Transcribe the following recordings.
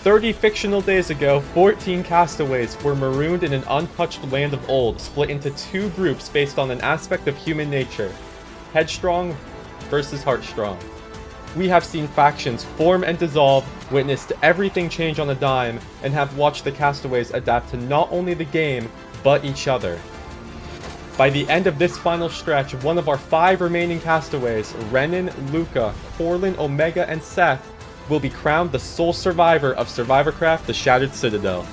30 fictional days ago, 14 castaways were marooned in an untouched land of old, split into two groups based on an aspect of human nature: headstrong versus heartstrong. We have seen factions form and dissolve, witnessed everything change on a dime, and have watched the castaways adapt to not only the game, but each other. By the end of this final stretch, one of our 5 remaining castaways, Renan, Luca, Corlin, Omega, and Seth, will be crowned the sole survivor of Survivorcraft: The Shattered Citadel.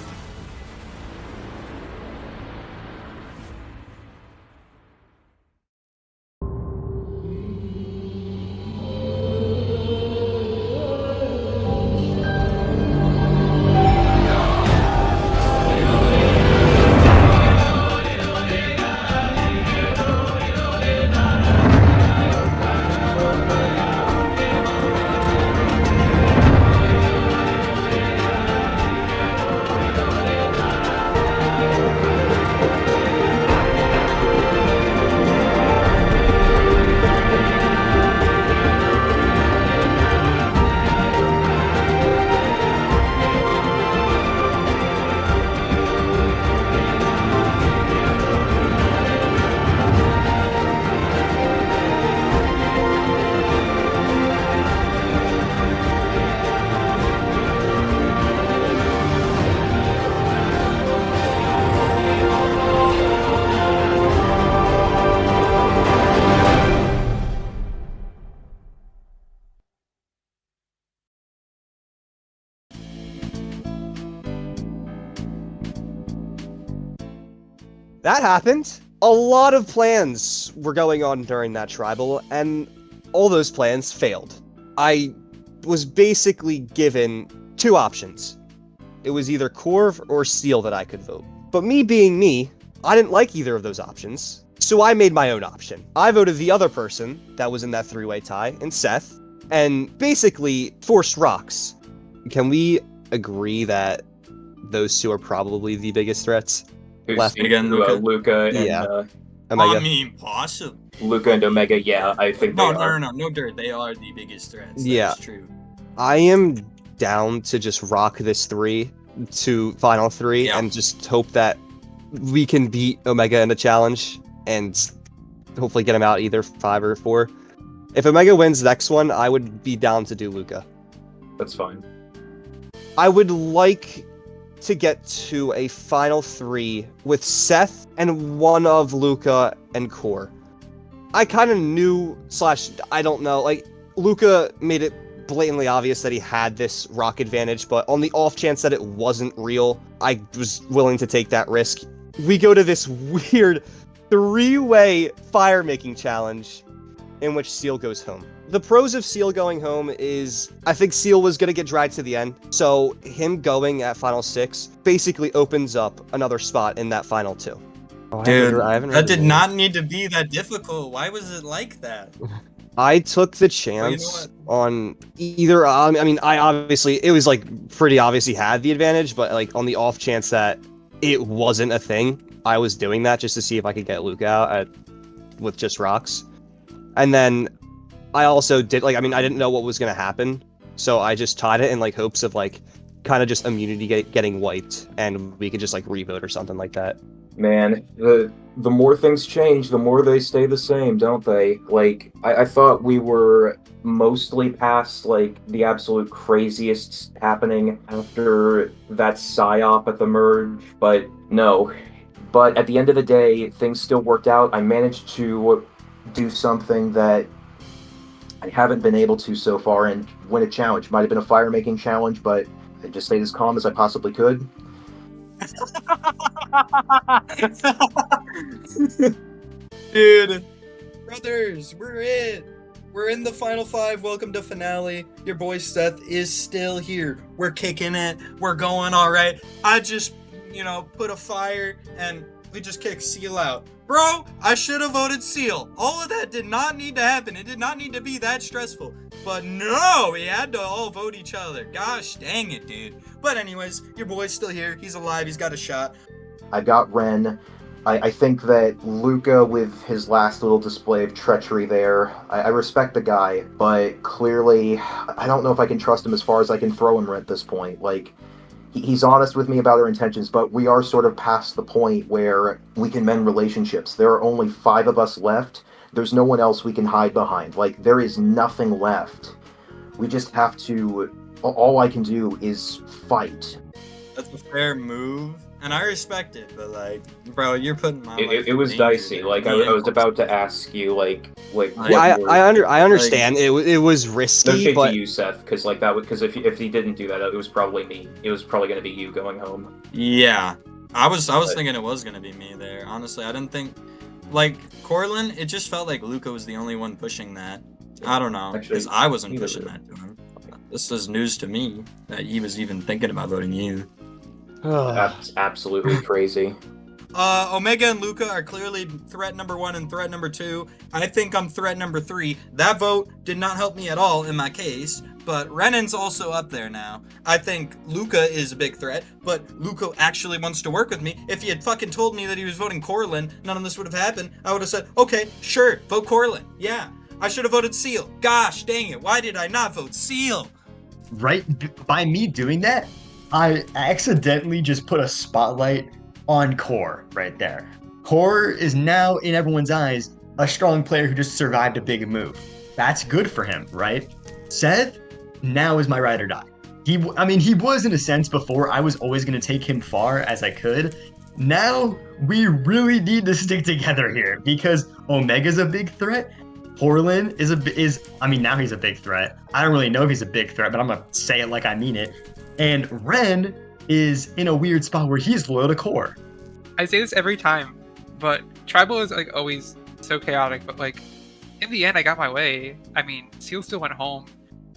That happened. A lot of plans were going on during that tribal, and all those plans failed. I was basically given 2 options. It was either Corv or Seal that I could vote. But me being me, I didn't like either of those options, so I made my own option. I voted the other person that was in that 3-way tie, and Seth, and basically forced rocks. Can we agree that those 2 are probably the biggest threats? Left again, Luca and yeah. Omega. I mean, possibly. Luca and Omega, yeah, I think No, they are. no dirt. They are the biggest threats. Yeah. That's true. I am down to just rock this 3 to final 3 Yeah. and just hope that we can beat Omega in the challenge and hopefully get him out either 5 or 4. If Omega wins the next one, I would be down to do Luca. That's fine. I would like to get to a final 3 with Seth and one of Luca and Core. I kind of knew / I don't know, like, Luca made it blatantly obvious that he had this rock advantage, but on the off chance that it wasn't real, I was willing to take that risk. We go to this weird 3-way fire making challenge in which Seal goes home. The pros of Seal going home is, I think Seal was going to get dragged to the end, so him going at final 6 basically opens up another spot in that final 2. Dude, that did not need to be that difficult. Why was it like that? I took the chance on either, I mean, I obviously, it was like pretty obvious he had the advantage, but like on the off chance that it wasn't a thing, I was doing that just to see if I could get Luke out with just rocks. And then I also did, like, I mean, I didn't know what was going to happen, so I just tied it in, like, hopes of, like, kind of just immunity getting wiped, and we could just, like, revote or something like that. Man, the more things change, the more they stay the same, don't they? Like, I thought we were mostly past, like, the absolute craziest happening after that psyop at the merge, but no. But at the end of the day, things still worked out. I managed to do something that I haven't been able to so far and win a challenge. Might have been a fire-making challenge, but I just stayed as calm as I possibly could. Dude, brothers, we're in the final 5. Welcome to finale. Your boy Seth is still here. We're kicking it. We're going all right. I just, put a fire and we just kicked Seal out. Bro, I should have voted Seal. All of that did not need to happen. It did not need to be that stressful. But no, we had to all vote each other. Gosh dang it, dude. But anyways, your boy's still here. He's alive. He's got a shot. I got Ren. I think that Luca, with his last little display of treachery there, I respect the guy, but clearly, I don't know if I can trust him as far as I can throw him at this point. Like, he's honest with me about our intentions, but we are sort of past the point where we can mend relationships. There are only 5 of us left. There's no one else we can hide behind. Like, there is nothing left. We just have to... All I can do is fight. That's a fair move, and I respect it. But like, bro, you're putting my life It in was danger dicey. there. Like, I was about to ask you, like Yeah, what I understand. It was No risky, shade but to you, Seth, because like that would because if he didn't do that, it was probably me. It was probably going to be you going home. Yeah, I was But- thinking it was gonna be me there. Honestly, I didn't think like Corlin. It just felt like Luca was the only one pushing that. I don't know, because Actually, I wasn't neither pushing did. that to him. This is news to me that he was even thinking about voting you. That's absolutely crazy. Omega and Luca are clearly threat number 1 and threat number 2. I think I'm threat number 3. That vote did not help me at all in my case, but Renan's also up there now. I think Luca is a big threat, but Luca actually wants to work with me. If he had fucking told me that he was voting Corlin, none of this would have happened. I would have said, okay, sure, vote Corlin. Yeah, I should have voted Seal. Gosh, dang it, why did I not vote Seal? Right by me doing that, I accidentally just put a spotlight on Core right there. Core is now, in everyone's eyes, a strong player who just survived a big move. That's good for him, right? Seth now is my ride or die. He was in a sense before. I was always going to take him far as I could. Now we really need to stick together here because Omega's a big threat. Corlin now he's a big threat. I don't really know if he's a big threat, but I'm gonna say it like I mean it. And Ren is in a weird spot where he's loyal to Core. I say this every time, but Tribal is like always so chaotic, but like in the end I got my way. I mean, Seal still went home.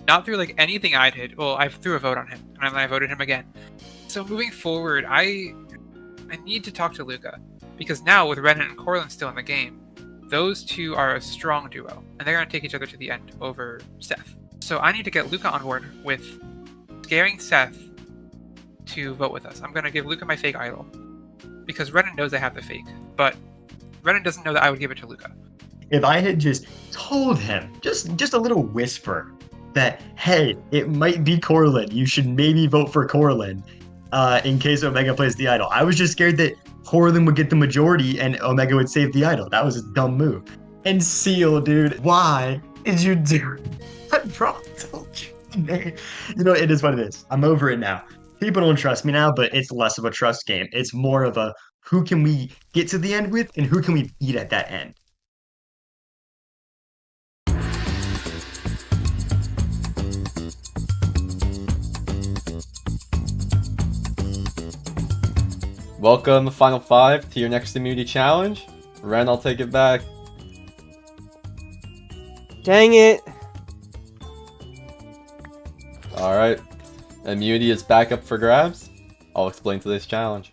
Not through like anything I did. Well, I threw a vote on him, and then I voted him again. So moving forward, I need to talk to Luca. Because now with Ren and Corlin still in the game, those two are a strong duo, and they're going to take each other to the end over Seth. So I need to get Luca on board with scaring Seth to vote with us. I'm going to give Luca my fake idol, because Renan knows I have the fake, but Renan doesn't know that I would give it to Luca. If I had just told him, just a little whisper, that, hey, it might be Corlin, you should maybe vote for Corlin, in case Omega plays the idol. I was just scared that Corlin would get the majority and Omega would save the idol. That was a dumb move. And Seal, dude, why did you do that? Bro, you know, it is what it is. I'm over it now. People don't trust me now, but it's less of a trust game. It's more of a who can we get to the end with and who can we beat at that end. Welcome, Final 5, to your next immunity challenge. Ren, I'll take it back. dang it. Alright. Immunity is back up for grabs. I'll explain today's challenge.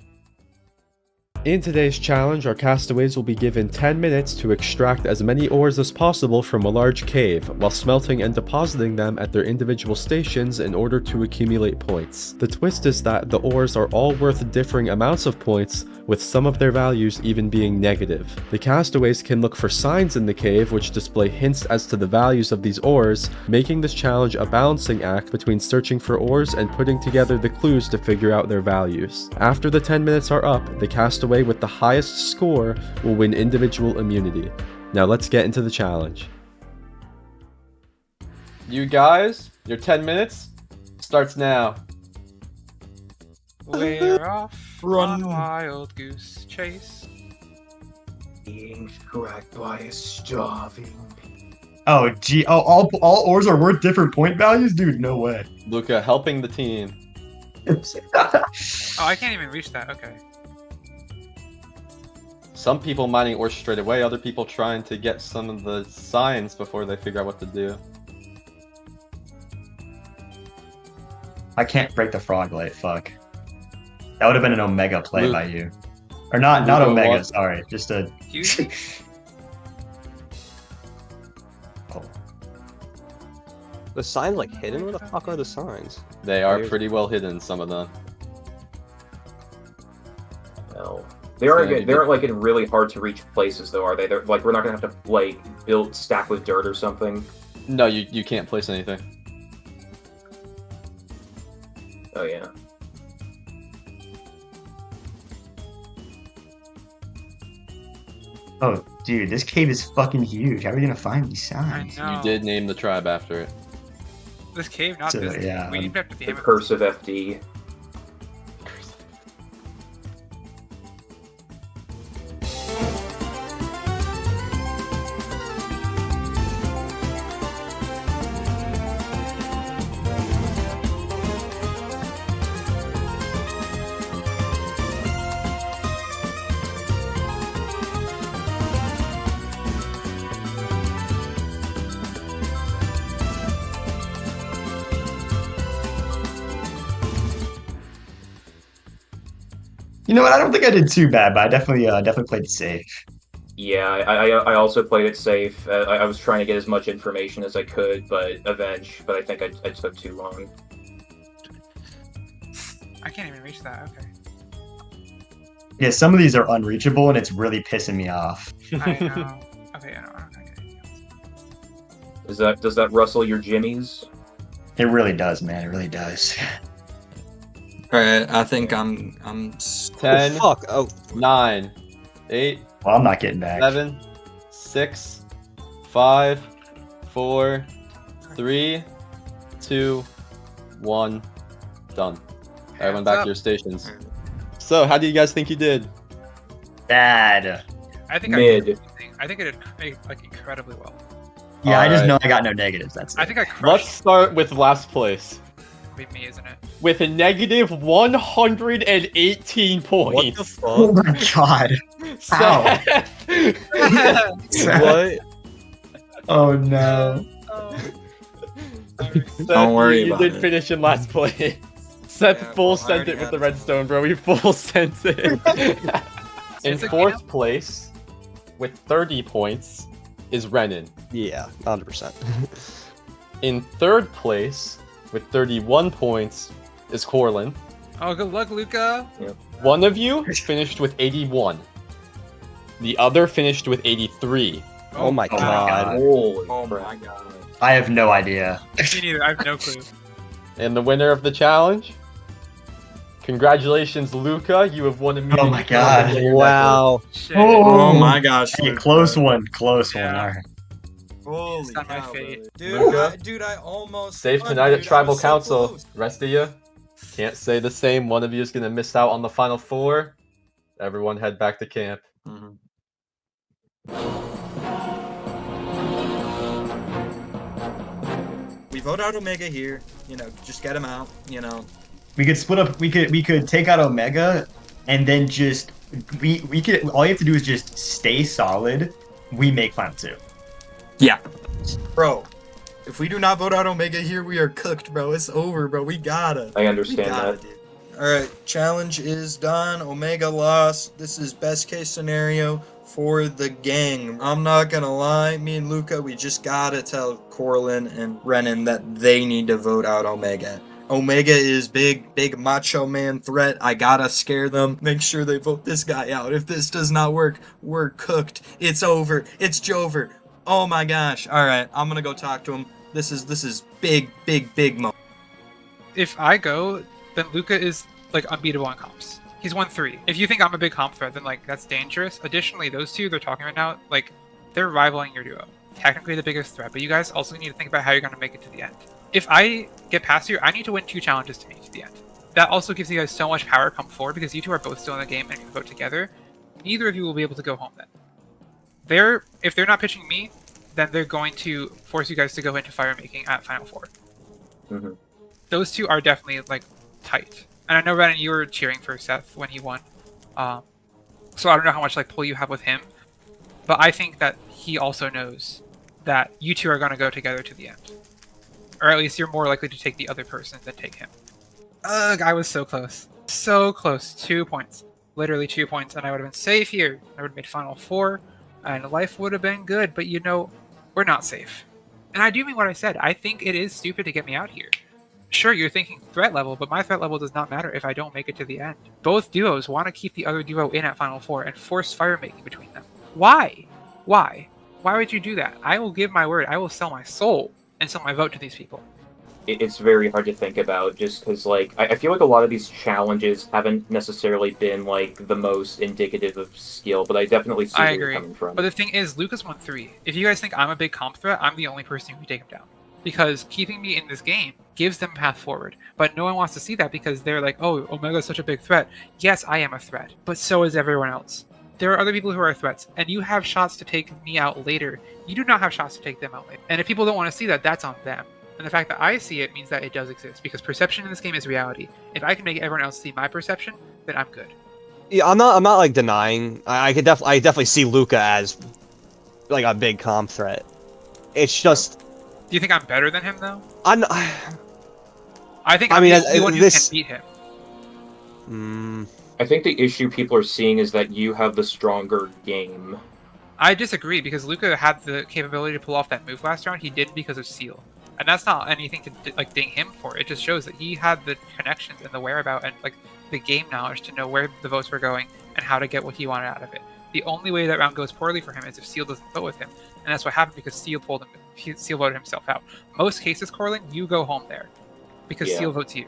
In today's challenge, our castaways will be given 10 minutes to extract as many ores as possible from a large cave, while smelting and depositing them at their individual stations in order to accumulate points. The twist is that the ores are all worth differing amounts of points, with some of their values even being negative. The castaways can look for signs in the cave which display hints as to the values of these ores, making this challenge a balancing act between searching for ores and putting together the clues to figure out their values. After the 10 minutes are up, the castaway with the highest score will win individual immunity. Now let's get into the challenge. You guys, your 10 minutes starts now. We're off Run. on a wild goose chase. Being tracked by a starving. Oh, gee. Oh, all ores are worth different point values? Dude, no way. Luca helping the team. Oh, I can't even reach that. Okay. Some people mining ores straight away, other people trying to get some of the signs before they figure out what to do. I can't break the frog light, fuck. That would have been an Omega play Luke. by you. Or not Luke, Omega, what? sorry. Just a... Huge. Oh. The signs like hidden? Where the fuck are the signs? They are pretty well hidden, some of them. Well, They aren't like in really hard to reach places though, are they? They're like we're not gonna have to like stack with dirt or something. No, you can't place anything. Oh yeah. Oh, dude, this cave is fucking huge. How are we gonna find these signs? I know. You did name the tribe after it. This cave, not So, this cave. yeah, We named after The the curse of FD. You know what? I don't think I did too bad, but I definitely played it safe. Yeah, I also played it safe. I was trying to get as much information as I could, but I think I took too long. I can't even reach that. Okay. Yeah, some of these are unreachable, and it's really pissing me off. I know. Okay, I know. Okay. Does that rustle your jimmies? It really does, man. It really does. All right, I think I'm 10, Oh, fuck. Oh, 9, 8, Well, I'm not getting back. 7, 6, 5, 4, 3, 2, 1. Done. Everyone back to your stations. So, how do you guys think you did? Bad. I think Mid. I think I did like incredibly well. Yeah, I just Alright. know I got no negatives. That's it. I think I Let's crushed. start with last place. Be me, isn't it? With a negative 118 points. what the fuck? Oh my god. Ow. Seth, What? Oh no. Don't worry you about did it. finish in last place. Seth Yeah, full well, I sent already it with had the it. redstone, bro. He full sent it. In It's a fourth game. place, with 30 points, is Renan. Yeah, 100%. In third place, with 31 points, is Corlin. Oh, good luck, Luca. One of you finished with 81. The other finished with 83. Oh my Oh my god. Holy Oh crap. my god. I have no idea. Me neither. I have no clue. And the winner of the challenge, congratulations, Luca. You have won a Oh my God. Wow. Shit. Oh my gosh. Hey, Luca. close one. Close one. Yeah. All right. Holy It's not my cow, fate. brother. Luca? I almost Save won, tonight dude. at I Tribal was so Council. close. Rest of you can't say the same. One of you is going to miss out on the final four. Everyone head back to camp. Mhm. We vote out Omega here. You know, just get him out. You know. We could split up. We could take out Omega, and then just we could. All you have to do is just stay solid. We make final two. Yeah. Bro, if we do not vote out Omega here, we are cooked, bro. It's over, bro. We gotta. I understand Got that. it, dude. Alright, challenge is done. Omega lost. This is best case scenario for the gang. I'm not gonna lie, me and Luca, we just gotta tell Corlin and Renan that they need to vote out Omega. Omega is big macho man threat. I gotta scare them. Make sure they vote this guy out. If this does not work, we're cooked. It's over. It's Jover. Oh my gosh. Alright, I'm gonna go talk to him. This is big moment. If I go, then Luca is like unbeatable in comps. He's won 3. If you think I'm a big comp threat, then like that's dangerous. Additionally, those two they're talking right now, like they're rivaling your duo. Technically the biggest threat, but you guys also need to think about how you're gonna make it to the end. If I get past you, I need to win 2 challenges to make it to the end. That also gives you guys so much power come forward because you two are both still in the game and can vote together. Neither of you will be able to go home then. If they're not pitching me, then they're going to force you guys to go into fire making at Final 4. hmm Those two are definitely like tight. And I know Renan, you were cheering for Seth when he won. So I don't know how much like pull you have with him, but I think that he also knows that you two are going to go together to the end, or at least you're more likely to take the other person than take him. Ugh, I was so close, 2 points, literally 2 points, and I would have been safe here. I would have made Final 4, and life would have been good. But you know, we're not safe. And I do mean what I said. I think it is stupid to get me out here. Sure. Sure, you're thinking threat level, but my threat level does not matter if I don't make it to the end. Both duos want to keep the other duo in at Final Four and force fire making between them. Why? Why? Why would you do that? I will give my word. I will sell my soul and sell my vote to these people. It's very hard to think about just because, like, I feel like a lot of these challenges haven't necessarily been, like, the most indicative of skill, but I definitely see I where you're agree. coming from. But the thing is, Lucas won 3. If you guys think I'm a big comp threat, I'm the only person who can take him down. Because keeping me in this game gives them a path forward. But no one wants to see that because they're like, oh, Omega's such a big threat. Yes, I am a threat, but so is everyone else. There are other people who are threats, and you have shots to take me out later. You do not have shots to take them out later. And if people don't want to see that, that's on them. And the fact that I see it means that it does exist, because perception in this game is reality. If I can make everyone else see my perception, then I'm good. Yeah, I'm not like denying. I definitely see Luca as like a big comp threat. It's just. Do you think I'm better than him though? I think I I'm mean, the only one who can beat him. I think the issue people are seeing is that you have the stronger game. I disagree, because Luca had the capability to pull off that move last round. He didn't because of Seal. And that's not anything to like ding him for. It just shows that he had the connections and the whereabout and like the game knowledge to know where the votes were going and how to get what he wanted out of it. The only way that round goes poorly for him is if Seal doesn't vote with him, and that's what happened because Seal Seal voted himself out. Most cases, Corlin, you go home there because Seal votes you.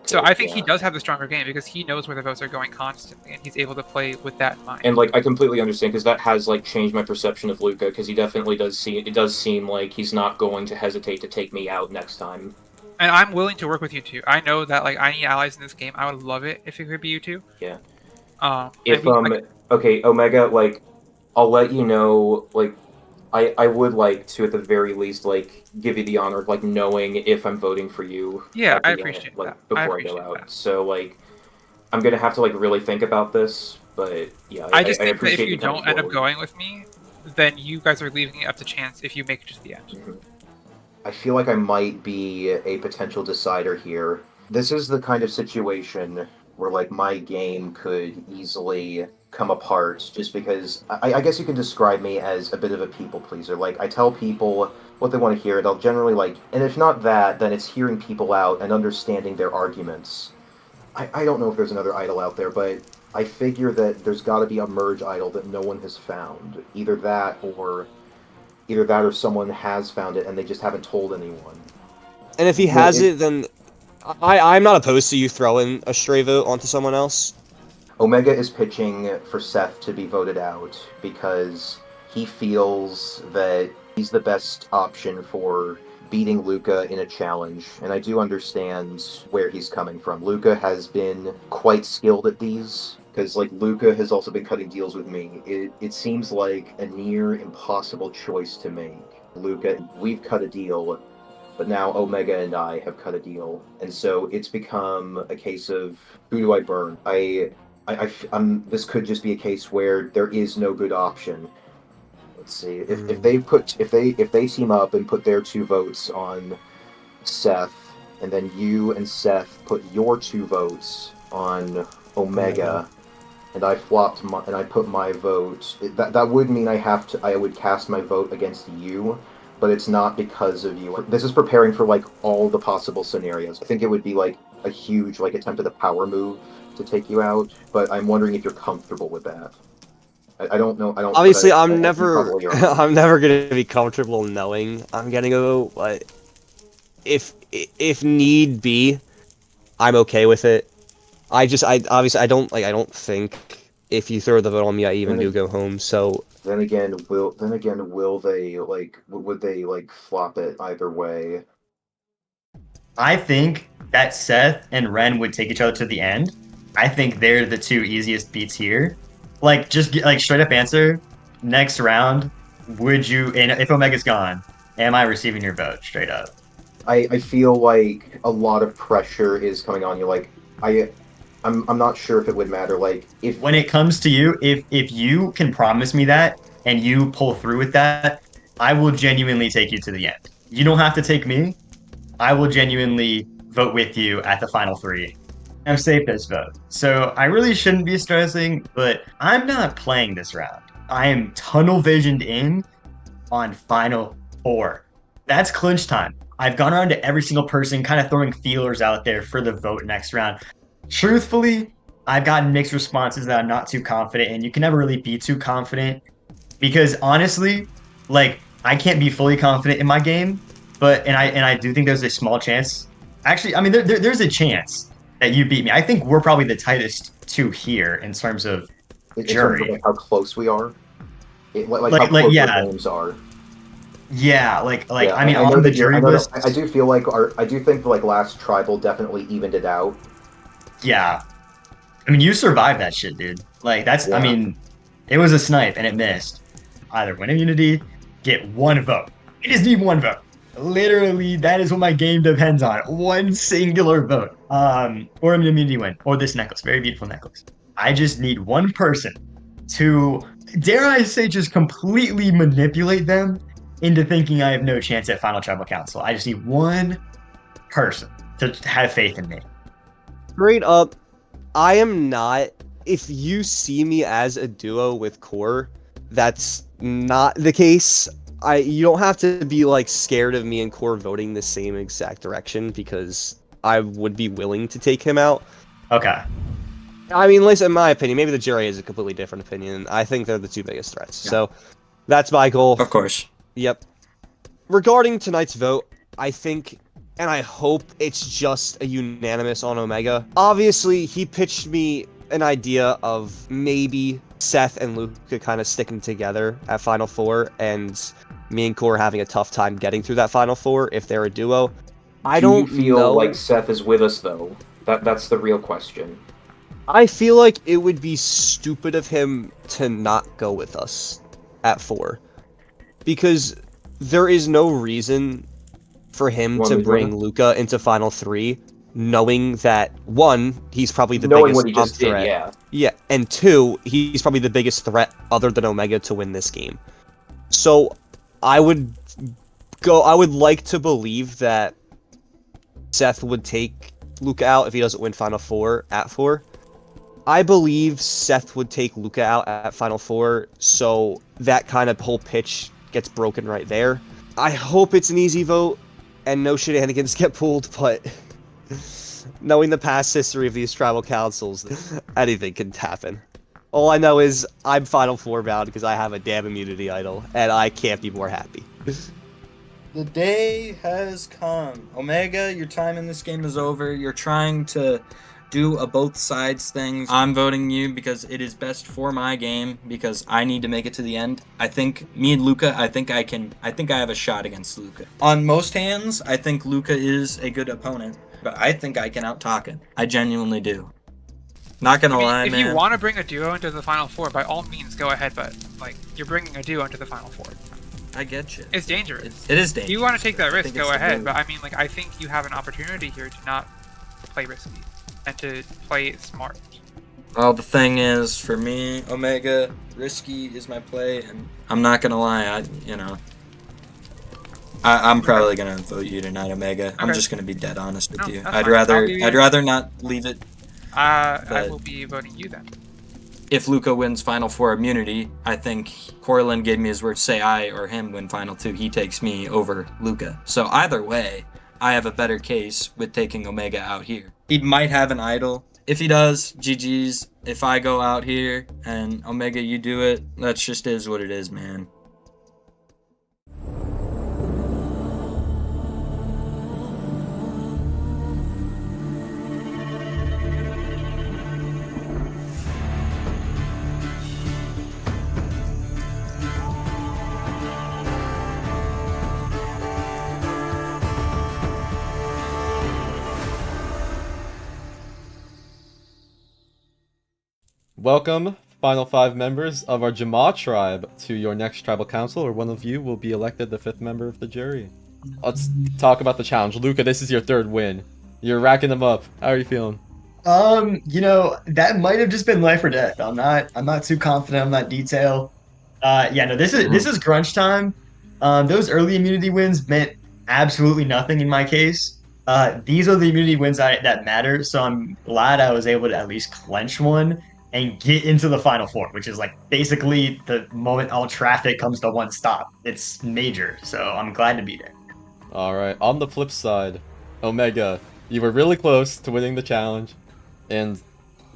So I think he does have the stronger game because he knows where the votes are going constantly, and he's able to play with that in mind. And like I completely understand, because that has like changed my perception of Luca, because he definitely does seem like he's not going to hesitate to take me out next time. And I'm willing to work with you two. I know that like I need allies in this game. I would love it if it could be you two. Yeah. Like, okay, Omega, like I'll let you know, like I would like to at the very least like give you the honor of like knowing if I'm voting for you. Yeah, I appreciate like, that. Before I go out. So like I'm gonna have to like really think about this, but yeah, I just think that if appreciate you don't end up going with me, then you guys are leaving it up to chance if you make it to the end. Mm-hmm. I feel like I might be a potential decider here. This is the kind of situation where like my game could easily come apart, just because I guess you can describe me as a bit of a people pleaser. Like I tell people what they want to hear, and I'll generally like, and if not that, then it's hearing people out and understanding their arguments. I don't know if there's another idol out there, but I figure that there's got to be a merge idol that no one has found. Either that or someone has found it and they just haven't told anyone. And if he has it, then I'm not opposed to you throwing a stray vote onto someone else. Omega is pitching for Seth to be voted out because he feels that he's the best option for beating Luca in a challenge, and I do understand where he's coming from. Luca has been quite skilled at these, because like Luca has also been cutting deals with me. It seems like a near impossible choice to make. Luca, we've cut a deal, but now Omega and I have cut a deal, and so it's become a case of who do I burn? This could just be a case where there is no good option. Let's see if they team up and put their 2 votes on Seth, and then you and Seth put your 2 votes on Omega, and I put my vote. That would mean I would cast my vote against you, but it's not because of you. This is preparing for like all the possible scenarios. I think it would be like a huge like attempt at a power move to take you out, but I'm wondering if you're comfortable with that. I don't know. Obviously, I'm you never probably are. I'm never gonna be comfortable knowing I'm getting a vote, but if need be, I'm okay with it. I don't think if you throw the vote on me, I even do go home. So Then again, will they like? Would they like flop it either way? I think that Seth and Ren would take each other to the end. I think they're the 2 easiest beats here. Like, just get, like straight up answer. Next round, would you? And if Omega's gone, am I receiving your vote? Straight up. I feel like a lot of pressure is coming on you. Like I'm not sure if it would matter. Like if When it comes to you, if you can promise me that and you pull through with that, I will genuinely take you to the end. You don't have to take me. I will genuinely vote with you at the final 3. I'm safe this vote. So I really shouldn't be stressing, but I'm not playing this round. I am tunnel visioned in on final 4. that's clinch time. I've gone around to every single person, kind of throwing feelers out there for the vote next round. Truthfully, I've gotten mixed responses that I'm not too confident in. You can never really be too confident because honestly, like I can't be fully confident in my game, but and I do think there's a small chance. Actually, I mean there's a chance that you beat me. I think we're probably the tightest two here in terms of In terms of jury. like how close we are, like how Like close our yeah, games are. yeah, like Yeah, I mean I know on the that you're. I jury know that list, I do feel like I do think like last tribal definitely evened it out. yeah. I mean you survived that shit, dude. Like that's I Yeah. mean it was a snipe and it missed. Either win immunity, get one vote. I just need one vote. Literally, that is what my game depends on. One singular vote. Or an immunity win. Or this necklace. Very beautiful necklace. I just need one person to, dare I say, just completely manipulate them into thinking I have no chance at Final Tribal Council. I just need one person to have faith in me. Straight up, I am not. If you see me as a duo with Core, that's not the case. You don't have to be like scared of me and Core voting the same exact direction because I would be willing to take him out. Okay. I mean, at least in my opinion, maybe the jury has a completely different opinion. I think they're the two biggest threats. Yeah. So that's my goal. Of course. Yep. Regarding tonight's vote, I think and I hope it's just a unanimous on Omega. Obviously, he pitched me an idea of maybe Seth and Luca kind of sticking together at Final Four, and me and Core having a tough time getting through that Final Four if they're a duo. I Do you don't feel know. like Seth is with us though? That's the real question. I feel like it would be stupid of him to not go with us at 4. Because there is no reason for him Want to me to join bring him? Luca into Final 3, knowing that, 1, he's probably the Knowing biggest what he just did, threat. yeah. Yeah, and 2, he's probably the biggest threat other than Omega to win this game. So, I would like to believe that Seth would take Luca out if he doesn't win Final Four at 4. I believe Seth would take Luca out at Final Four, so that kind of whole pitch gets broken right there. I hope it's an easy vote and no shenanigans get pulled, but knowing the past history of these tribal councils, anything can happen. All I know is I'm Final Four bound because I have a damn immunity idol, and I can't be more happy. The day has come. Omega, your time in this game is over. You're trying to do a both sides thing. I'm voting you because it is best for my game because I need to make it to the end. I think me and Luca, I think I have a shot against Luca. On most hands, I think Luca is a good opponent, but I think I can out-talk him. I genuinely do. Not gonna lie, if man. you want to bring a duo into the Final Four, by all means, go ahead. But like, you're bringing a duo into the Final Four. I get you. It's dangerous. It is If dangerous. you want to take that I risk, think go it's the ahead. move. But I mean, like, I think you have an opportunity here to not play risky and to play it smart. Well, the thing is, for me, Omega, risky is my play, and I'm not gonna lie, I'm probably gonna vote you tonight, Omega. I'm Okay. just gonna be dead honest with No, you. that's I'd fine. I'll rather give you- I'd rather not leave it. I But- will be voting you then. If Luca wins Final Four immunity, I think Corlin gave me his word. Say I or him win Final 2, he takes me over Luca. So either way, I have a better case with taking Omega out here. He might have an idol. If he does, GG's. If I go out here and Omega, you do it, that just is what it is, man. Welcome, final 5 members of our Jama tribe, to your next tribal council, where one of you will be elected the 5th member of the jury. Let's talk about the challenge. Luca, this is your 3rd win. You're racking them up. How are you feeling? That might have just been life or death. I'm not too confident on that detail. This is crunch time. Those early immunity wins meant absolutely nothing in my case. These are the immunity wins that matter, so I'm glad I was able to at least clench one and get into the Final Four, which is like basically the moment all traffic comes to one stop. It's major, so I'm glad to be there. Alright, on the flip side, Omega, you were really close to winning the challenge, and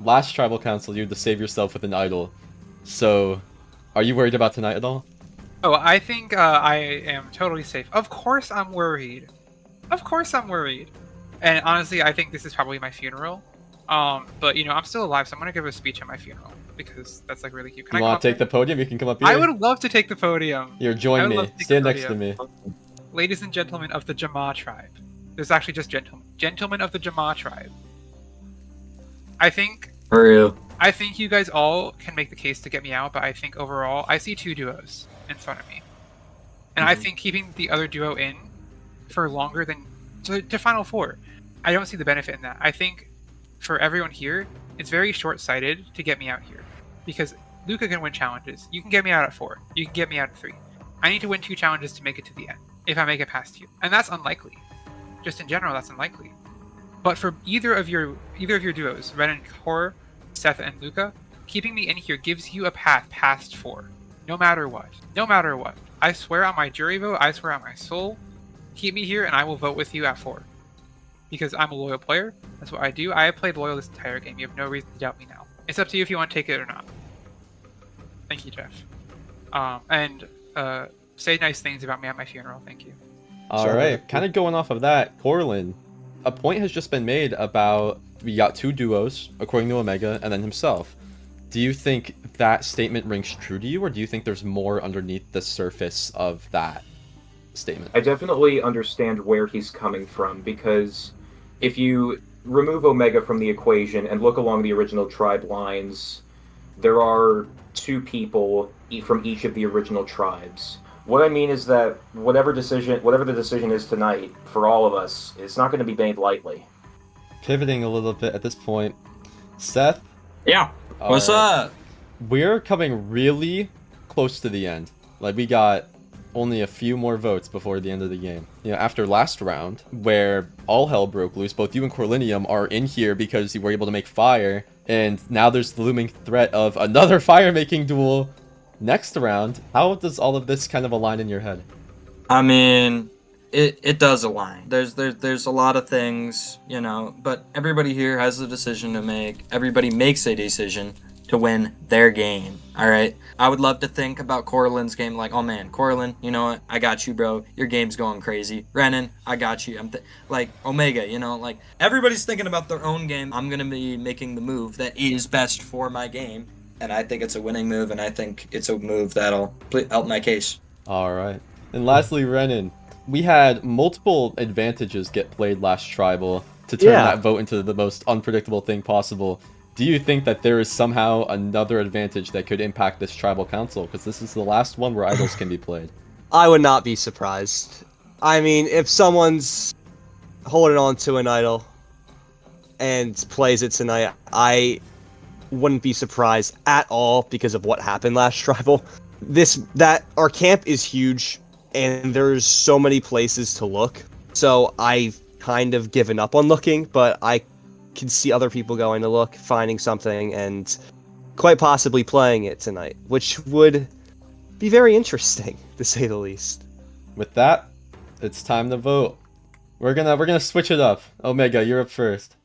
last Tribal Council you had to save yourself with an idol. So, are you worried about tonight at all? Oh, I think I am totally safe. Of course I'm worried. Of course I'm worried. And honestly, I think this is probably my funeral. But you know, I'm still alive, so I'm gonna give a speech at my funeral because that's like really cute. Can You I come want up to take there? the podium? You can come up here. I would love to take the podium. Here, I join would me. love to take Stand the next to me. Ladies and gentlemen of the Jama tribe. There's actually just gentlemen. Gentlemen of the Jama tribe. I think For real. I think you guys all can make the case to get me out, but I think overall I see 2 duos in front of me. And I think keeping the other duo in for longer than to Final Four, I don't see the benefit in that. I think for everyone here, it's very short-sighted to get me out here. Because Luca can win challenges. You can get me out at 4. You can get me out at 3. I need to win 2 challenges to make it to the end, if I make it past you. And that's unlikely. Just in general, that's unlikely. But for either of your duos, Ren and Kor, Seth and Luca, keeping me in here gives you a path past 4. No matter what. No matter what. I swear on my jury vote, I swear on my soul, keep me here and I will vote with you at 4. Because I'm a loyal player. That's what I do. I have played loyal this entire game. You have no reason to doubt me now. It's up to you if you want to take it or not. Thank you, Jeff. And say nice things about me at my funeral. Thank you. Alright, kind of going off of that, Corlin, a point has just been made about we got 2 duos, according to Omega, and then himself. Do you think that statement rings true to you, or do you think there's more underneath the surface of that statement? I definitely understand where he's coming from, because if you remove Omega from the equation and look along the original tribe lines, there are 2 people from each of the original tribes. What I mean is that whatever the decision is tonight, for all of us, it's not going to be made lightly. Pivoting a little bit at this point, Seth? Yeah. What's up? We're coming really close to the end. Like, we got only a few more votes before the end of the game. You know, after last round, where all hell broke loose, both you and Corlinium are in here because you were able to make fire, and now there's the looming threat of another fire-making duel next round. How does all of this kind of align in your head? I mean, it does align. There's a lot of things, you know, but everybody here has a decision to make. Everybody makes a decision to win their game. All right. I would love to think about Corlin's game like, oh man, Corlin, you know what? I got you, bro. Your game's going crazy. Renan, I got you. Like Omega, you know, like everybody's thinking about their own game. I'm gonna be making the move that is best for my game, and I think it's a winning move, and I think it's a move that'll help my case. All right. And lastly, Renan, we had multiple advantages get played last tribal to turn that vote into the most unpredictable thing possible. Do you think that there is somehow another advantage that could impact this tribal council? Because this is the last one where idols can be played. I would not be surprised. I mean, if someone's holding on to an idol and plays it tonight, I wouldn't be surprised at all because of what happened last tribal. Our camp is huge and there's so many places to look. So I've kind of given up on looking, but I can see other people going to look, finding something, and quite possibly playing it tonight, which would be very interesting, to say the least. With that, it's time to vote. We're gonna switch it up. Omega, you're up first.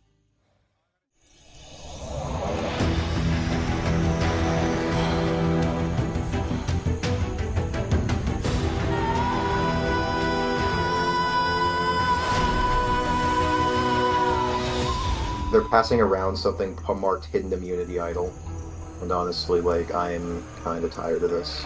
They're passing around something marked Hidden Immunity Idol. And honestly, like, I'm kind of tired of this.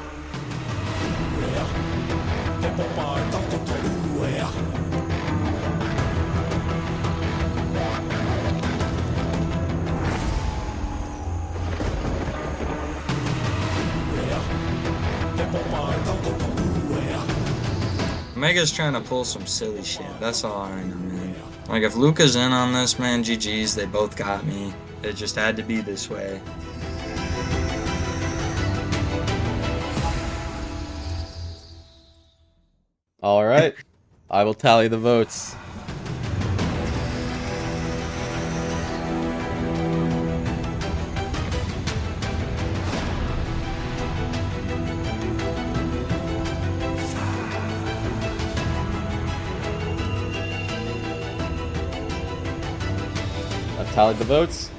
Omega's trying to pull some silly shit. That's all I know, man. Like, if Luca's in on this, man, GG's, they both got me. It just had to be this way. All right. I will tally the votes. tallied the votes.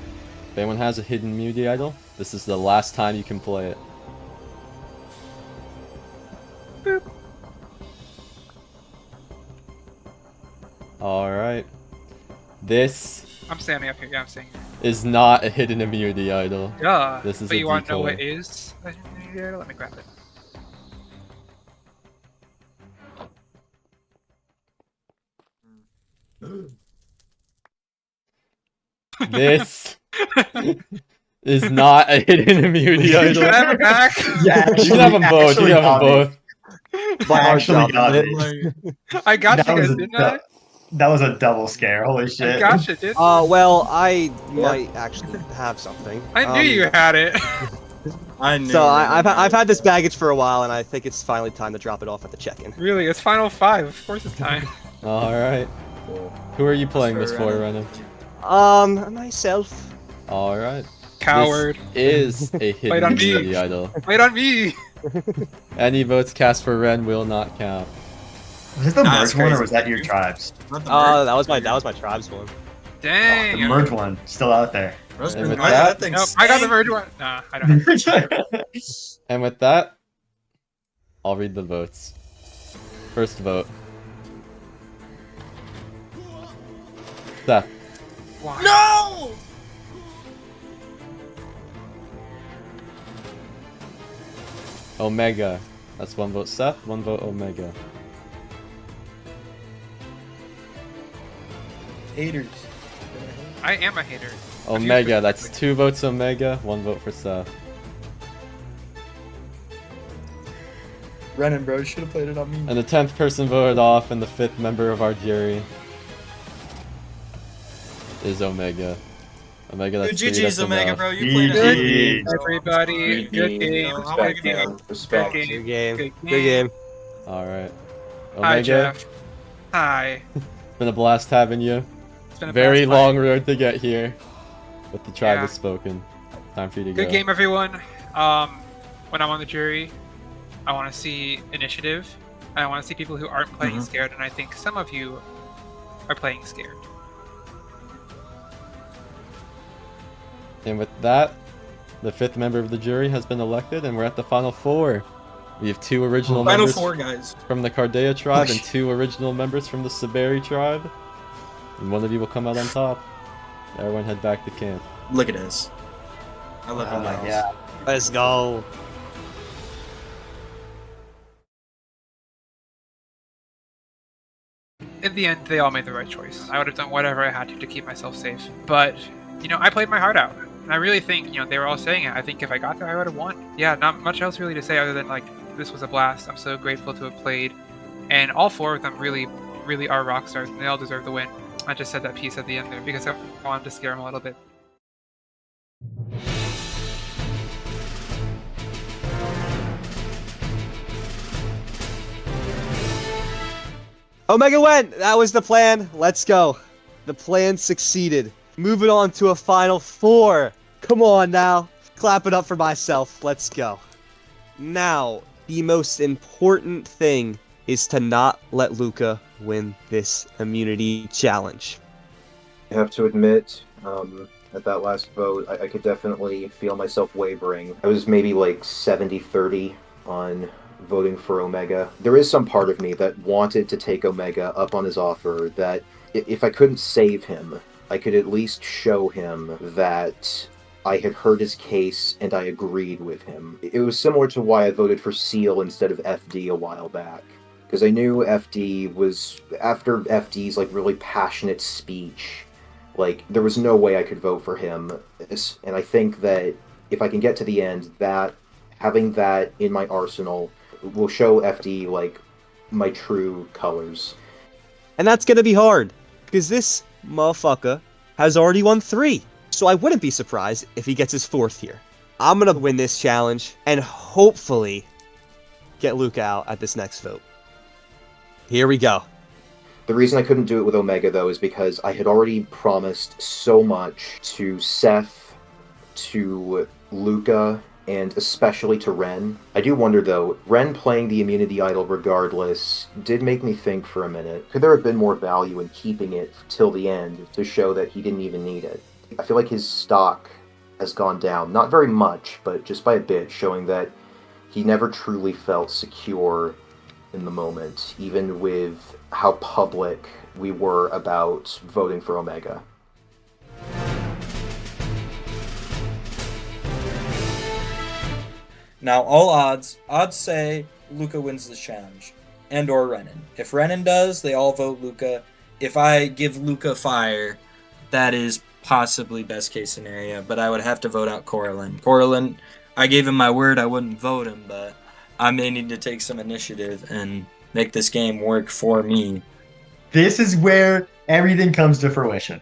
If anyone has a hidden immunity idol, this is the last time you can play it. Boop. Alright. This I'm standing up here. Yeah, I'm staying here. is not a hidden immunity idol. Yeah. This is But a you want to know decoy. what is? Let me grab it. This is not a hidden immunity Can idol. I have it back? Yeah, You can have them both. You actually can have them got it. both. My heart Actually dropped. got it. I got That you was guys, a didn't I? That was a double scare. Holy I shit. got you, didn't I? Well, I might actually have something. I knew you had it. I knew. So I've had this baggage for a while, and I think it's finally time to drop it off at the check-in. Really, it's Final 5. Of course it's time. Alright. Who are you playing this for, for, Renan? Myself. Alright. Coward. This is a hidden Wait on me. immunity idol. Wait on me! Any votes cast for Ren will not count. Was this the Nah, merge that's one or crazy. was that your tribes? Not the That was my tribes one. Dang! The merge one still out there. And with Why that- that thing Nope, I got the stank? merge one. Nah, I don't have And with that, I'll read the votes. First vote. Seth. Why? No! Omega. That's one vote Seth, one vote Omega. Haters. I am a hater. Omega, that's 2 votes Omega, 1 vote for Seth. Renan, bro, should have played it on me. And the 10th person voted off, and the 5th member of our jury is Omega. Omega, that's 3, GG's that's Omega, enough. bro. You played GG. it. Everybody, good game. Respect, Good man. Respect. Good Good game. Good Good game. Alright. Hi, Omega, Jeff. Hi. it's been a blast having you. It's been a Very blast long road to get here. But the tribe Yeah. has spoken. Time for you to go. Good game, everyone. When I'm on the jury, I want to see initiative, and I want to see people who aren't playing scared, and I think some of you are playing scared. And with that, the 5th member of the jury has been elected, and we're at the final 4. We have 2 original Final members 4, guys. from the Cardea tribe and 2 original members from the Saberi tribe. And one of you will come out on top. Everyone head back to camp. Look at this. I love Oh you my guys. god. Let's go. In the end, they all made the right choice. I would have done whatever I had to keep myself safe. But, I played my heart out. And I really think, they were all saying it. I think if I got there, I would have won. Yeah, not much else really to say other than, this was a blast. I'm so grateful to have played. And all 4 of them really, really are rock stars, and they all deserve the win. I just said that piece at the end there because I wanted to scare them a little bit. Omega went. That was the plan. Let's go. The plan succeeded. Moving on to a final 4. Come on now. Clap it up for myself. Let's go. Now, the most important thing is to not let Luca win this immunity challenge. I have to admit, at that last vote, I could definitely feel myself wavering. I was maybe like 70-30 on voting for Omega. There is some part of me that wanted to take Omega up on his offer, that if I couldn't save him, I could at least show him that I had heard his case and I agreed with him. It was similar to why I voted for Seal instead of FD a while back. Because I knew FD was, after FD's really passionate speech, there was no way I could vote for him. And I think that if I can get to the end, that having that in my arsenal will show FD my true colors. And that's gonna be hard, because this motherfucker has already won 3. So I wouldn't be surprised if he gets his 4th here. I'm gonna win this challenge, and hopefully get Luca out at this next vote. Here we go. The reason I couldn't do it with Omega, though, is because I had already promised so much to Seth, to Luca, and especially to Ren. I do wonder, though, Ren playing the immunity idol regardless did make me think for a minute. Could there have been more value in keeping it till the end to show that he didn't even need it? I feel like his stock has gone down. Not very much, but just by a bit, showing that he never truly felt secure in the moment, even with how public we were about voting for Omega. Now, all odds say Luca wins this challenge, and or Renan. If Renan does, they all vote Luca. If I give Luca fire, that is possibly best case scenario, but I would have to vote out Coralin. Coralin, I gave him my word I wouldn't vote him, but I may need to take some initiative and make this game work for me. This is where everything comes to fruition.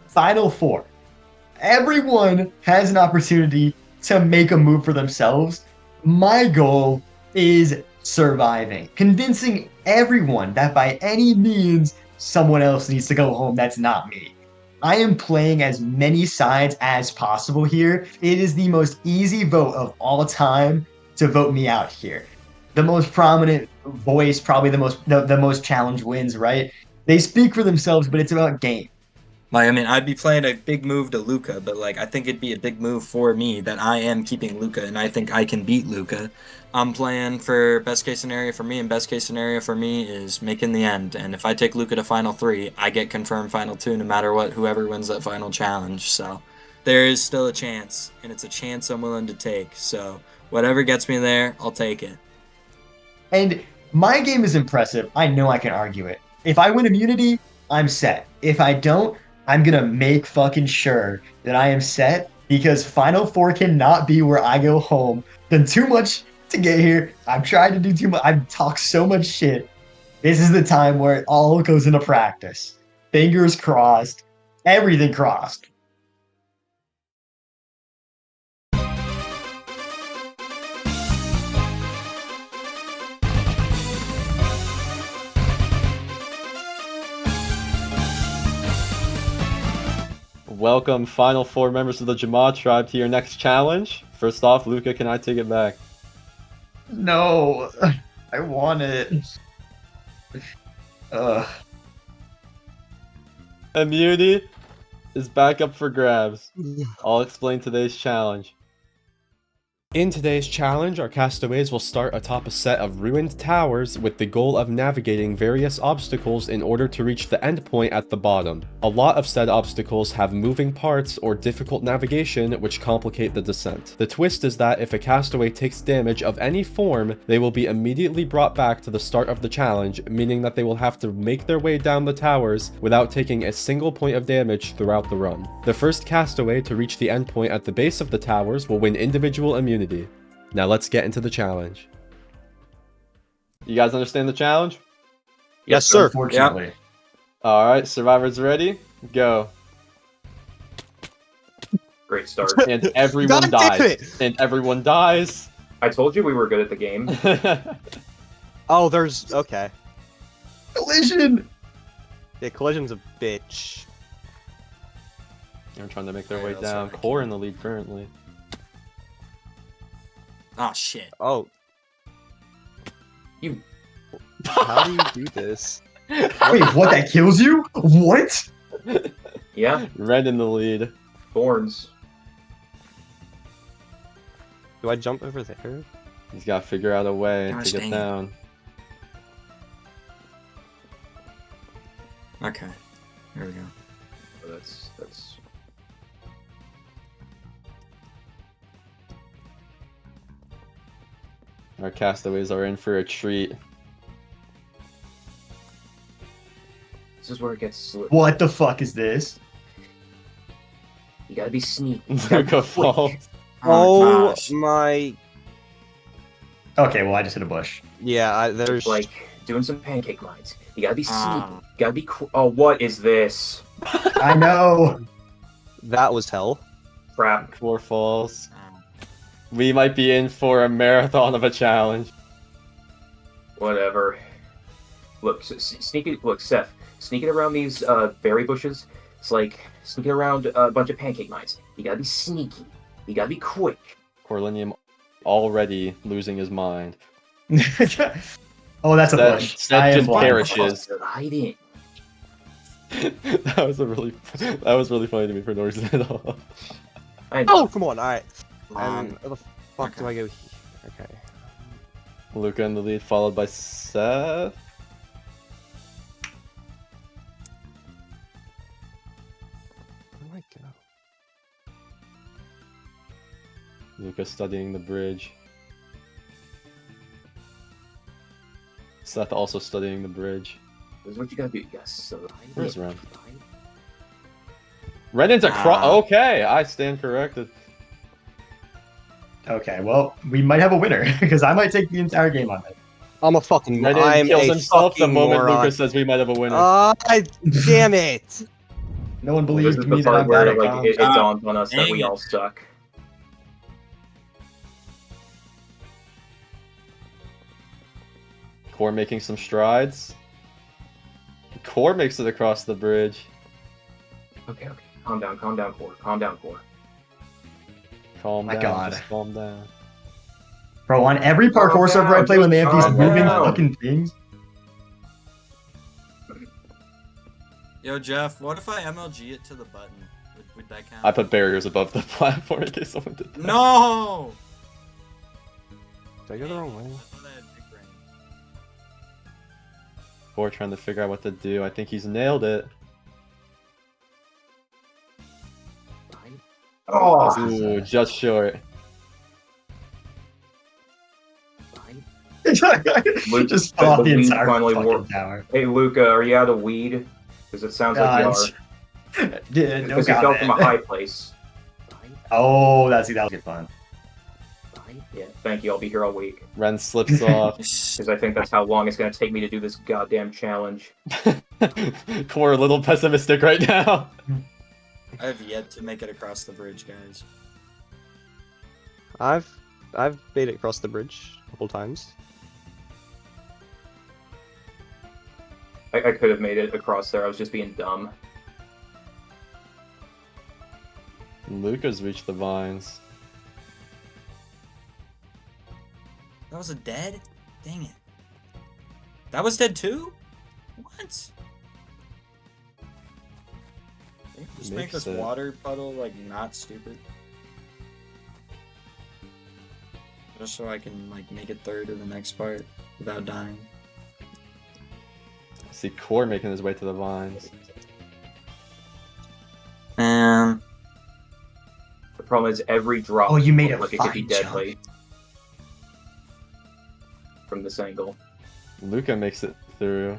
Final four. Everyone has an opportunity to make a move for themselves. My goal is surviving, convincing everyone that by any means someone else needs to go home that's not me. I am playing as many sides as possible here. It is the most easy vote of all time to vote me out here. The most prominent voice, probably the most challenge wins, right? They speak for themselves, but it's about game. Like, I mean, I'd be playing a big move to Luca, but like, I think it'd be a big move for me that I am keeping Luca, and I think I can beat Luca. I'm playing for best case scenario for me, and best case scenario for me is making the end. And if I take Luca to final 3, I get confirmed final 2, no matter what, whoever wins that final challenge. So there is still a chance, and it's a chance I'm willing to take. So whatever gets me there, I'll take it. And my game is impressive. I know I can argue it. If I win immunity, I'm set. If I don't, I'm gonna make fucking sure that I am set, because Final Four cannot be where I go home. Done too much to get here. I've tried to do too much. I've talked so much shit. This is the time where it all goes into practice. Fingers crossed. Everything crossed. Welcome, final 4 members of the Jama tribe, to your next challenge. First off, Luca, can I take it back? No, I want it. Immunity is back up for grabs. I'll explain today's challenge. In today's challenge, our castaways will start atop a set of ruined towers with the goal of navigating various obstacles in order to reach the endpoint at the bottom. A lot of said obstacles have moving parts or difficult navigation which complicate the descent. The twist is that if a castaway takes damage of any form, they will be immediately brought back to the start of the challenge, meaning that they will have to make their way down the towers without taking a single point of damage throughout the run. The first castaway to reach the endpoint at the base of the towers will win individual immunity. Now let's get into the challenge. You guys understand the challenge? Yes, sir. Unfortunately. Alright, survivors ready? Go. Great start. And everyone You gotta dip dies. And everyone dies. I told you we were good at the game. Oh, there's... okay. Collision! Yeah, Collision's a bitch. They're trying to make their way Alright, down. I'll Core in the lead currently. Oh, shit. Oh. You- How do you do this? Wait, what? That kills you? What? Yeah, Red in the lead. thorns. Do I jump over there? He's got to figure out a way Gosh, to dang get it. down. Okay. Here we go. That's Our castaways are in for a treat. this is where it gets slick. What the fuck is this? You gotta be sneaky. You gotta be Luca quick. falls. Oh, gosh. my... Okay, well, I just hit a bush. Yeah, there's... Like doing some pancake mines. You gotta be sneaky. Ah. You gotta be. Oh, what is this? I know. That was hell. Crap. 4 falls. We might be in for a marathon of a challenge. Whatever. Look, sneak it. Look, Seth. Sneaking around these berry bushes. It's like sneaking around a bunch of pancake mines. You gotta be sneaky. You gotta be quick. Corlinium already losing his mind. Oh, that's a Seth- bush. Seth I am just blind. perishes. Hide in. That was really funny to me for no reason at all. I Oh, come on. All right. Come on. And where the fuck do I go? Okay. Luca in the lead, followed by Seth. Where do I go? Luca studying the bridge. Seth also studying the bridge. This is what you gotta do. Yes. Where's Ren? Renan's across. Okay, I stand corrected. Okay, well, we might have a winner because I might take the entire game on it. I'm a fucking. Renan I'm kills a himself the fucking moment moron. Luca says we might have a winner. Damn it! No one This believed is the me that part I'm where bad at like comms. it dawns on us that Dang we it. all suck. Core making some strides. Core makes it across the bridge. Okay. Calm down, Core. Calm down, Core. Calm My down. God. Just calm down. Bro, on every parkour Calm server I down, play when they have these just moving calm down. fucking things. Yo, Jeff, what if I MLG it to the button? Would that count? I put barriers above the platform in case someone did that. No! Did I go the wrong way? I thought I had big brain. Core trying to figure out what to do. I think he's nailed it. Oh, Ooh, just short. Just fell off the the weed entire finally fucking worked. tower. Hey, Luca, are you out of weed? Because it sounds like you are. Yeah, no Because you fell from a comment. high place. Oh, that'll get fun. Yeah, thank you. I'll be here all week. Ren slips off. Because I think that's how long it's going to take me to do this goddamn challenge. Core a little pessimistic right now. I have yet to make it across the bridge, guys. I've made it across the bridge a couple times. I could have made it across there. I was just being dumb. Luca's reached the vines. That was a dead? Dang it. That was dead too? What? Just make Makes this it. water puddle, like, not stupid. Just so I can, like, make it third to the next part without dying. See Core making his way to the vines. And The problem is every drop Oh, you made looked a like it could be fine jump. deadly. From this angle. Luca makes it through.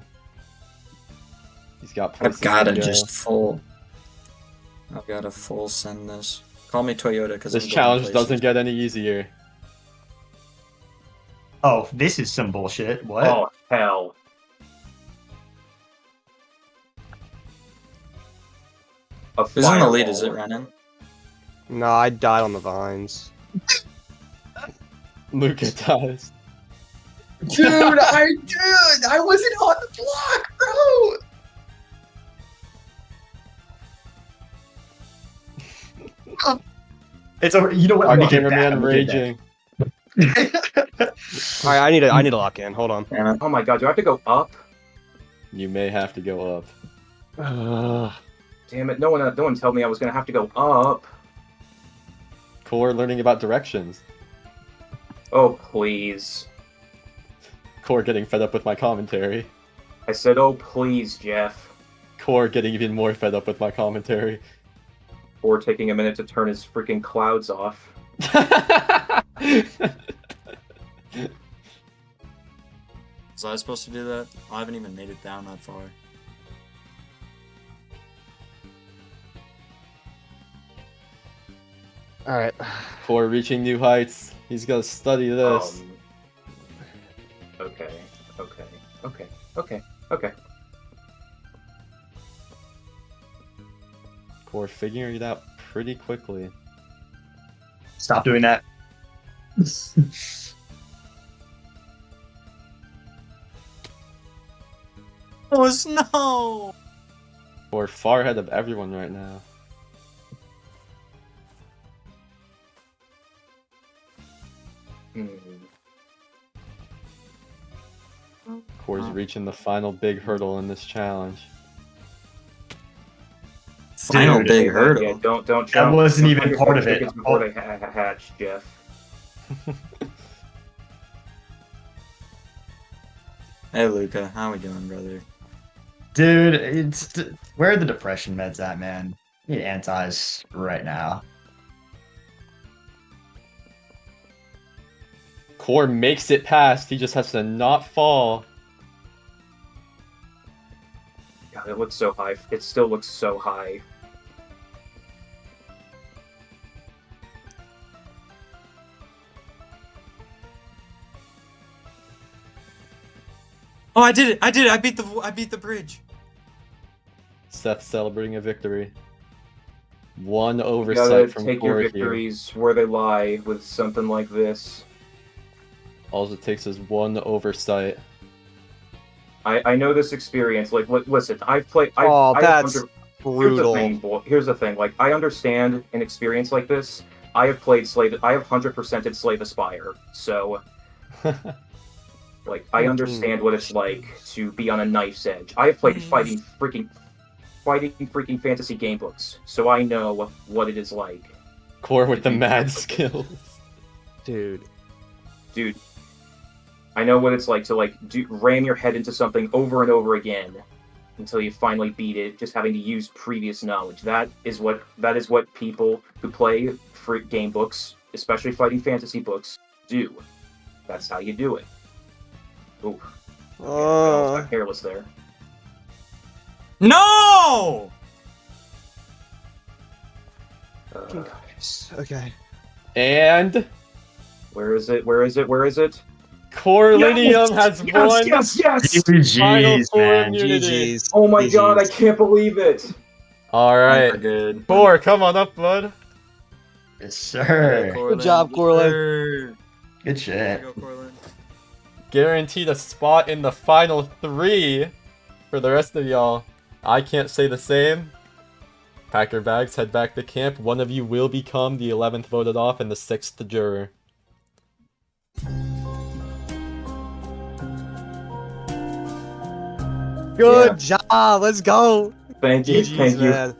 He's got I've places gotta to go. just full. I've gotta full send this. Call me Toyota because This challenge doesn't get any easier. Oh, this is some bullshit. What? Oh, hell. A Who's in the lead? fireball. Is it Renan? No, I died on the vines. Luca dies. Dude, I wasn't on the block, bro. It's over. You know what? Our Let me get cameraman that. raging. Alright, I need to lock in. Hold on. Damn it. Oh my god, do I have to go up? You may have to go up. Damn it, no one told me I was gonna have to go up. Core learning about directions. Oh, please. Core getting fed up with my commentary. I said, oh, please, Jeff. Core getting even more fed up with my commentary. Or taking a minute to turn his freaking clouds off. Was I supposed to do that? I haven't even made it down that far. Alright. Core reaching new heights. He's gonna study this. Okay. Core figuring it out pretty quickly. Stop doing that. Oh no! Core far ahead of everyone right now. Core's reaching the final big hurdle in this challenge. Final Dude, big Yeah, hurdle. don't That jump. wasn't don't even your part head of it. chickens before they hatch, Jeff. Hey Luca, how we doing, brother? Dude, where are the depression meds at, man? Need antis right now. Core makes it past. He just has to not fall. God, it looks so high. It still looks so high. Oh, I did it! I did it! I beat the bridge. Seth celebrating a victory. One You oversight gotta from take your Core here. victories where they lie with something like this. All it takes is one oversight. I know this experience. Like, listen, I've played. That's brutal. Here's the thing. Like, I understand an experience like this. I have played Slave. I have 100%ed Slave Aspire. So, like, I understand what it's like to be on a knife's edge. I have played fighting freaking fantasy game books, so I know what it is like. Core with the mad skills. Dude. I know what it's like to ram your head into something over and over again until you finally beat it, just having to use previous knowledge. That is what people who play game books, especially fighting fantasy books, do. That's how you do it. Ooh. I almost got careless there. No! Okay. And Where is it? Corlinium has won Yes! final GG's, Core man. immunity. GG's. Oh my GG's. god, I can't believe it! Alright. Good. Core, come on up, bud. Yes, sir. Good job, Corlin. Good shit. Go, Corlin. Guaranteed a spot in the final 3 for the rest of y'all. I can't say the same. Pack your bags, head back to camp. One of you will become the 11th voted off and the 6th juror. Good job. Let's go. Thank you, GG's, thank you. man.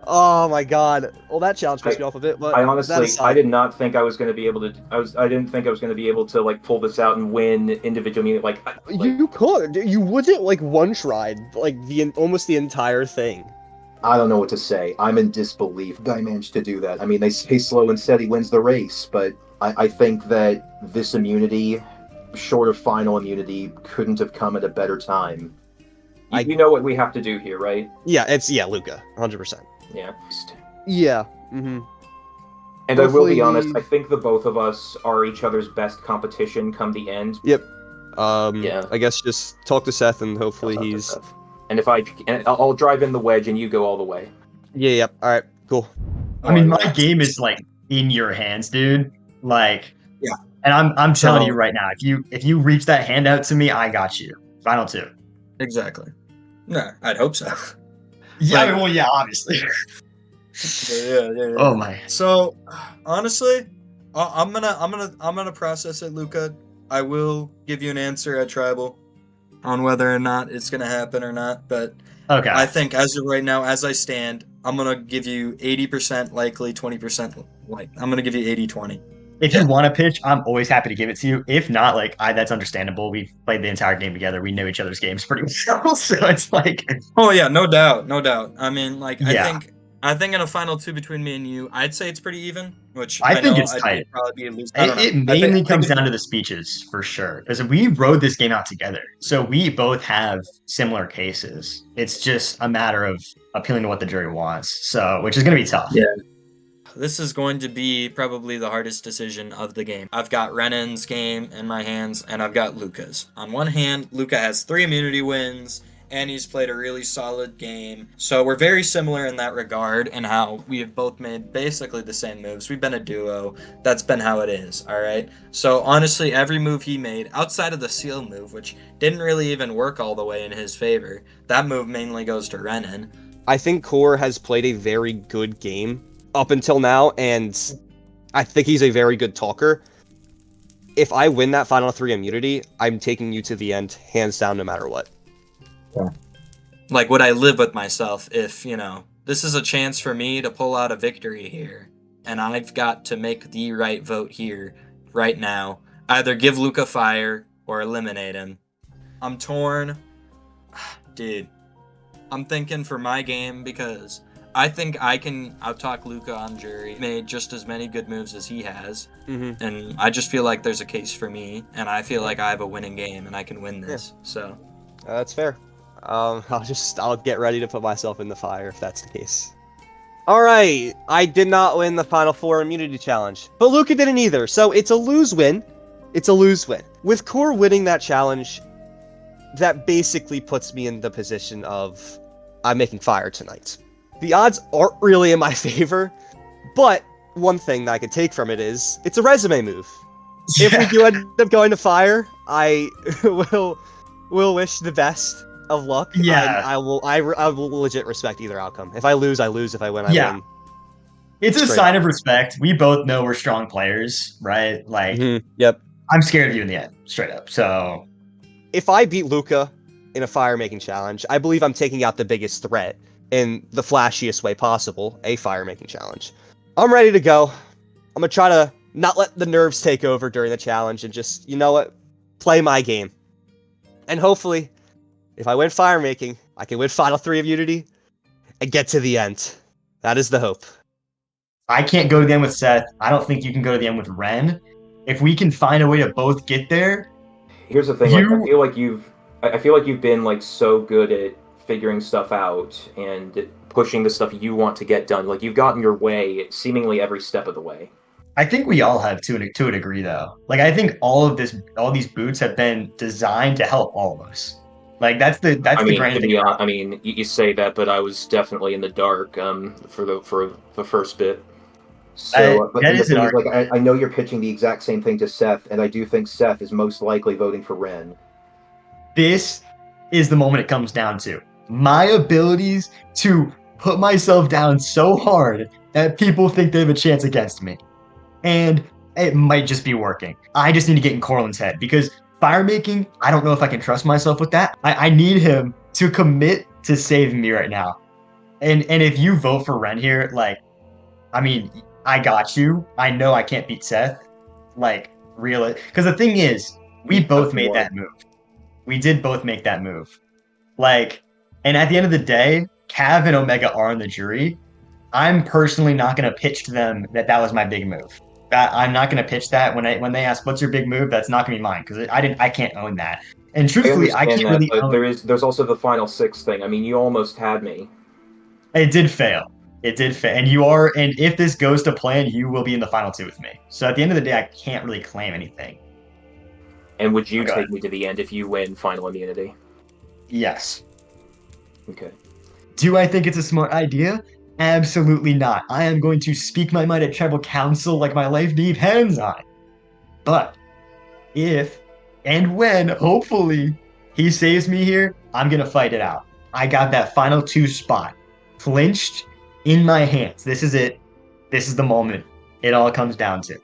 Oh my god. Well, that challenge pissed me off a bit, but I that honestly, aside- I did not think I was going to be able to. I didn't think I was going to be able to pull this out and win individual meeting. You could. You wouldn't one-tried almost the entire thing. I don't know what to say. I'm in disbelief. I managed to do that. I mean, they say slow and steady wins the race, but I think that this immunity, short of final immunity, couldn't have come at a better time. You know what we have to do here, right? Yeah, Luca, 100%. Yeah. Yeah. Mm-hmm. And I will be Hopefully- honest, I think the both of us are each other's best competition come the end. Yep. Yeah. I guess just talk to Seth and hopefully he's. And I'll drive in the wedge and you go all the way. Yeah. Yep. All right. Cool. I mean, my game is in your hands, dude. Yeah. And I'm telling So- you right now, if you reach that hand out to me, I got you. Final 2. Exactly. No, I'd hope so. Yeah, Like- well, yeah, obviously. Yeah. Oh my. So, honestly, I'm gonna process it, Luca. I will give you an answer at tribal on whether or not it's gonna happen or not. But Okay. I think as of right now, as I stand, I'm gonna give you 80% likely, 20% I'm gonna give you 80-20. If you want to pitch, I'm always happy to give it to you. If not, that's understandable. We've played the entire game together. We know each other's games pretty well, so it's Oh yeah, no doubt. I mean, Yeah. I think in a final 2 between me and you, I'd say it's pretty even. Which I think know it's I'd tight. probably be a loser. I don't know. It mainly comes down to the speeches for sure, because we wrote this game out together, so we both have similar cases. It's just a matter of appealing to what the jury wants, so which is going to be tough. Yeah. This is going to be probably the hardest decision of the game. I've got Renan's game in my hands, and I've got Luca's. On one hand, Luca has 3 immunity wins, and he's played a really solid game. So we're very similar in that regard, and how we have both made basically the same moves. We've been a duo. That's been how it is, all right? So honestly, every move he made, outside of the seal move, which didn't really even work all the way in his favor, that move mainly goes to Renan. I think Core has played a very good game up until now, and I think he's a very good talker. If I win that final 3 immunity, I'm taking you to the end, hands down, no matter what. Would I live with myself if, This is a chance for me to pull out a victory here, and I've got to make the right vote here, right now. Either give Luca fire or eliminate him. I'm torn. Dude, I'm thinking for my game because I think I can outtalk Luca on jury. Made just as many good moves as he has, and I just feel like there's a case for me, and I feel like I have a winning game and I can win this. So That's fair. I'll get ready to put myself in the fire if that's the case. All right, I did not win the Final Four immunity challenge, but Luca didn't either. So it's a lose-win. It's a lose-win. With Core winning that challenge, that basically puts me in the position of I'm making fire tonight. The odds aren't really in my favor, but one thing that I could take from it is it's a resume move. If we do end up going to fire, I will wish the best of luck. Yeah. I will legit respect either outcome. If I lose, I lose. If I win, I win. It's a Straight sign of respect. We both know we're strong players, right? Like, Yep. I'm scared of you in the end, straight up. So, if I beat Luca in a fire-making challenge, I believe I'm taking out the biggest threat in the flashiest way possible, a fire-making challenge. I'm ready to go. I'm gonna try to not let the nerves take over during the challenge and just, you know what, play my game. And hopefully, if I win fire-making, I can win Final 3 immunity and get to the end. That is the hope. I can't go to the end with Seth. I don't think you can go to the end with Ren. If we can find a way to both get there, Here's the thing, like, I feel like you've been like so good at figuring stuff out and pushing the stuff you want to get done. Like, you've gotten your way seemingly every step of the way. I think we all have to a degree, though. Like, I think all these boots have been designed to help all of us. Like, that's the grand thing. I mean, you say that, but I was definitely in the dark for the first bit. So, but that the is thing an is, like, I know you're pitching the exact same thing to Seth, and I do think Seth is most likely voting for Ren. This is the moment it comes down to. My abilities to put myself down so hard that people think they have a chance against me. And it might just be working. I just need to get in Corlin's head because fire making, I don't know if I can trust myself with that. I need him to commit to saving me right now. And if you vote for Ren here, like, I mean, I got you. I know I can't beat Seth. Like, really. Because the thing is, we both made that move. We did both make that move. Like, and at the end of the day, Cav and Omega are in the jury. I'm personally not going to pitch to them that was my big move. I'm not going to pitch that when they ask, "What's your big move?" That's not going to be mine because I can't own that. And truthfully, I can't really own. There's also the final 6 thing. I mean, you almost had me. It did fail. It did fail. And if this goes to plan, you will be in the final 2 with me. So at the end of the day, I can't really claim anything. And would you take me to the end if you win final immunity? Yes. Okay. Do I think it's a smart idea? Absolutely not. I am going to speak my mind at tribal council like my life depends on it. But if and when, hopefully, he saves me here, I'm going to fight it out. I got that final 2 spot clinched in my hands. This is it. This is the moment it all comes down to.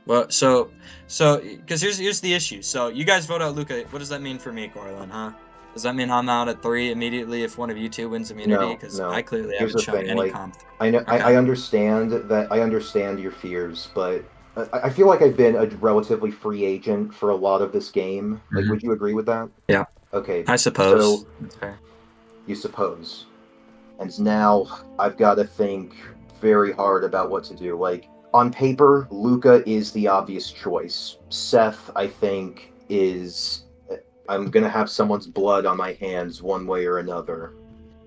Well, so because here's the issue. So you guys vote out Luca. What does that mean for me, Corlin, huh? Does that mean I'm out at 3 immediately if one of you 2 wins immunity? Because No. I clearly Here's haven't shown thing, any like, comp. I know. Okay. I understand that. I understand your fears, but I feel like I've been a relatively free agent for a lot of this game. Like, would you agree with that? Yeah. Okay. I suppose. So, That's fair. you suppose. And now I've got to think very hard about what to do. Like, on paper, Luca is the obvious choice. Seth, I think, is... I'm gonna have someone's blood on my hands one way or another.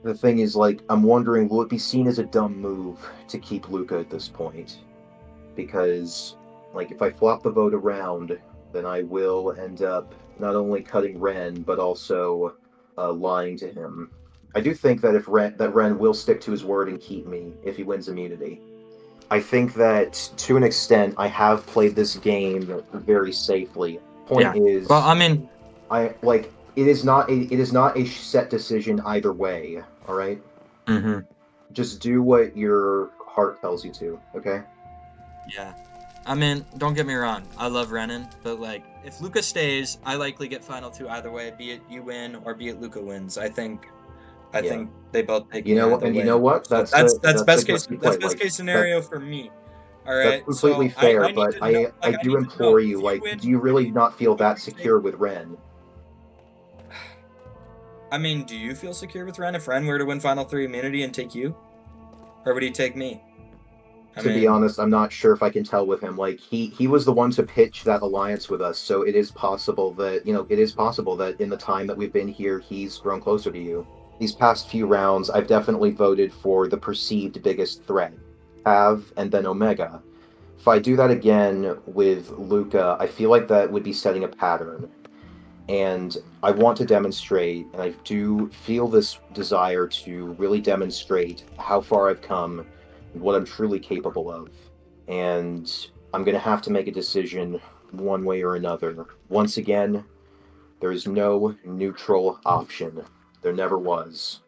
The thing is, like, I'm wondering, will it be seen as a dumb move to keep Luca at this point? Because, like, if I flop the vote around, then I will end up not only cutting Ren, but also lying to him. I do think that Ren will stick to his word and keep me if he wins immunity. I think that, to an extent, I have played this game very safely. Point is... Well, I mean... it is not a set decision either way, alright? Mm-hmm. Just do what your heart tells you to, okay? Yeah. I mean, don't get me wrong. I love Renan, but, like, if Luca stays, I likely get final 2 either way, be it you win or be it Luca wins. I think they both pick You me know, either and you way. know what? So That's that's the best case. gutsy That's play. best Like case scenario for me. All that's right. completely So fair, I need but to know. I Like I do need to know implore if you, you like, win. do you really not feel that you take- secure with Ren? I mean, do you feel secure with Ren if Ren were to win Final 3 immunity and take you? Or would he take me? To be honest, I'm not sure if I can tell with him. Like he was the one to pitch that alliance with us, so it is possible that in the time that we've been here, he's grown closer to you. These past few rounds, I've definitely voted for the perceived biggest threat, Have and then Omega. If I do that again with Luca, I feel like that would be setting a pattern. And I want to demonstrate, and I do feel this desire to really demonstrate how far I've come and what I'm truly capable of. And I'm going to have to make a decision one way or another. Once again, there is no neutral option. There never was.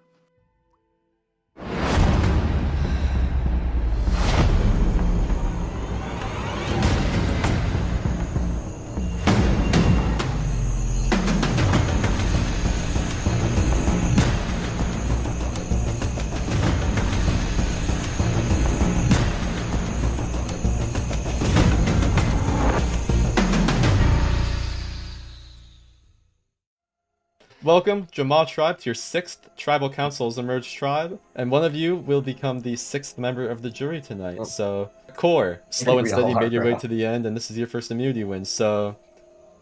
Welcome, Jamal Tribe, to your 6th Tribal Council's Emerged Tribe, and one of you will become the 6th member of the jury tonight. So, Core, slow and We steady, all are, made your way bro. to the end, and this is your first immunity win. So,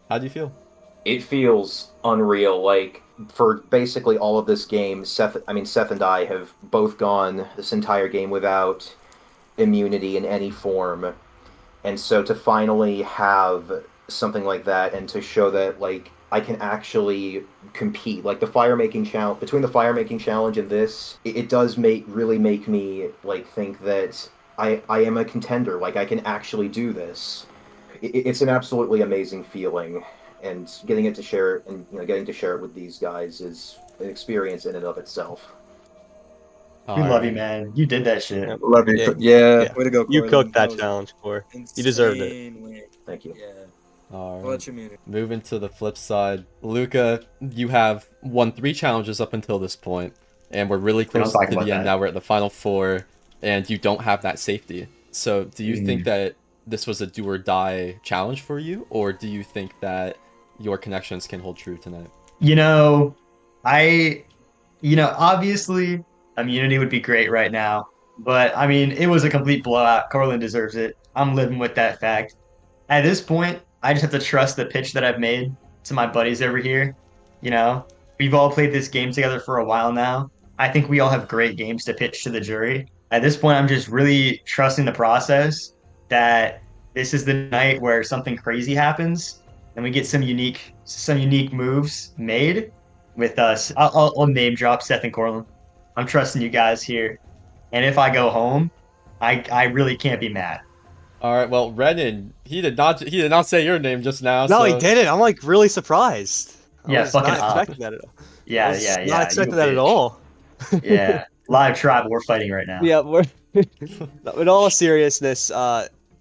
how do you feel? It feels unreal. Like, for basically all of this game, Seth and I have both gone this entire game without immunity in any form. And so to finally have something like that and to show that, like, I can actually compete, like the fire making challenge, between the fire making challenge and this, it does really make me like think that I am a contender, like I can actually do this. It's an absolutely amazing feeling, and getting to share it with these guys is an experience in and of itself. We love you, Alright. man. You did that shit. Love you. Yeah, Yeah. Way to go, You Corlin. cooked that was challenge, Core. insane You deserved it. win. Thank you. Yeah. Alright. What's your immunity? Moving to the flip side, Luca, you have won 3 challenges up until this point, and we're really We don't close talk to about the end that. now. We're at the final 4, and you don't have that safety. So, do you think that this was a do or die challenge for you, or do you think that your connections can hold true tonight? You know, obviously immunity would be great right now, but I mean, it was a complete blowout. Corlin deserves it. I'm living with that fact. At this point, I just have to trust the pitch that I've made to my buddies over here. You know, we've all played this game together for a while now. I think we all have great games to pitch to the jury. At this point, I'm just really trusting the process that this is the night where something crazy happens and we get some unique moves made with us. I'll name drop Seth and Corlin. I'm trusting you guys here. And if I go home, I really can't be mad. Alright, well, Renan, he did not say your name just now, No, so... he didn't. I'm like really surprised. I Yeah, was fucking not up. expecting that at all. I Yeah, was yeah, not yeah. You a expecting that at bitch. all. Yeah. Live tribal, we're fighting right now. Yeah, we're in all seriousness,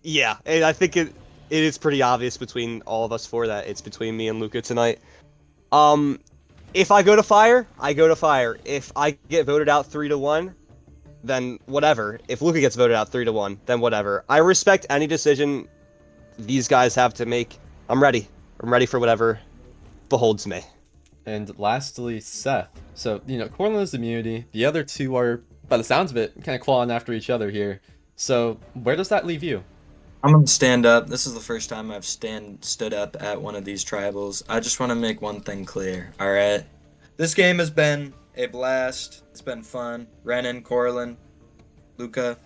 yeah, and I think it is pretty obvious between all of us for that. It's between me and Luca tonight. If I go to fire, I go to fire. If I get voted out 3-1, then whatever. If Luca gets voted out 3-1, then whatever. I respect any decision these guys have to make. I'm ready. I'm ready for whatever beholds me. And lastly, Seth. So, Corlin has immunity. The other two are, by the sounds of it, kind of clawing after each other here. So, where does that leave you? I'm gonna stand up. This is the first time I've stood up at one of these tribals. I just want to make one thing clear. All right, this game has been a blast. It's been fun. Renan, Corlin, Luca,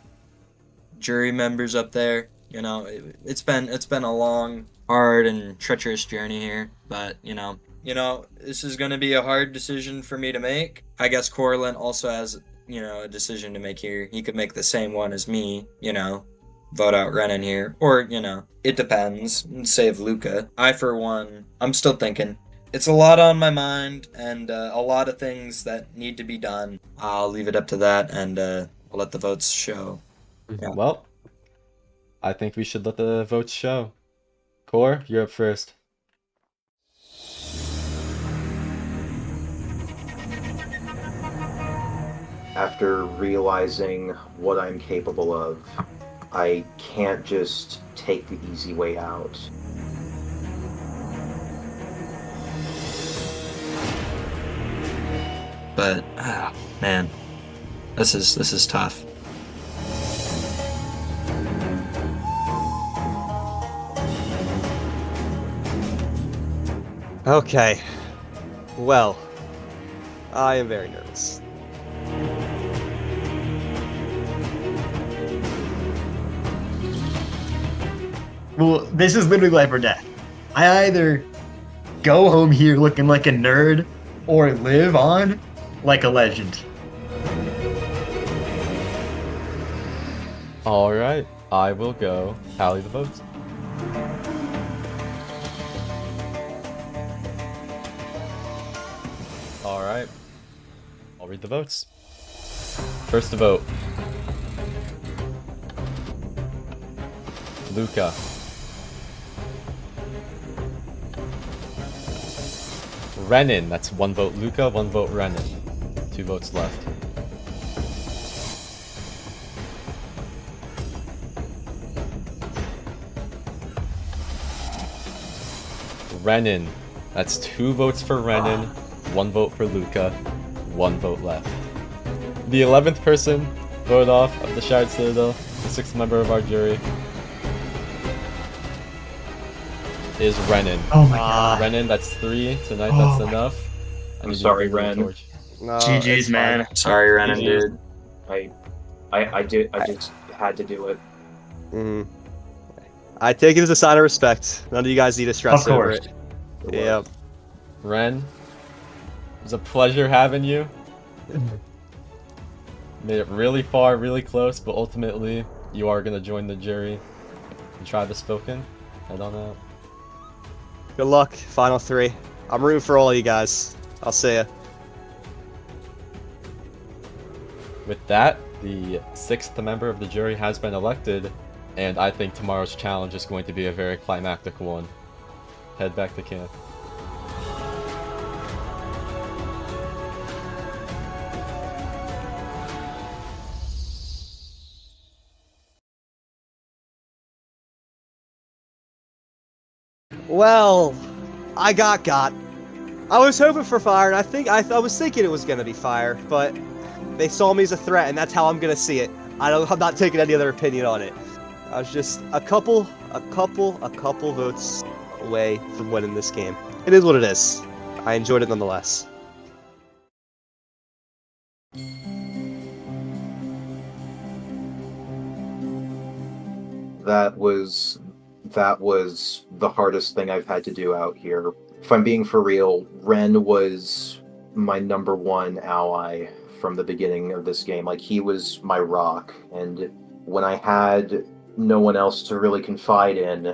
jury members up there. It's been a long, hard, and treacherous journey here. But this is gonna be a hard decision for me to make. I guess Corlin also has a decision to make here. He could make the same one as me. Vote out Renan here. Or, it depends. Save Luca. I, for one, I'm still thinking. It's a lot on my mind, and a lot of things that need to be done. I'll leave it up to that, and I'll let the votes show. Yeah. Well, I think we should let the votes show. Core, you're up first. after realizing what I'm capable of, I can't just take the easy way out. But man, this is tough. Okay. Well, I am very nervous. Well, this is literally life or death. I either go home here looking like a nerd or live on like a legend. Alright, I will go tally the votes. Alright, I'll read the votes. First vote. Luca. Renan, that's 1 vote Luca, 1 vote Renan. 2 votes left. Renan, that's 2 votes for Renan, 1 vote for Luca, 1 vote left. The 11th person voted off of the Shattered Citadel, the 6th member of our jury, is Renan. Oh my god. Renan, that's 3 tonight, Oh that's my- enough. I I'm need you to sorry, bring the Ren. torch. No, GG's, it's fine. man. Sorry, Renan, GG's. dude. I just had to do it. Mhm. I take it as a sign of respect. None of you guys need to stress Of over course. it. It was. Yep. Ren, it was a pleasure having you. Made it really far, really close, but ultimately, you are going to join the jury and try the spoken. Head on out. Good luck, final 3. I'm rooting for all of you guys. I'll see ya. With that, the 6th member of the jury has been elected, and I think tomorrow's challenge is going to be a very climactic one. Head back to camp. Well, I got. I was hoping for fire, and I was thinking it was gonna be fire, but they saw me as a threat, and that's how I'm gonna see it. I'm not taking any other opinion on it. I was just a couple votes away from winning this game. It is what it is. I enjoyed it nonetheless. That was the hardest thing I've had to do out here. If I'm being for real, Ren was my number 1 ally from the beginning of this game. Like, he was my rock, and when I had no one else to really confide in,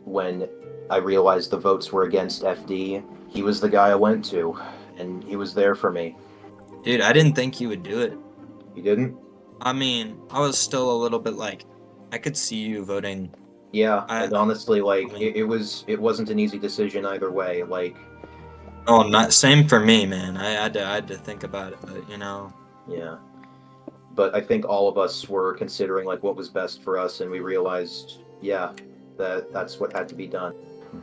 when I realized the votes were against FD, he was the guy I went to, and he was there for me. Dude, I didn't think you would do it. You didn't? I mean, I was still a little bit like, I could see you voting. Yeah, I- and honestly, like, I mean- it wasn't an easy decision either way. Like, Oh, not same for me, man. I had to think about it, but you know. yeah. But I think all of us were considering like what was best for us, and we realized, yeah, that's what had to be done.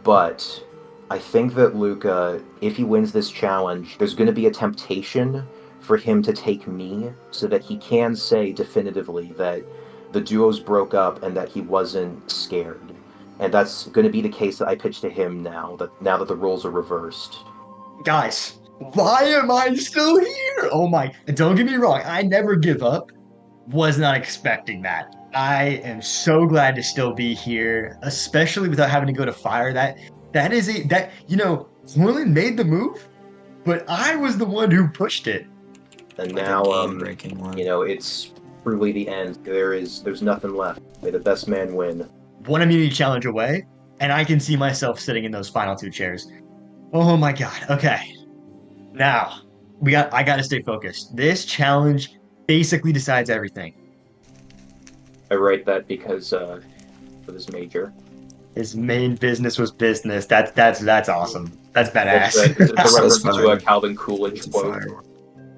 But I think that Luca, if he wins this challenge, there's going to be a temptation for him to take me so that he can say definitively that the duos broke up and that he wasn't scared. And that's going to be the case that I pitch to him now that the roles are reversed. Guys, why am I still here? Oh my, don't get me wrong, I never give up. Was not expecting that. I am so glad to still be here, especially without having to go to fire. Merlin made the move, but I was the one who pushed it. And Like now, a game-breaking one. it's truly the end. There's nothing left. May the best man win. One immunity challenge away, and I can see myself sitting in those final 2 chairs. Oh my god. Okay. Now, I gotta stay focused. This challenge basically decides everything. I write that because for this major. His main business was business. That's awesome. That's badass. It's a reference to a fire. Calvin Coolidge It's a quote. fire.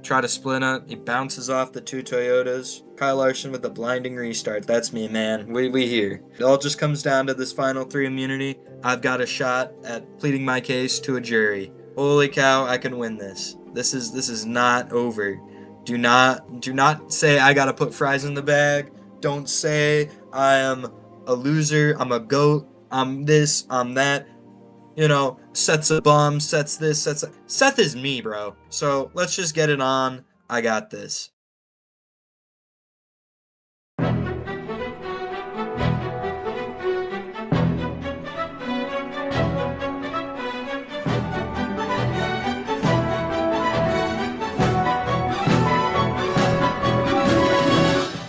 Try to split up. He bounces off the 2 Toyotas. Kyle Larson with the blinding restart. That's me, man. We here. It all just comes down to this final 3 immunity. I've got a shot at pleading my case to a jury. Holy cow, I can win this. This is not over. Do not say I gotta put fries in the bag. Don't say I am a loser. I'm a goat. I'm this. I'm that. You know, Seth's a bum, Seth's this, Seth's that. Seth is me, bro. So let's just get it on. I got this.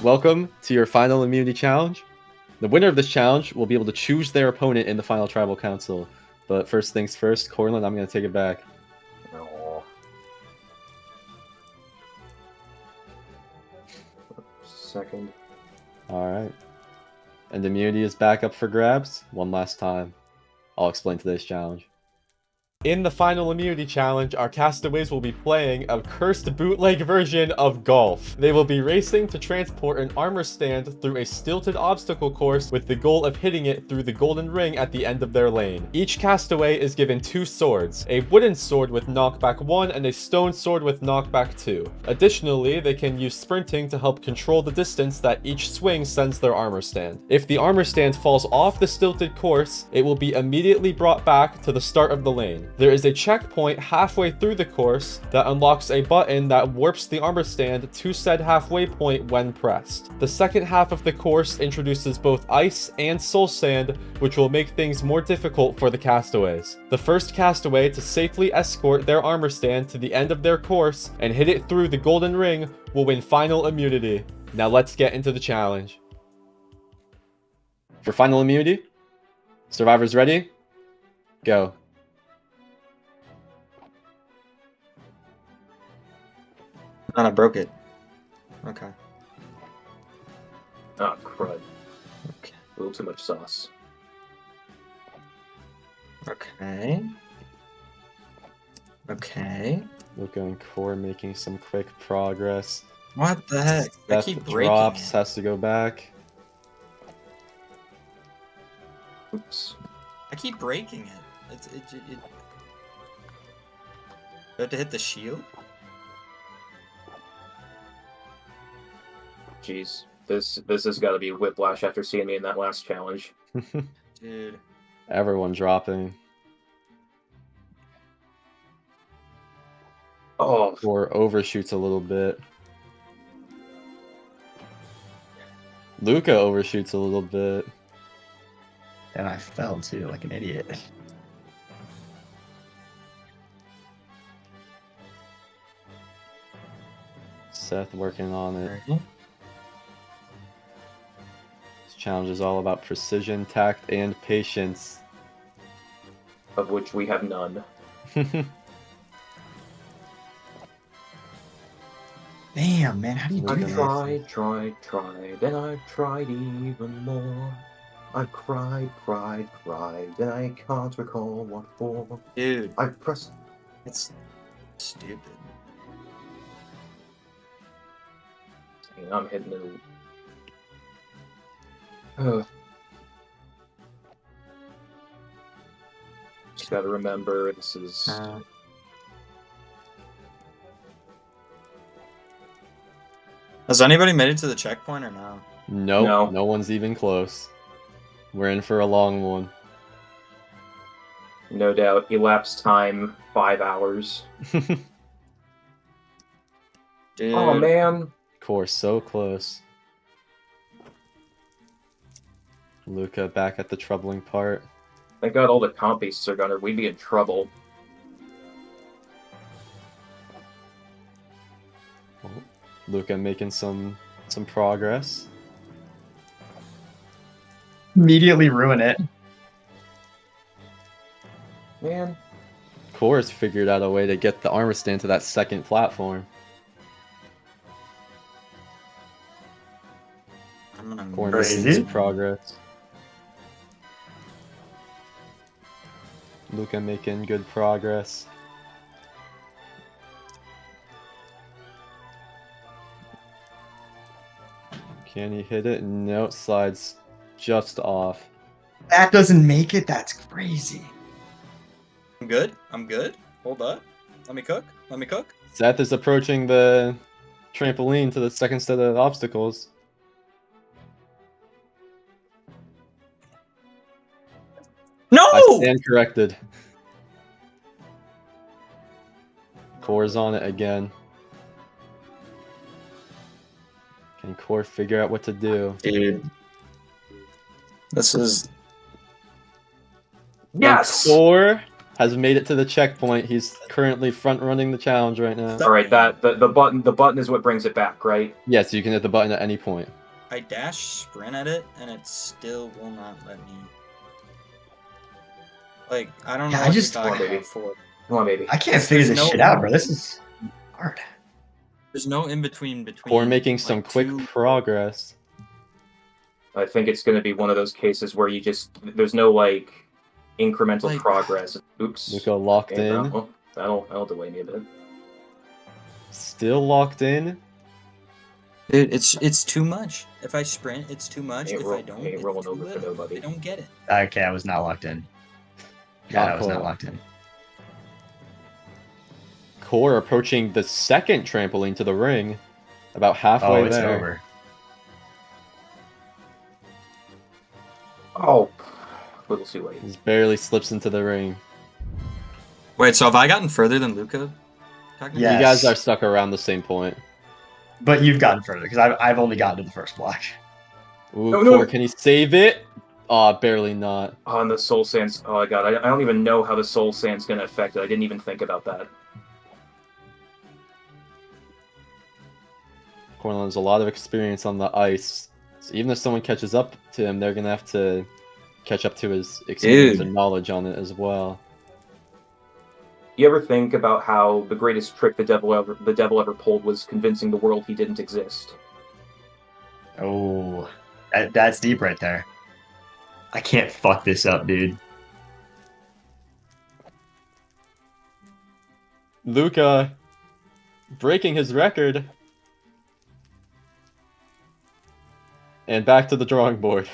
Welcome to your final immunity challenge. The winner of this challenge will be able to choose their opponent in the final tribal council. But first things first, Corlin, I'm going to take it back. No. Second. Alright. And immunity is back up for grabs one last time. I'll explain today's challenge. In the final immunity challenge, our castaways will be playing a cursed bootleg version of golf. They will be racing to transport an armor stand through a stilted obstacle course with the goal of hitting it through the golden ring at the end of their lane. Each castaway is given 2 swords, a wooden sword with knockback 1 and a stone sword with knockback 2. Additionally, they can use sprinting to help control the distance that each swing sends their armor stand. If the armor stand falls off the stilted course, it will be immediately brought back to the start of the lane. There is a checkpoint halfway through the course that unlocks a button that warps the armor stand to said halfway point when pressed. The second half of the course introduces both ice and soul sand, which will make things more difficult for the castaways. The first castaway to safely escort their armor stand to the end of their course and hit it through the golden ring will win final immunity. Now let's get into the challenge. For final immunity, survivors ready? Go. And I broke it. Okay. Ah, crud. Okay. A little too much sauce. Okay. Okay. Luca and Core making some quick progress. What the heck? I Seth keep breaking drops, it. has to go back. Oops. I keep breaking it. Do I have to hit the shield? Jeez. This has got to be whiplash after seeing me in that last challenge. Dude. Everyone dropping. Oh, Or overshoots a little bit. Luca overshoots a little bit. And I fell too, like an idiot. Seth working on it. Mhm. This challenge is all about precision, tact, and patience. of which we have none. Damn, man, how do you do I that? tried, and I tried even more. I cried, and I can't recall what for. Dude, I pressed. it's stupid. Dang, I'm hitting it. Ugh. Just gotta remember, this is. Has anybody made it to the checkpoint or no? Nope, No. no one's even close. We're in for a long one. No doubt. Elapsed time 5 hours. Dude. Oh man. Core so close. Luca back at the troubling part. Thank God all the comp pieces are gone, or we'd be in trouble. Luca making some progress. Immediately ruin it. Man. Core has figured out a way to get the armor stand to that second platform. I'm gonna Core Crazy. making some progress. Luca making good progress. Can he hit it? No, slides just off. That doesn't make it. That's crazy. I'm good. I'm good. Hold up. Let me cook. Let me cook. Seth is approaching the trampoline to the second set of obstacles. No! I stand corrected. Core's on it again. Can Core figure out what to do? Dude. This is... Yes! Core has made it to the checkpoint. He's currently front running the challenge right now. All right, the button is what brings it back, right? Yes, you can hit the button at any point. I dash sprint at it, and it still will not let me... Like, I don't know Yeah, what just- you're talking Come on, about for. Come on, baby. I can't There's figure this no- shit out, bro. This is hard. There's no in-between Core making some like, quick two- progress. I think it's going to be one of those cases where you just there's no like incremental Like- progress. Oops. Luca locked Okay, in. that'll delay me a bit. Still locked in. Dude, it's too much. If I sprint, it's too much. Ain't If roll- I don't, ain't it's rolling too over for little. nobody. I don't get it. Okay, I was not locked in. Yeah, I was not quite. locked in. Core approaching the second trampoline to the ring. About halfway Oh, it's there. over. Oh, little too late. Just barely slips into the ring. Wait, so have I gotten further than Luca? Technically? Yes. You guys are stuck around the same point. But you've gotten further because I've only gotten to the first block. Ooh, No, Core, no. can he save it? Aw, barely not. Oh, and the soul sands. Oh my god, I don't even know how the soul sand's gonna affect it. I didn't even think about that. Cornland has a lot of experience on the ice. So even if someone catches up to him, they're gonna have to catch up to his experience Dude. and knowledge on it as well. You ever think about how the greatest trick the devil ever pulled was convincing the world he didn't exist? Oh, that's deep right there. I can't fuck this up, dude. Luca breaking his record. And back to the drawing board.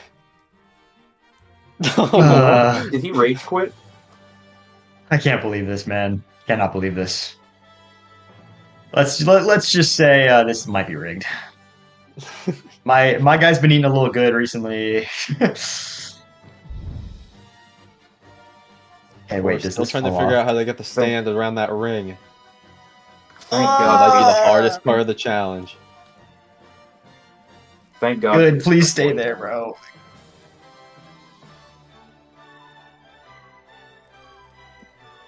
Did he rage quit? I can't believe this, man. Cannot believe this. Let's just say this might be rigged. My guy's been eating a little good recently. Hey, We're wait, does still this trying to fall figure off? out how to get the stand around that ring. Thank That God. might be the hardest part of the challenge. Thank God. for Good, this please stay checkpoint. there, bro.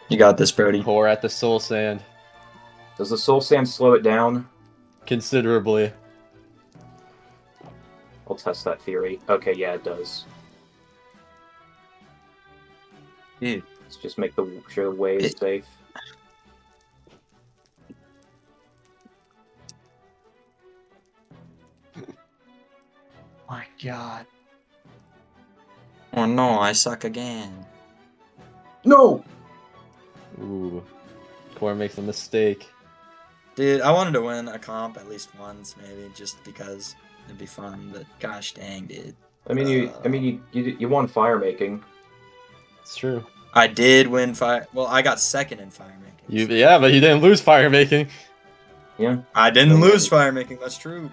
You got this, Brody. Core at the soul sand. Does the soul sand slow it down? Considerably. I'll test that theory. Okay, yeah, it does. Dude. Let's just make sure the way is safe. My God. Oh no, I suck again. No! Ooh. Core makes a mistake. Dude, I wanted to win a comp at least once, maybe, just because it'd be fun, but gosh dang, dude. I mean, you won fire making. It's true. I did win fire. Well, I got second in fire making. Yeah, but you didn't lose fire making. Yeah. I didn't No lose way. fire making. That's true.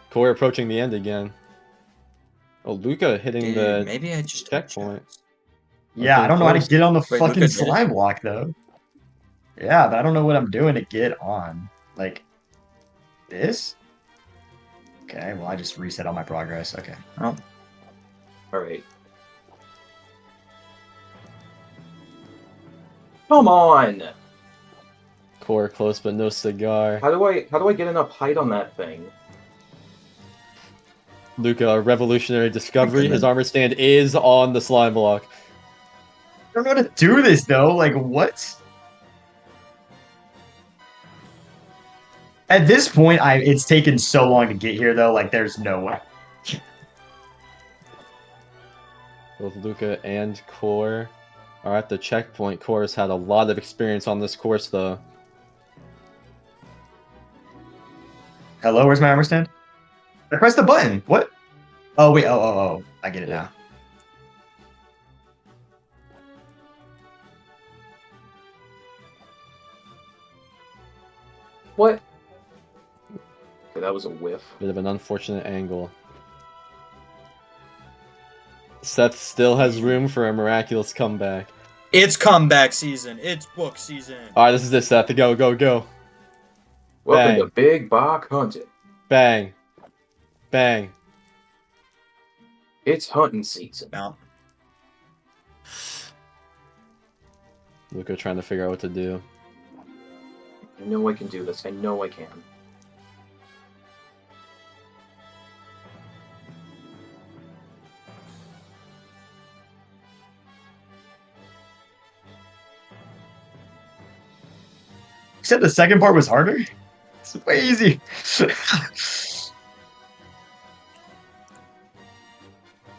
Core approaching the end again. Oh, Luca hitting Dude, the maybe I just checkpoint. Yeah, Okay, I don't know how to close. get on the Wait, fucking Luca did it? slime block though. Yeah, but I don't know what I'm doing to get on. Like this? Okay, well I just reset all my progress. Okay. Oh, Alright. Come on! Core close, but no cigar. How do I get enough height on that thing? Luca, a revolutionary discovery. goodness. His armor stand is on the slime block. I don't know how to do this though. Like what? At this point, it's taken so long to get here though. Like there's no way. Both Luca and Core Alright, the checkpoint course had a lot of experience on this course, though. Hello, where's my armor stand? I pressed the button. What? Oh, wait. Oh. I get it Yeah. now. What? Okay, that was a whiff. Bit of an unfortunate angle. Seth still has room for a miraculous comeback. It's comeback season. It's book season. Alright, this is it, Seth. Go, go, go. Welcome Bang. to Big Bach Hunting. Bang. Bang. It's hunting season. No. Luca trying to figure out what to do. I know I can do this. I know I can. You said the second part was harder? It's way easy.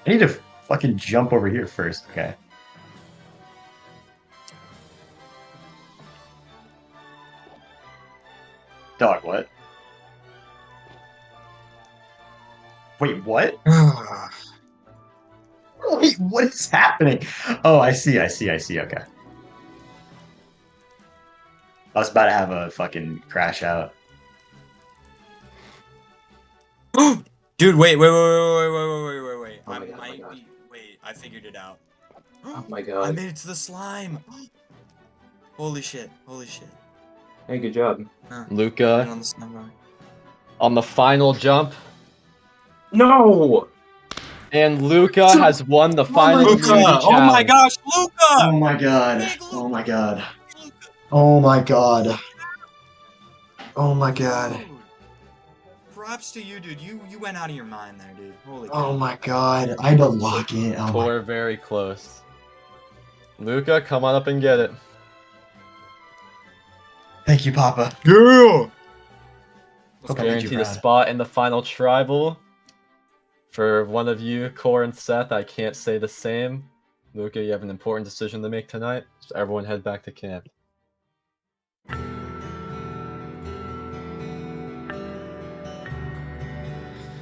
I need to fucking jump over here first. Okay. Dog, what? Wait, what? Wait, what is happening? Oh, I see. Okay. I was about to have a fucking crash out. Dude, wait. Oh my God, oh my God. Wait, I figured it out. Oh my I God. made it to the slime. Holy shit. Hey, good job. Luca On the slime bar. on the final jump. No! And Luca has won the final Luca! immunity Oh my challenge. gosh, Luca! Oh my god. Big Oh my Luca! god. Oh my god. Oh my god. Dude. Props to you, dude. You went out of your mind there, dude. Holy Oh cow. my god. I had to lock in. Oh my. We're very close. Luca, come on up and get it. Thank you, Papa. Yeah! Hope I made you Guaranteed a proud. spot in the final tribal. For one of you, Core and Seth, I can't say the same. Luca, you have an important decision to make tonight, so everyone head back to camp.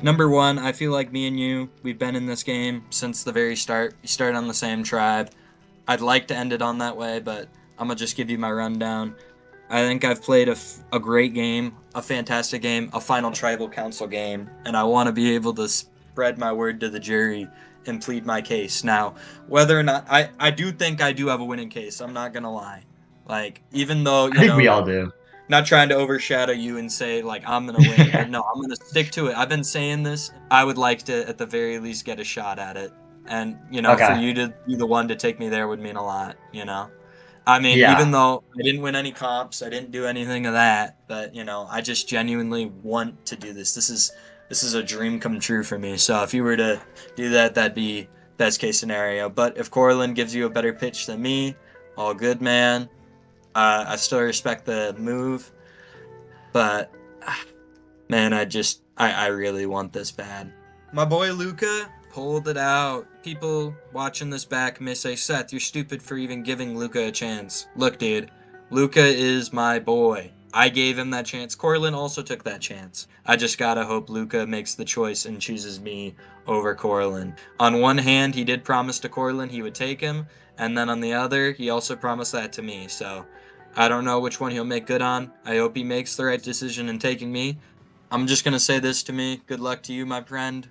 Number one, I feel like me and you, we've been in this game since the very start. We started on the same tribe. I'd like to end it on that way, but I'm going to just give you my rundown. I think I've played a great game, a fantastic game, a final tribal council game, and I want to be able to spread my word to the jury and plead my case. Now, whether or not, I do think I do have a winning case. I'm not going to lie. Like, even though, I think we all do. not trying to overshadow you and say like I'm gonna win, but no, I'm gonna stick to it. I've been saying this. I would like to at the very least get a shot at it, and Okay. for you to be the one to take me there would mean a lot. I mean, Yeah. even though I didn't win any comps, I didn't do anything of that, but I just genuinely want to do this. This is a dream come true for me. So if you were to do that, that'd be best case scenario. But if Corlin gives you a better pitch than me, all good, man. I still respect the move, but man, I really want this bad. My boy Luca pulled it out. People watching this back may say, Seth, you're stupid for even giving Luca a chance. Look, dude, Luca is my boy. I gave him that chance. Corlin also took that chance. I just gotta hope Luca makes the choice and chooses me over Corlin. On one hand, he did promise to Corlin he would take him, and then on the other, he also promised that to me, so I don't know which one he'll make good on. I hope he makes the right decision in taking me. I'm just gonna say this to me. Good luck to you, my friend.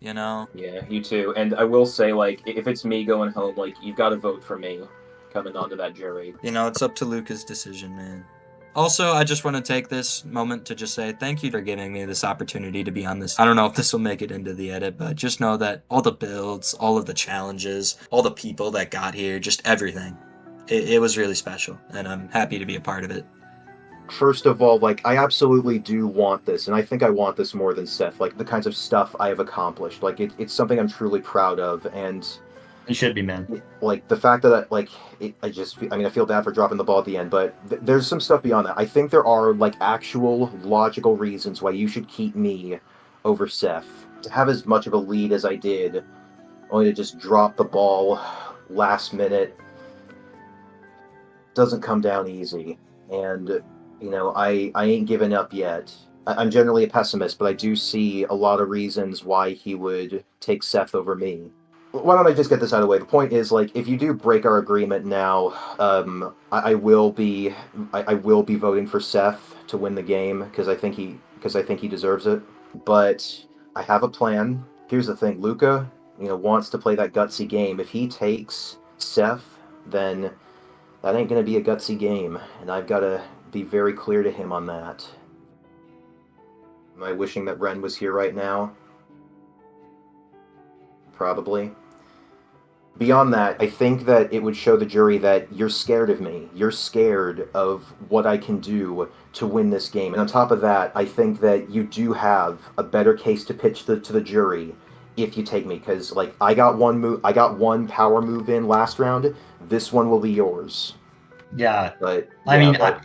Yeah, you too. And I will say, like, if it's me going home, like, you've got to vote for me coming onto that jury. It's up to Luca's decision, man. Also, I just want to take this moment to just say thank you for giving me this opportunity to be on this. I don't know if this will make it into the edit, but just know that all the builds, all of the challenges, all the people that got here, just everything. It was really special, and I'm happy to be a part of it. First of all, like, I absolutely do want this, and I think I want this more than Seth. Like, the kinds of stuff I have accomplished. Like, it's something I'm truly proud of, and You should be, man. like the fact that like I feel bad for dropping the ball at the end, but there's some stuff beyond that. I think there are like actual logical reasons why you should keep me over Seth. To have as much of a lead as I did, only to just drop the ball last minute, doesn't come down easy. And, you know, I ain't given up yet. I'm generally a pessimist, but I do see a lot of reasons why he would take Seth over me. Why don't I just get this out of the way? The point is, like, if you do break our agreement now, I will be voting for Seth to win the game because I think he deserves it. But I have a plan. Here's the thing: Luca, wants to play that gutsy game. If he takes Seth, then that ain't gonna be a gutsy game, and I've got to be very clear to him on that. Am I wishing that Ren was here right now? Probably. Beyond that, I think that it would show the jury that you're scared of me. You're scared of what I can do to win this game. And on top of that, I think that you do have a better case to pitch to the jury if you take me. Because, like, I got one power move in last round. This one will be yours. Yeah. But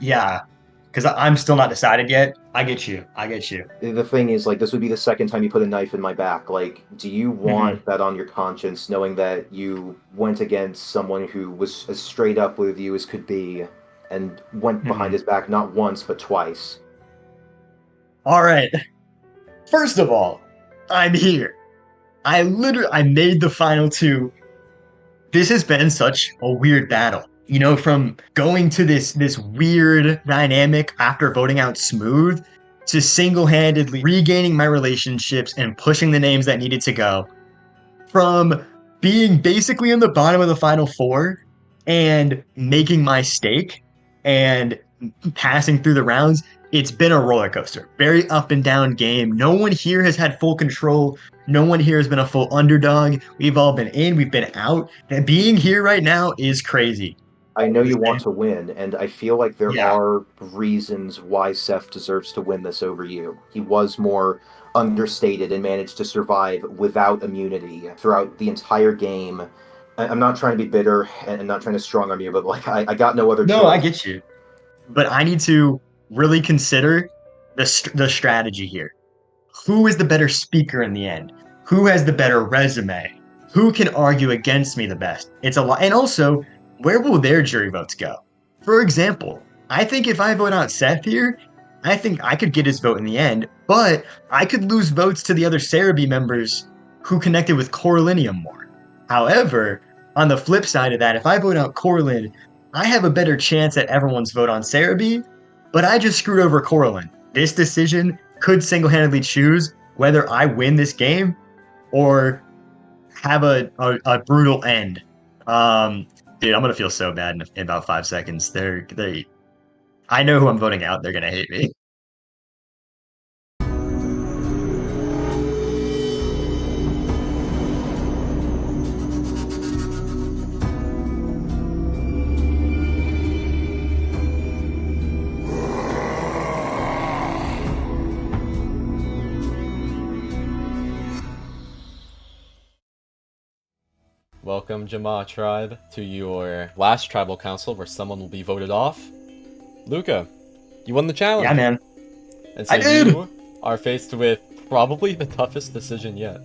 yeah. Because I'm still not decided yet. I get you. The thing is, like, this would be the second time you put a knife in my back. Like, do you want that on your conscience, knowing that you went against someone who was as straight up with you as could be, and went behind his back not once, but twice? All right. First of all, I'm here. I made the final two. This has been such a weird battle. From going to this weird dynamic after voting out Smooth to single-handedly regaining my relationships and pushing the names that needed to go. From being basically in the bottom of the final four and making my stake and passing through the rounds, it's been a roller coaster. Very up and down game. No one here has had full control. No one here has been a full underdog. We've all been in, we've been out. And being here right now is crazy. I know you want to win, and I feel like there Yeah. are reasons why Seth deserves to win this over you. He was more understated and managed to survive without immunity throughout the entire game. I'm not trying to be bitter and not trying to strong arm you, but, like, I got no other choice. No, I get you. But I need to really consider the strategy here. Who is the better speaker in the end? Who has the better resume? Who can argue against me the best? It's a lot. And also, where will their jury votes go? For example, I think if I vote out Seth here, I think I could get his vote in the end, but I could lose votes to the other Cerebi members who connected with Corlinium more. However, on the flip side of that, if I vote out Corlin, I have a better chance at everyone's vote on Cerebi, but I just screwed over Corlin. This decision could single-handedly choose whether I win this game or have a brutal end. Dude, I'm gonna feel so bad in about 5 seconds. I know who I'm voting out. They're gonna hate me. Welcome, Jama Tribe, to your last tribal council where someone will be voted off. Luca, you won the challenge. Yeah, man. And so I did! you are faced with probably the toughest decision yet.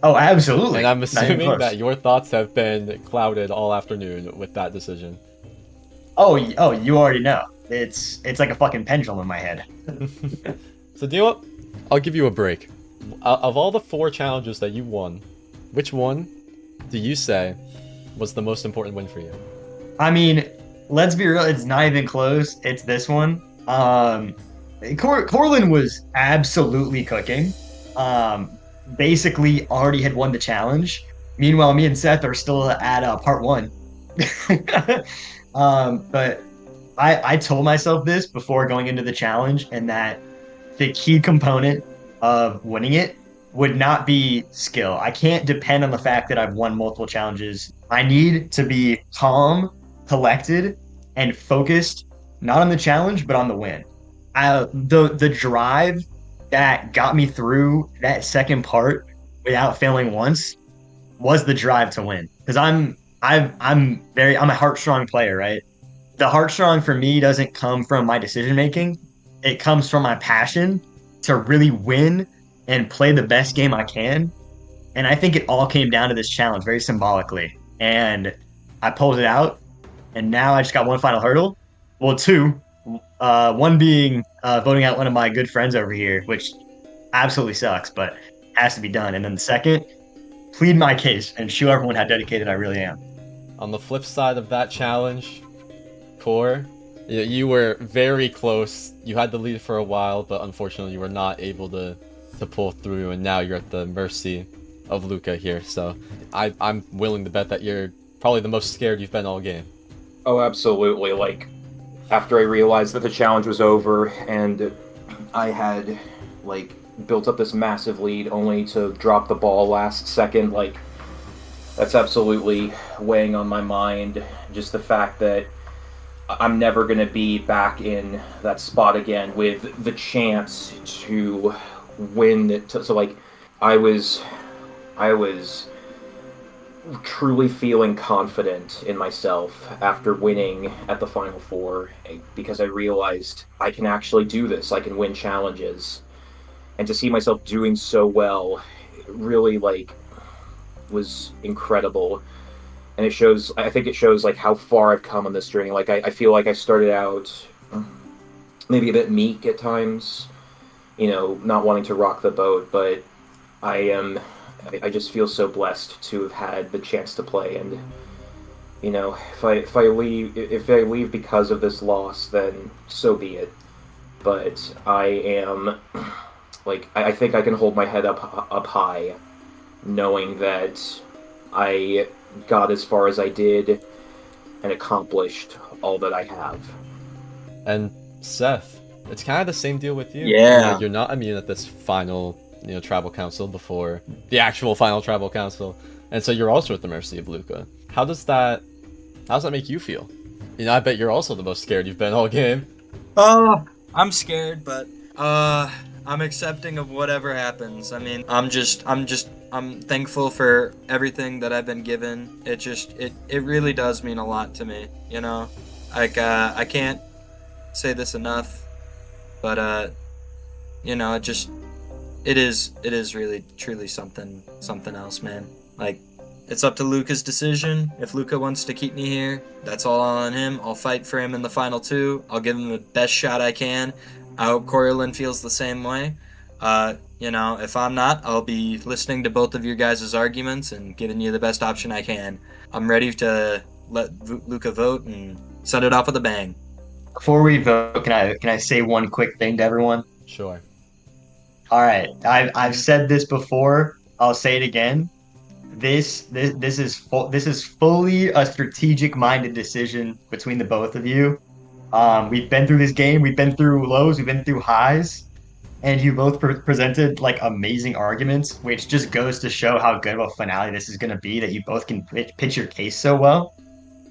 Oh, absolutely. And I'm Not even assuming close. that your thoughts have been clouded all afternoon with that decision. Oh, you already know. It's like a fucking pendulum in my head. So do you know what? I'll give you a break. Of all the 4 challenges that you won, which one do you say was the most important win for you? I mean, let's be real, it's not even close. It's this one. Corlin was absolutely cooking. Basically already had won the challenge. Meanwhile, me and Seth are still at part 1. But I told myself this before going into the challenge, and that the key component of winning it would not be skill. I can't depend on the fact that I've won multiple challenges. I need to be calm, collected, and focused, not on the challenge, but on the win. The drive that got me through that second part without failing once was the drive to win. Because I'm a heart-strong player, right? The heart-strong for me doesn't come from my decision-making. It comes from my passion to really win and play the best game I can. And I think it all came down to this challenge very symbolically. And I pulled it out. And now I just got one final hurdle. Well, two. One being voting out one of my good friends over here, which absolutely sucks, but has to be done. And then the second, plead my case and show everyone how dedicated I really am. On the flip side of that challenge, Core, you were very close. You had the lead for a while, but unfortunately you were not able to pull through, and now you're at the mercy of Luca here. So I'm willing to bet that you're probably the most scared you've been all game. Oh, absolutely. Like, after I realized that the challenge was over and I had, like, built up this massive lead only to drop the ball last second, like, that's absolutely weighing on my mind. Just the fact that I'm never going to be back in that spot again with the chance to win. So, like, I was truly feeling confident in myself after winning at the Final Four, because I realized I can actually do this. I can win challenges. And to see myself doing so well really, like, was incredible. And I think it shows, like, how far I've come on this journey. Like, I feel like I started out maybe a bit meek at times, not wanting to rock the boat, but I just feel so blessed to have had the chance to play. And if I leave because of this loss, then so be it. But I am, like, I think I can hold my head up high, knowing that I got as far as I did and accomplished all that I have. And Seth, it's kind of the same deal with you. Yeah. You're not immune at this final, tribal council before the actual final tribal council, and so you're also at the mercy of Luca. How does that make you feel? I bet you're also the most scared you've been all game. I'm scared, but I'm accepting of whatever happens. I mean, I'm thankful for everything that I've been given. It really does mean a lot to me, Like, I can't say this enough, but it is really truly something else, man. Like, it's up to Luca's decision. If Luca wants to keep me here, that's all on him. I'll fight for him in the final two. I'll give him the best shot I can. I hope Corlin feels the same way. If I'm not, I'll be listening to both of your guys' arguments and giving you the best option I can. I'm ready to let Luca vote and send it off with a bang. Before we vote, can I say one quick thing to everyone? Sure. All right, I've said this before. I'll say it again. This is fully a strategic minded decision between the both of you. We've been through this game. We've been through lows. We've been through highs, and you both presented like amazing arguments, which just goes to show how good of a finale this is going to be. That you both can pitch your case so well.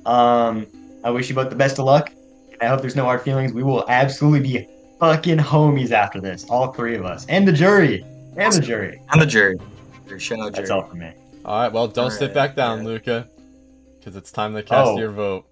I wish you both the best of luck. I hope there's no hard feelings. We will absolutely be fucking homies after this, all three of us, and the jury, And the jury. Shout out That's jury. all for me. All right, well, don't sit back down, Luca, because it's time to cast your vote.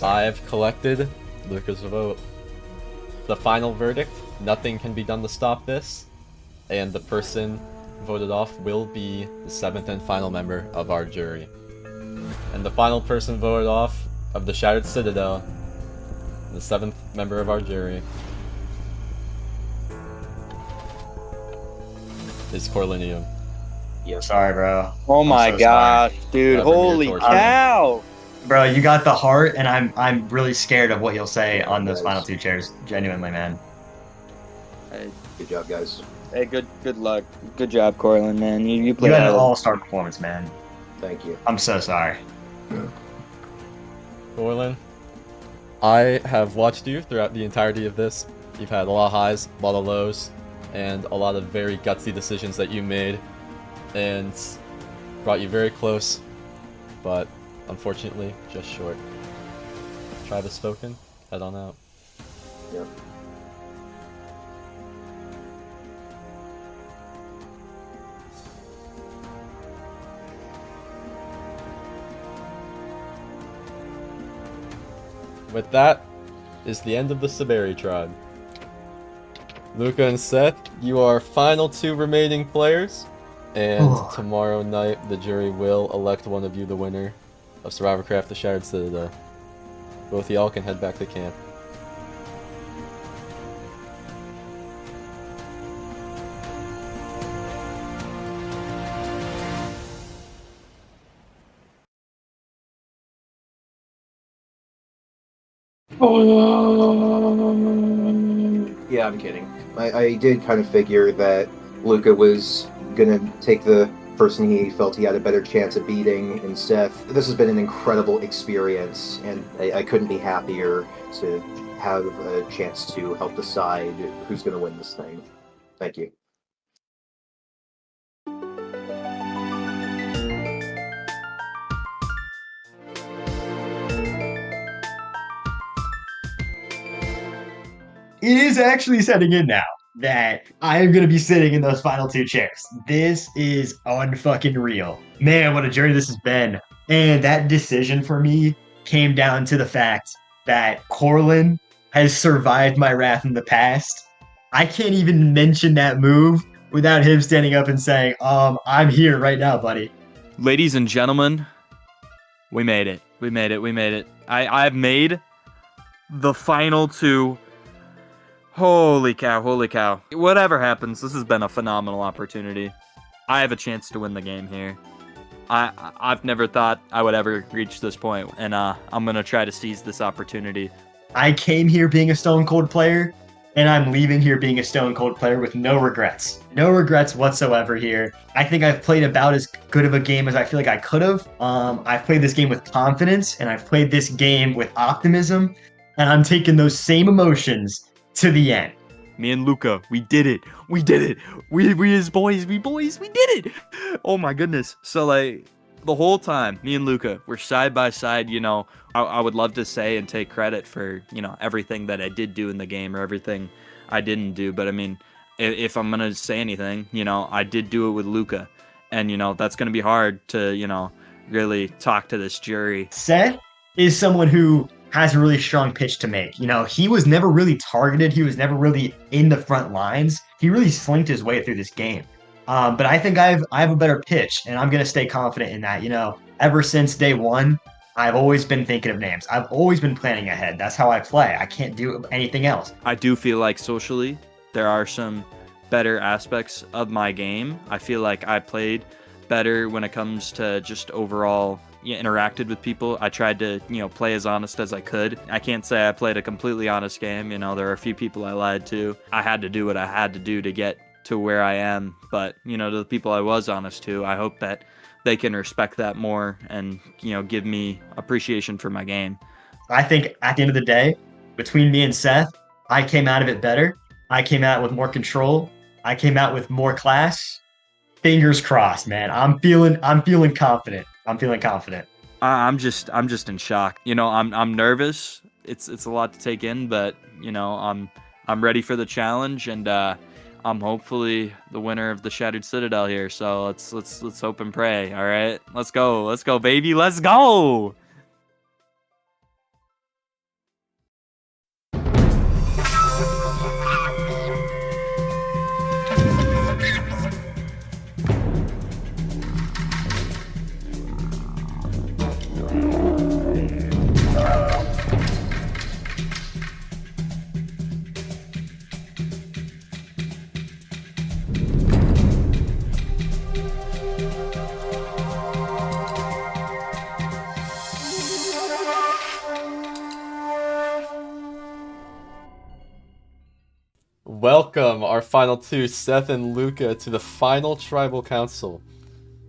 I've collected Luca's vote. The final verdict, nothing can be done to stop this, and the person voted off will be the 7th and final member of our jury. And the final person voted off of the Shattered Citadel, the 7th member of our jury, is Corlinium. Yes. Sorry, bro. Oh my so gosh, dude! Yeah, bring me your Holy torch. cow! Bro, you got the heart, and I'm really scared of what you'll say on those Guys. final two chairs. Genuinely, man. Hey, Good job, guys. good luck. Good job, Corlin, man. You You played had an hell. all-star performance, man. Thank you. I'm so sorry. Corlin, I have watched you throughout the entirety of this. You've had a lot of highs, a lot of lows, and a lot of very gutsy decisions that you made, and brought you very close, but unfortunately, just short. Tribe has spoken. Head on out. Yep. With that is the end of the Saberi tribe. Luca and Seth, you are final 2 remaining players, and tomorrow night the jury will elect one of you the winner of Survivorcraft: The Shattered Citadel. Both of y'all can head back to camp. Yeah, I'm kidding. I did kind of figure that Luca was gonna take the person he felt he had a better chance of beating in Seth. This has been an incredible experience, and I couldn't be happier to have a chance to help decide who's gonna win this thing. Thank you. It is actually setting in now that I am going to be sitting in those final 2 chairs. This is unfucking real. Man, what a journey this has been. And that decision for me came down to the fact that Corlin has survived my wrath in the past. I can't even mention that move without him standing up and saying, I'm here right now, buddy. Ladies and gentlemen, we made it. We made it. We made it. I've made the final 2. Holy cow, holy cow. Whatever happens, this has been a phenomenal opportunity. I have a chance to win the game here. I've never thought I would ever reach this point, and I'm going to try to seize this opportunity. I came here being a Stone Cold player, and I'm leaving here being a Stone Cold player with no regrets. No regrets whatsoever here. I think I've played about as good of a game as I feel like I could have. I've played this game with confidence, and I've played this game with optimism, and I'm taking those same emotions to the end. Me and Luca, we did it. We did it. We as boys, we did it. Oh my goodness. So like the whole time, me and Luca, we're side by side, you know. I would love to say and take credit for, you know, everything that I did do in the game or everything I didn't do. But I mean, if I'm going to say anything, you know, I did do it with Luca. And, you know, that's going to be hard to, you know, really talk to this jury. Seth is someone who has a really strong pitch to make. You know, he was never really targeted. He was never really in the front lines. He really slinked his way through this game. But I think I have a better pitch, and I'm going to stay confident in that. You know, ever since day one, I've always been thinking of names. I've always been planning ahead. That's how I play. I can't do anything else. I do feel like socially, there are some better aspects of my game. I feel like I played better when it comes to just overall interacted with people. I tried to, you know, play as honest as I could. I can't say I played a completely honest game. You know, there are a few people I lied to. I had to do what I had to do to get to where I am. But, you know, to the people I was honest to, I hope that they can respect that more and, you know, give me appreciation for my game. I think at the end of the day, between me and Seth, I came out of it better. I came out with more control. I came out with more class. Fingers crossed, man. I'm feeling confident. I'm feeling confident. I'm just in shock. You know, I'm nervous. It's a lot to take in, but you know, I'm ready for the challenge, and I'm hopefully the winner of the Shattered Citadel here. So let's hope and pray. All right, let's go, baby, let's go. Welcome, our final 2, Seth and Luca, to the final Tribal Council.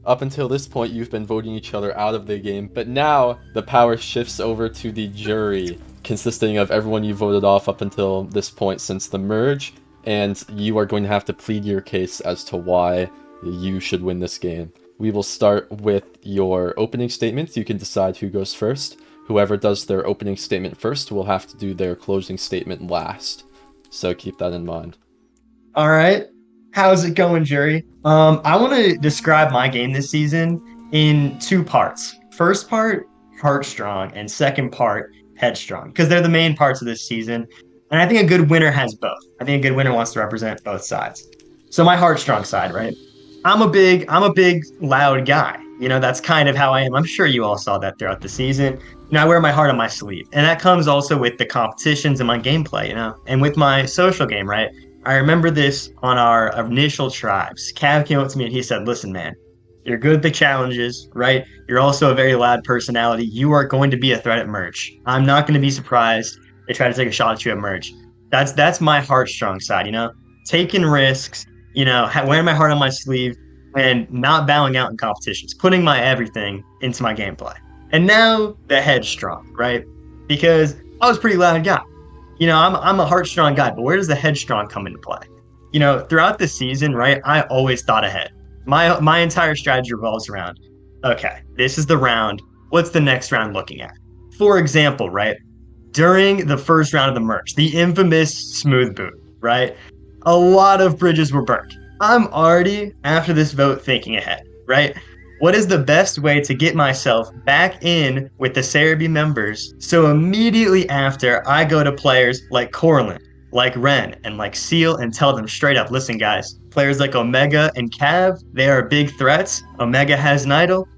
Up until this point, you've been voting each other out of the game, but now the power shifts over to the jury, consisting of everyone you voted off up until this point since the merge, and you are going to have to plead your case as to why you should win this game. We will start with your opening statements. You can decide who goes first. Whoever does their opening statement first will have to do their closing statement last. So keep that in mind. All right. How's it going, jury? I want to describe my game this season in 2 parts. First part, heart strong, and second part, headstrong, because they're the main parts of this season. And I think a good winner has both. I think a good winner wants to represent both sides. So my heartstrong side, right? I'm a big loud guy. That's kind of how I am. I'm sure you all saw that throughout the season. I wear my heart on my sleeve. And that comes also with the competitions and my gameplay. And with my social game, right? I remember this on our initial tribes. Cav came up to me and he said, "Listen, man, you're good at the challenges, right? You're also a very loud personality. You are going to be a threat at merge. I'm not going to be surprised they try to take a shot at you at merge." That's my heartstrong side. Taking risks, wearing my heart on my sleeve, and not bowing out in competitions, putting my everything into my gameplay. And now the headstrong, right? Because I was a pretty loud guy. I'm a heartstrong guy, but where does the headstrong come into play? Throughout the season, right? I always thought ahead. My entire strategy revolves around, okay, this is the round. What's the next round looking at? For example, right? During the first round of the merge, the infamous smooth boot, right? A lot of bridges were burnt. I'm already, after this vote, thinking ahead, right? What is the best way to get myself back in with the Cerebi members so immediately after I go to players like Corlin, like Ren, and like Seal and tell them straight up, listen, guys, players like Omega and Cav, they are big threats. Omega has an idol.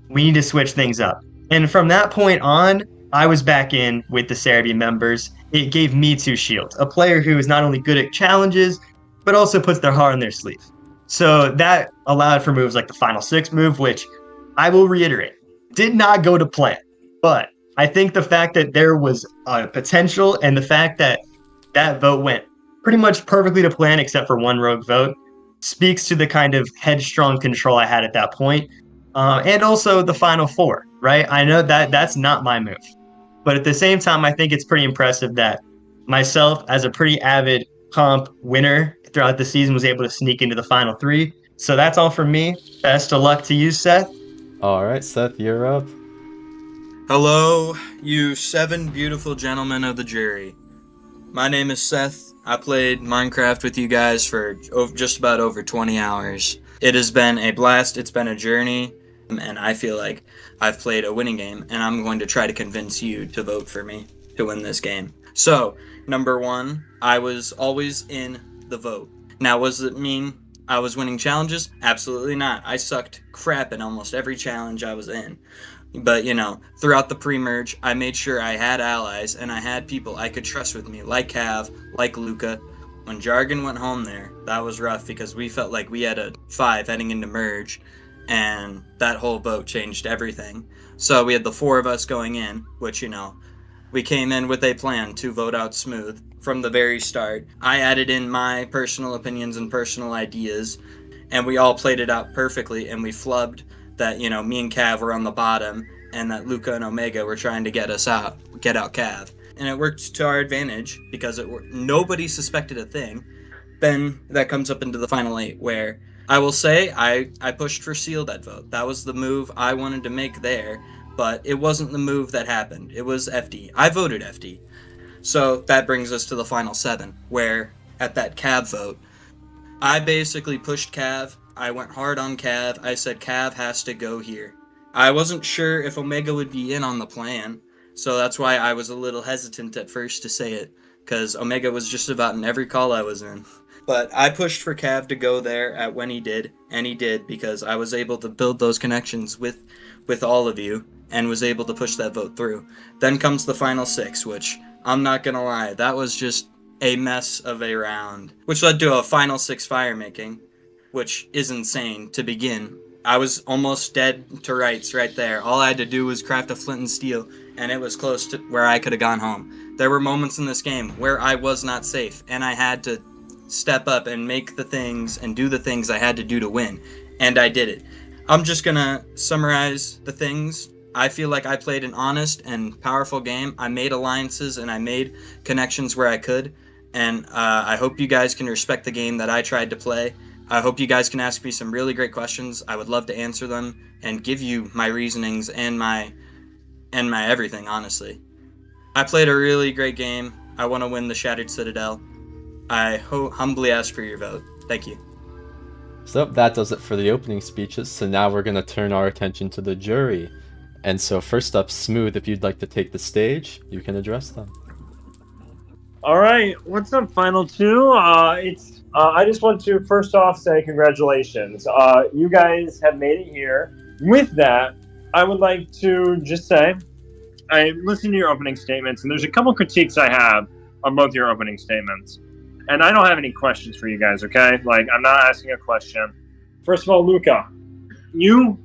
We need to switch things up. And from that point on, I was back in with the Cerebi members. It gave me two shields, a player who is not only good at challenges, but also puts their heart on their sleeve. So that allowed for moves like the Final Six move, which I will reiterate, did not go to plan. But I think the fact that there was a potential and the fact that that vote went pretty much perfectly to plan except for one rogue vote speaks to the kind of headstrong control I had at that point. And also the Final Four, right? I know that that's not my move. But at the same time, I think it's pretty impressive that myself, as a pretty avid comp winner throughout the season, was able to sneak into the final three. So that's all from me. Best of luck to you, Seth. All right, Seth, you're up. Hello, you 7 beautiful gentlemen of the jury. My name is Seth. I played Minecraft with you guys for just about over 20 hours. It has been a blast. It's been a journey. And I feel like I've played a winning game, and I'm going to try to convince you to vote for me to win this game. So, number 1, I was always in the vote. Now, does it mean I was winning challenges? Absolutely not. I sucked crap in almost every challenge I was in. But, throughout the pre-merge, I made sure I had allies, and I had people I could trust with me, like Cav, like Luca. When Jargon went home there, that was rough because we felt like we had a 5 heading into merge, and that whole vote changed everything. So we had the 4 of us going in, which, we came in with a plan to vote out Smooth from the very start. I added in my personal opinions and personal ideas, and we all played it out perfectly, and we flubbed that, me and Cav were on the bottom, and that Luca and Omega were trying to get out Cav. And it worked to our advantage, because nobody suspected a thing. Then that comes up into the final 8, where I will say I pushed for Seal that vote. That was the move I wanted to make there, but it wasn't the move that happened. It was FD. I voted FD. So that brings us to the final 7, where at that Cav vote, I basically pushed Cav. I went hard on Cav. I said Cav has to go here. I wasn't sure if Omega would be in on the plan, so that's why I was a little hesitant at first to say it, because Omega was just about in every call I was in. But I pushed for Cav to go there at when he did, and he did, because I was able to build those connections with all of you, and was able to push that vote through. Then comes the final 6, which, I'm not gonna lie, that was just a mess of a round, which led to a final 6 fire making, which is insane to begin. I was almost dead to rights right there. All I had to do was craft a flint and steel, and it was close to where I could have gone home. There were moments in this game where I was not safe, and I had to step up and make the things and do the things I had to do to win, and I did it. I'm just gonna summarize the things. I feel like I played an honest and powerful game. I made alliances and I made connections where I could, and I hope you guys can respect the game that I tried to play. I hope you guys can ask me some really great questions. I would love to answer them and give you my reasonings and my everything, honestly. I played a really great game. I want to win the Shattered Citadel. I humbly ask for your vote. Thank you. So that does it for the opening speeches, so now we're going to turn our attention to the jury. And so first up, Smooth, if you'd like to take the stage, you can address them. All right, what's up, Final Two? I just want to first off say congratulations. You guys have made it here. With that, I would like to just say I listened to your opening statements, and there's a couple critiques I have on both your opening statements. And I don't have any questions for you guys, okay? Like, I'm not asking a question. First of all, Luca, you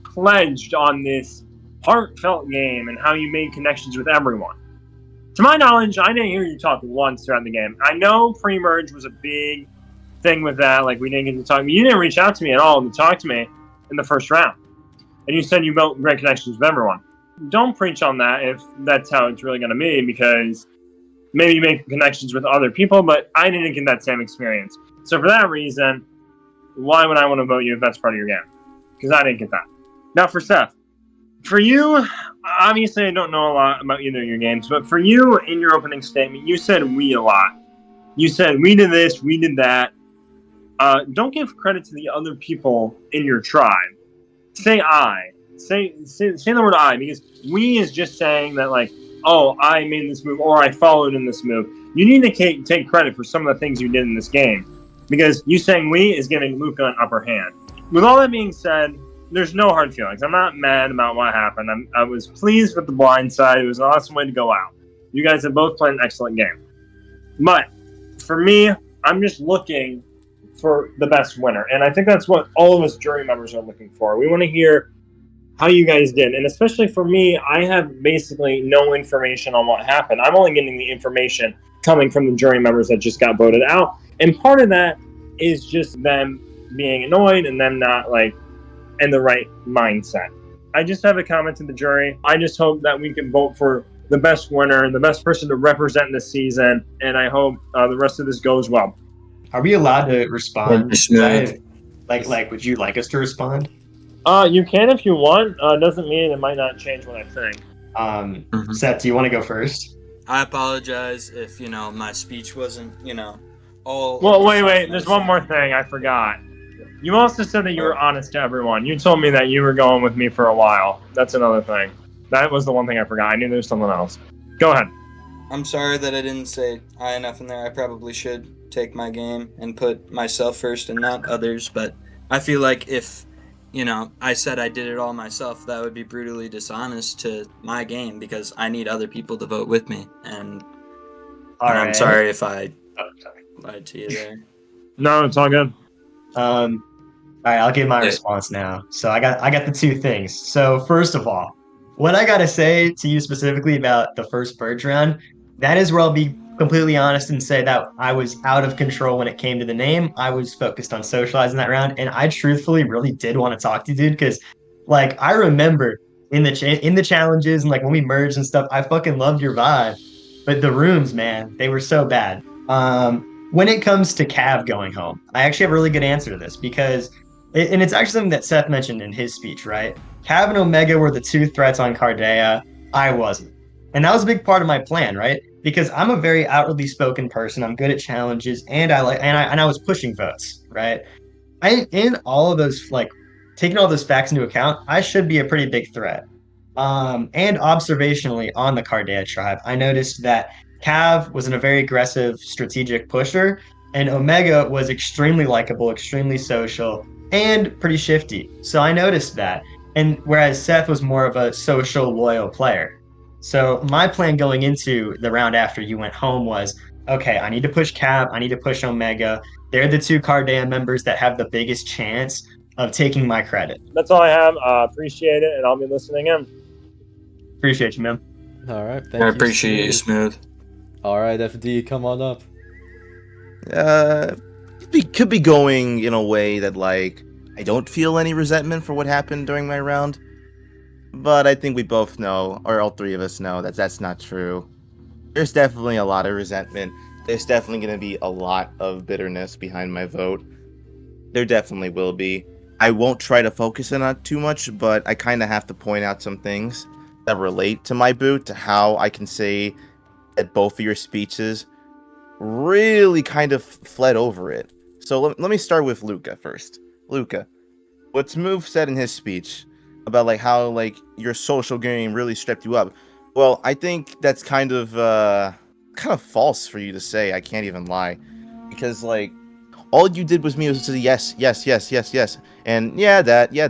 pledged on this heartfelt game and how you made connections with everyone. To my knowledge, I didn't hear you talk once throughout the game. I know pre-merge was a big thing with that, like we didn't get to talk, but you didn't reach out to me at all to talk to me in the first round. And you said you built great connections with everyone. Don't preach on that if that's how it's really going to be, because maybe you make connections with other people, but I didn't get that same experience. So for that reason, why would I want to vote you if that's part of your game? Because I didn't get that. Now for Seth. For you, obviously I don't know a lot about either of your games, but for you, in your opening statement, you said we a lot. You said we did this, we did that. Don't give credit to the other people in your tribe. Say I. Say the word I, because we is just saying that, like, oh, I made this move or I followed in this move. You need to take credit for some of the things you did in this game, because you saying we is giving Luca an upper hand. With all that being said, there's no hard feelings. I'm not mad about what happened. I was pleased with the blind side. It was an awesome way to go out. You guys have both played an excellent game. But for me, I'm just looking for the best winner. And I think that's what all of us jury members are looking for. We want to hear how you guys did. And especially for me, I have basically no information on what happened. I'm only getting the information coming from the jury members that just got voted out. And part of that is just them being annoyed and them not, like, in the right mindset. I just have a comment to the jury. I just hope that we can vote for the best winner, the best person to represent this season, and I hope the rest of this goes well. Are we allowed to respond? Smooth. Like, would you like us to respond? You can if you want. Doesn't mean it might not change what I think. Seth, do you want to go first? I apologize if, my speech wasn't, all... Well, wait. There's one more thing I forgot. You also said that you were honest to everyone. You told me that you were going with me for a while. That's another thing. That was the one thing I forgot. I knew there was something else. Go ahead. I'm sorry that I didn't say I enough in there. I probably should take my game and put myself first and not others, but I feel like if, I said I did it all myself, that would be brutally dishonest to my game, because I need other people to vote with me, and I'm sorry if I lied to you there. No, it's all good. All right, I'll give my response now. So I got the two things. So first of all, what I gotta say to you specifically about the first purge round, that is where I'll be completely honest and say that I was out of control when it came to the name. I was focused on socializing that round, and I truthfully really did want to talk to you, dude, because like I remember in the challenges and like when we merged and stuff, I fucking loved your vibe. But the rooms, man, they were so bad. When it comes to Cav going home, I actually have a really good answer to this, because and it's actually something that Seth mentioned in his speech, right? Cav and Omega were the two threats on Cardea. I wasn't. And that was a big part of my plan, right? Because I'm a very outwardly spoken person. I'm good at challenges, and I was pushing votes, right? In all of those, like, taking all those facts into account, I should be a pretty big threat. And observationally on the Cardea tribe, I noticed that Cav was a very aggressive, strategic pusher, and Omega was extremely likable, extremely social, and pretty shifty. So I noticed that. And whereas Seth was more of a social, loyal player. So my plan going into the round after you went home was, okay, I need to push Cav, I need to push Omega. They're the two Cardea members that have the biggest chance of taking my credit. That's all I have. Appreciate it, and I'll be listening in. Appreciate you, man. All right, thank you. I appreciate you, Smooth. All right, FD, come on up. Could be going in a way that, like, I don't feel any resentment for what happened during my round, but I think we both know, or all three of us know, that that's not true. There's definitely a lot of resentment. There's definitely going to be a lot of bitterness behind my vote. There definitely will be. I won't try to focus on it too much, but I kind of have to point out some things that relate to my boot, to how I can say that both of your speeches really kind of fled over it. So let me start with Luca first. Luca, what Smooth said in his speech about like how like your social game really stripped you up. Well, I think that's kind of false for you to say. I can't even lie, because like all you did was me was to say yes, yes, yes, yes, yes, and yeah, that, yeah.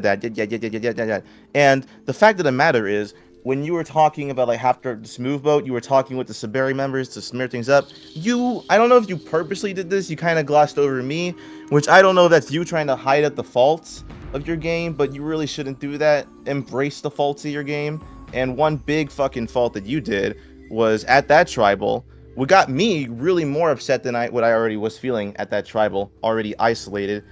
And the fact of the matter is, when you were talking about like after this move boat, you were talking with the Saberi members to smear things up. I don't know if you purposely did this. You kind of glossed over me, which I don't know if that's you trying to hide at the faults of your game, but you really shouldn't do that. Embrace the faults of your game. And one big fucking fault that you did was at that tribal. What got me really more upset than what I already was feeling at that tribal, already isolated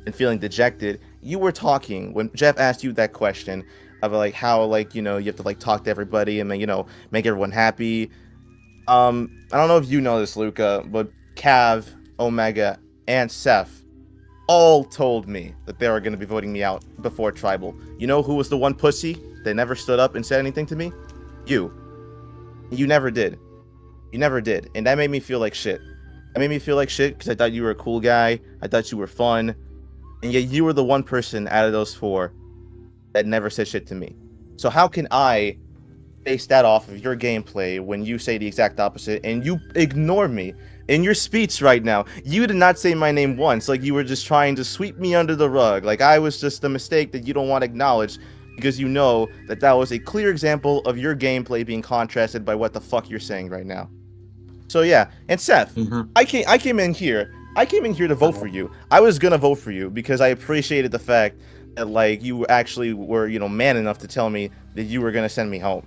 and feeling dejected. You were talking when Jeff asked you that question about like how like you have to like talk to everybody and make everyone happy. I don't know if you know this, Luca, but Cav, Omega, and Seth all told me that they were going to be voting me out before tribal. You know who was the one pussy that never stood up and said anything to me? You. You never did. You never did. And that made me feel like shit. That made me feel like shit because I thought you were a cool guy. I thought you were fun. And yet you were the one person out of those 4 that never said shit to me. So how can I base that off of your gameplay when you say the exact opposite and you ignore me in your speech right now? You did not say my name once, like you were just trying to sweep me under the rug, like I was just a mistake that you don't want to acknowledge because you know that that was a clear example of your gameplay being contrasted by what the fuck you're saying right now. So yeah, and Seth, I came in here to vote for you. I was gonna vote for you because I appreciated the fact that like you actually were man enough to tell me that you were gonna send me home.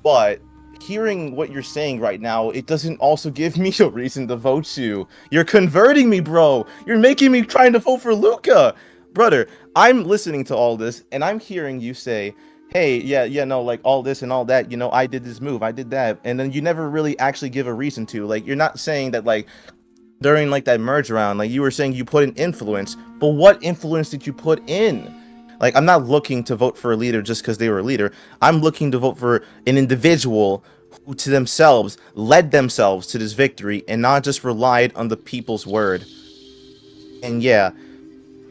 But hearing what you're saying right now, it doesn't also give me a reason to vote you. You're converting me, bro. You're making me trying to vote for Luca. Brother, I'm listening to all this, and I'm hearing you say, hey, yeah, no, like, all this and all that, I did this move, I did that, and then you never really actually give a reason to. Like, you're not saying that, like, during, like, that merge round, like, you were saying you put in influence, but what influence did you put in? Like, I'm not looking to vote for a leader just because they were a leader. I'm looking to vote for an individual who to themselves led themselves to this victory and not just relied on the people's word. And yeah,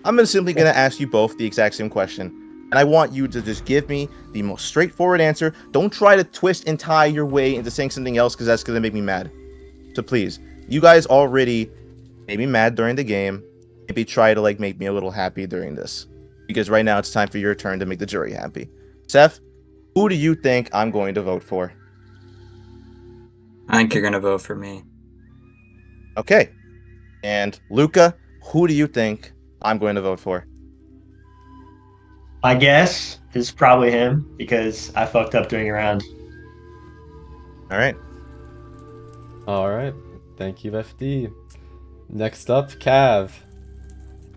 I'm simply going to ask you both the exact same question. And I want you to just give me the most straightforward answer. Don't try to twist and tie your way into saying something else because that's going to make me mad. So please, you guys already made me mad during the game. Maybe try to like make me a little happy during this. Because right now it's time for your turn to make the jury happy. Seth, who do you think I'm going to vote for? I think you're gonna vote for me. Okay. And Luca, who do you think I'm going to vote for? My guess is probably him because I fucked up doing a round. All right. All right. Thank you, FD. Next up, Cav.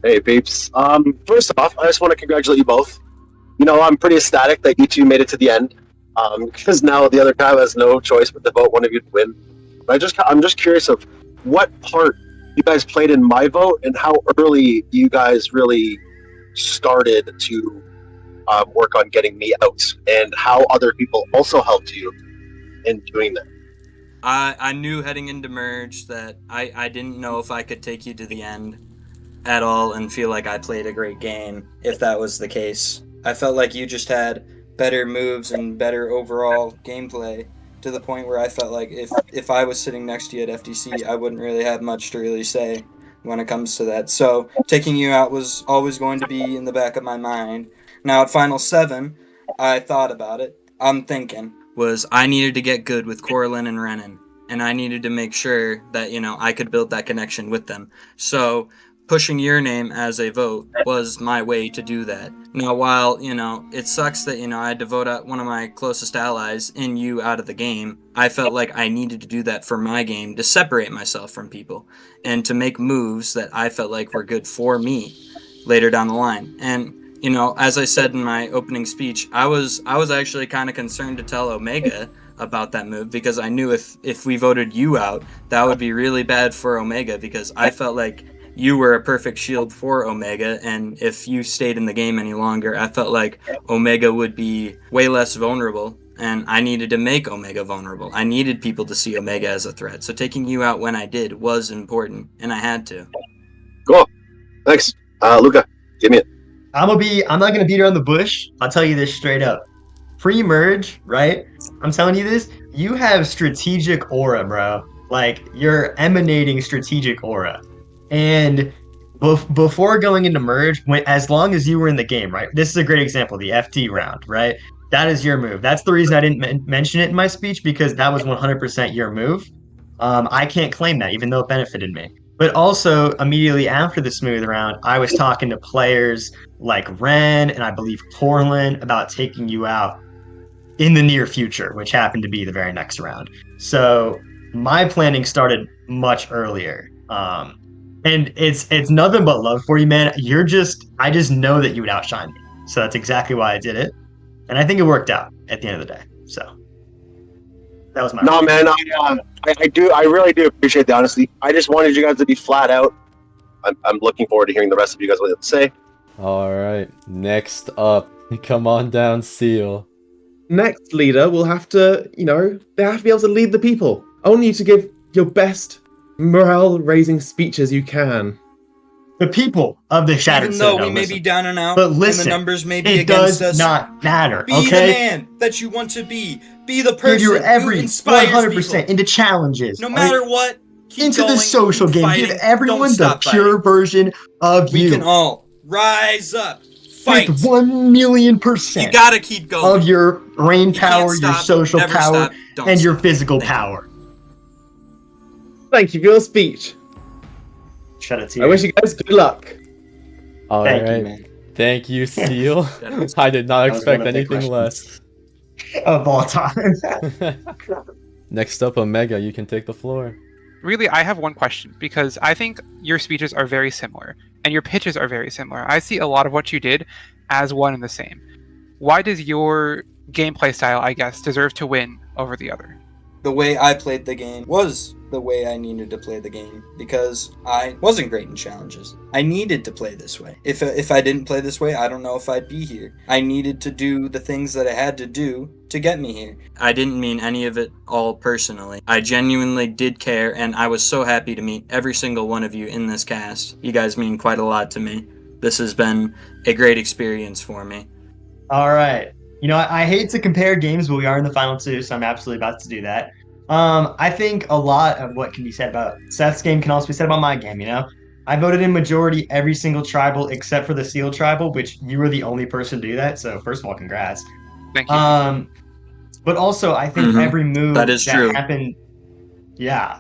Hey, peeps. First off, I just want to congratulate you both. I'm pretty ecstatic that you two made it to the end, because now the other guy has no choice but to vote one of you to win. But I'm just curious of what part you guys played in my vote and how early you guys really started to work on getting me out, and how other people also helped you in doing that. I knew heading into merge that I didn't know if I could take you to the end at all and feel like I played a great game if that was the case. I felt like you just had better moves and better overall gameplay to the point where I felt like if I was sitting next to you at FTC, I wouldn't really have much to really say when it comes to that. So taking you out was always going to be in the back of my mind. Now at Final 7, I thought about it. I'm thinking was I needed to get good with Corlin and Renan, and I needed to make sure that, I could build that connection with them. So pushing your name as a vote was my way to do that. Now, while, it sucks that, I had to vote out one of my closest allies in you out of the game, I felt like I needed to do that for my game to separate myself from people and to make moves that I felt like were good for me later down the line. And, as I said in my opening speech, I was actually kind of concerned to tell Omega about that move because I knew if we voted you out, that would be really bad for Omega because I felt like you were a perfect shield for Omega, and if you stayed in the game any longer, I felt like Omega would be way less vulnerable, and I needed to make Omega vulnerable. I needed people to see Omega as a threat, so taking you out when I did was important, and I had to. Cool. Thanks. Luca, give me it. I'm not gonna beat around the bush. I'll tell you this straight up. Pre-merge, right? I'm telling you this, you have strategic aura, bro. Like you're emanating strategic aura. And before going into merge, as long as you were in the game, right? This is a great example, the FT round, right? That is your move. That's the reason I didn't mention it in my speech because that was 100% your move. I can't claim that, even though it benefited me. But also, immediately after the smooth round, I was talking to players like Ren and I believe Corlin about taking you out in the near future, which happened to be the very next round. So my planning started much earlier. And it's nothing but love for you, man. I just know that you would outshine me. So that's exactly why I did it. And I think it worked out at the end of the day. So that was my No, man, I really do appreciate the honesty. I just wanted you guys to be flat out. I'm looking forward to hearing the rest of you guys what you have to say. All right, next up, come on down, Seal. Next leader will have to, they have to be able to lead the people. I want you to give your best morale-raising speech as you can. The people of the Shattered Even though Citadel, we may listen. be down and out, But and listen, the numbers may be it against does us, not matter, be okay? the man that you want to be. Be the person Give your every who inspires 100% people. into challenges. No matter what, keep into going, the social keep game. fighting, Give everyone don't the stop pure fighting. version of We you. can all rise up, fight. With 1,000,000% You gotta keep going. of your brain You can't power, your stop, social never power, stop, don't and your stop. physical Thank you. power. Thank you for your speech. Shut it, I wish you guys good luck. All Thank you, right, man. thank you, Seal. I did not That was one expect of the anything less. Of all time. Next up, Omega, you can take the floor. Really, I have one question because I think your speeches are very similar and your pitches are very similar. I see a lot of what you did as one and the same. Why does your gameplay style, I guess, deserve to win over the other? The way I played the game was the way I needed to play the game because I wasn't great in challenges. I needed to play this way. If I didn't play this way, I don't know if I'd be here. I needed to do the things that I had to do to get me here. I didn't mean any of it all personally. I genuinely did care, and I was so happy to meet every single one of you in this cast. You guys mean quite a lot to me. This has been a great experience for me. All right. I hate to compare games, but we are in the final two, so I'm absolutely about to do that. I think a lot of what can be said about Seth's game can also be said about my game, I voted in majority every single tribal except for the Seal tribal, which you were the only person to do that, so first of all, congrats. Thank you. But also, I think every move That is true. happened, yeah,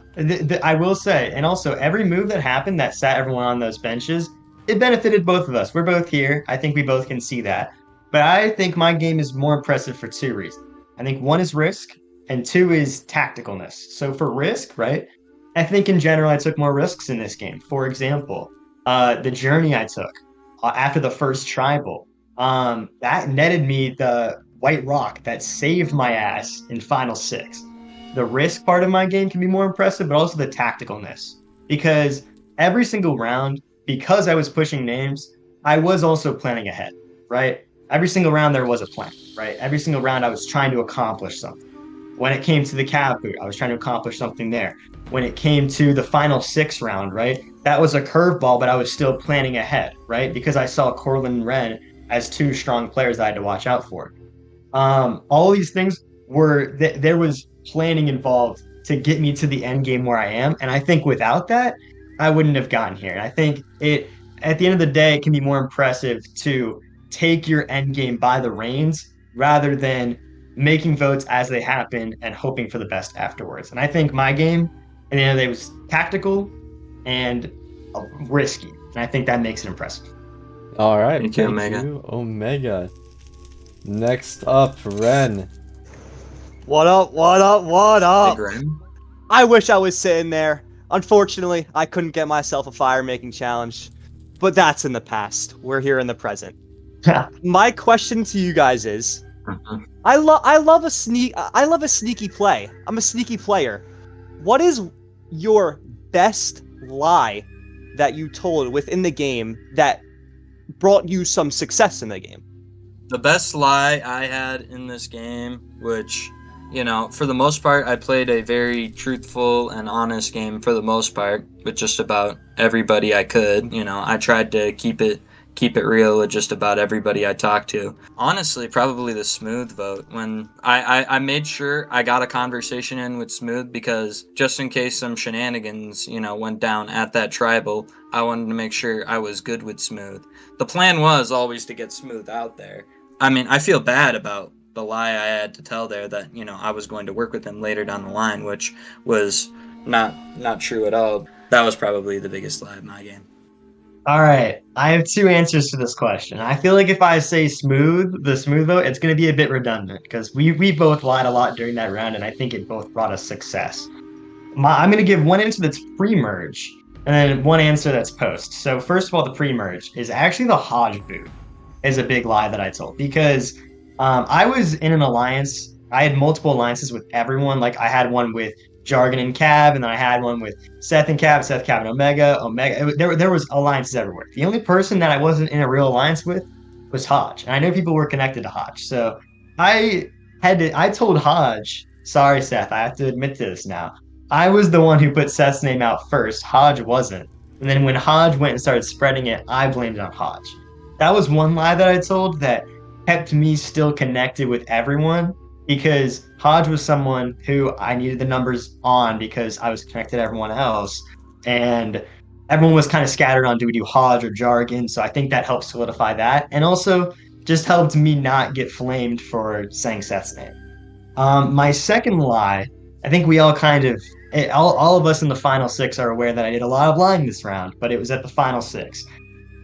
I will say, and also every move that happened that sat everyone on those benches, it benefited both of us. We're both here. I think we both can see that. But I think my game is more impressive for two reasons. I think one is risk, and two is tacticalness. So for risk, right? I think in general I took more risks in this game. For example, the journey I took after the first tribal, that netted me the white rock that saved my ass in final 6. The risk part of my game can be more impressive, but also the tacticalness. Because every single round, because I was pushing names, I was also planning ahead, right? Every single round there was a plan, right? Every single round I was trying to accomplish something. When it came to the cab boot, I was trying to accomplish something there. When it came to the final 6 round, right? That was a curveball, but I was still planning ahead, right? Because I saw Corlin and Ren as 2 strong players I had to watch out for. All these things were, there was planning involved to get me to the end game where I am. And I think without that, I wouldn't have gotten here. And I think at the end of the day, it can be more impressive to take your end game by the reins rather than making votes as they happen and hoping for the best afterwards. And I think my game, at the end of the day, was tactical and risky. And I think that makes it impressive. All right, Thank you, Omega. Omega. Next up, Ren. What up, what up, what up? Big Ren. I wish I was sitting there. Unfortunately, I couldn't get myself a fire-making challenge. But that's in the past. We're here in the present. My question to you guys is, I love a sneaky play. I'm a sneaky player. What is your best lie that you told within the game that brought you some success in the game? The best lie I had in this game, which, for the most part, I played a very truthful and honest game for the most part with just about everybody I could. I tried to keep it keep it real with just about everybody I talk to. Honestly, probably the Smooth vote. When I made sure I got a conversation in with Smooth because just in case some shenanigans, went down at that tribal, I wanted to make sure I was good with Smooth. The plan was always to get Smooth out there. I mean, I feel bad about the lie I had to tell there that, I was going to work with him later down the line, which was not true at all. That was probably the biggest lie of my game. All right, I have two answers to this question. I feel like if I say the smooth vote, it's going to be a bit redundant because we both lied a lot during that round, and I think it both brought us success. I'm going to give one answer that's pre-merge, and then one answer that's post. So first of all, the pre-merge is actually the Hodge boot is a big lie that I told because I was in an alliance. I had multiple alliances with everyone. Like I had one with Jargon and Cab, and then I had one with Seth and Cab, Seth, Cab, and Omega. There was alliances everywhere. The only person that I wasn't in a real alliance with was Hodge, and I know people were connected to Hodge. So I I told Hodge, sorry, Seth, I have to admit to this now. I was the one who put Seth's name out first. Hodge wasn't. And then when Hodge went and started spreading it, I blamed it on Hodge. That was one lie that I told that kept me still connected with everyone because Hodge was someone who I needed the numbers on because I was connected to everyone else. And everyone was kind of scattered on do we do Hodge or Jargon. So I think that helped solidify that. And also just helped me not get flamed for saying Seth's name. My second lie, I think we all kind of, all of us in the final six are aware that I did a lot of lying this round, but it was at the final six.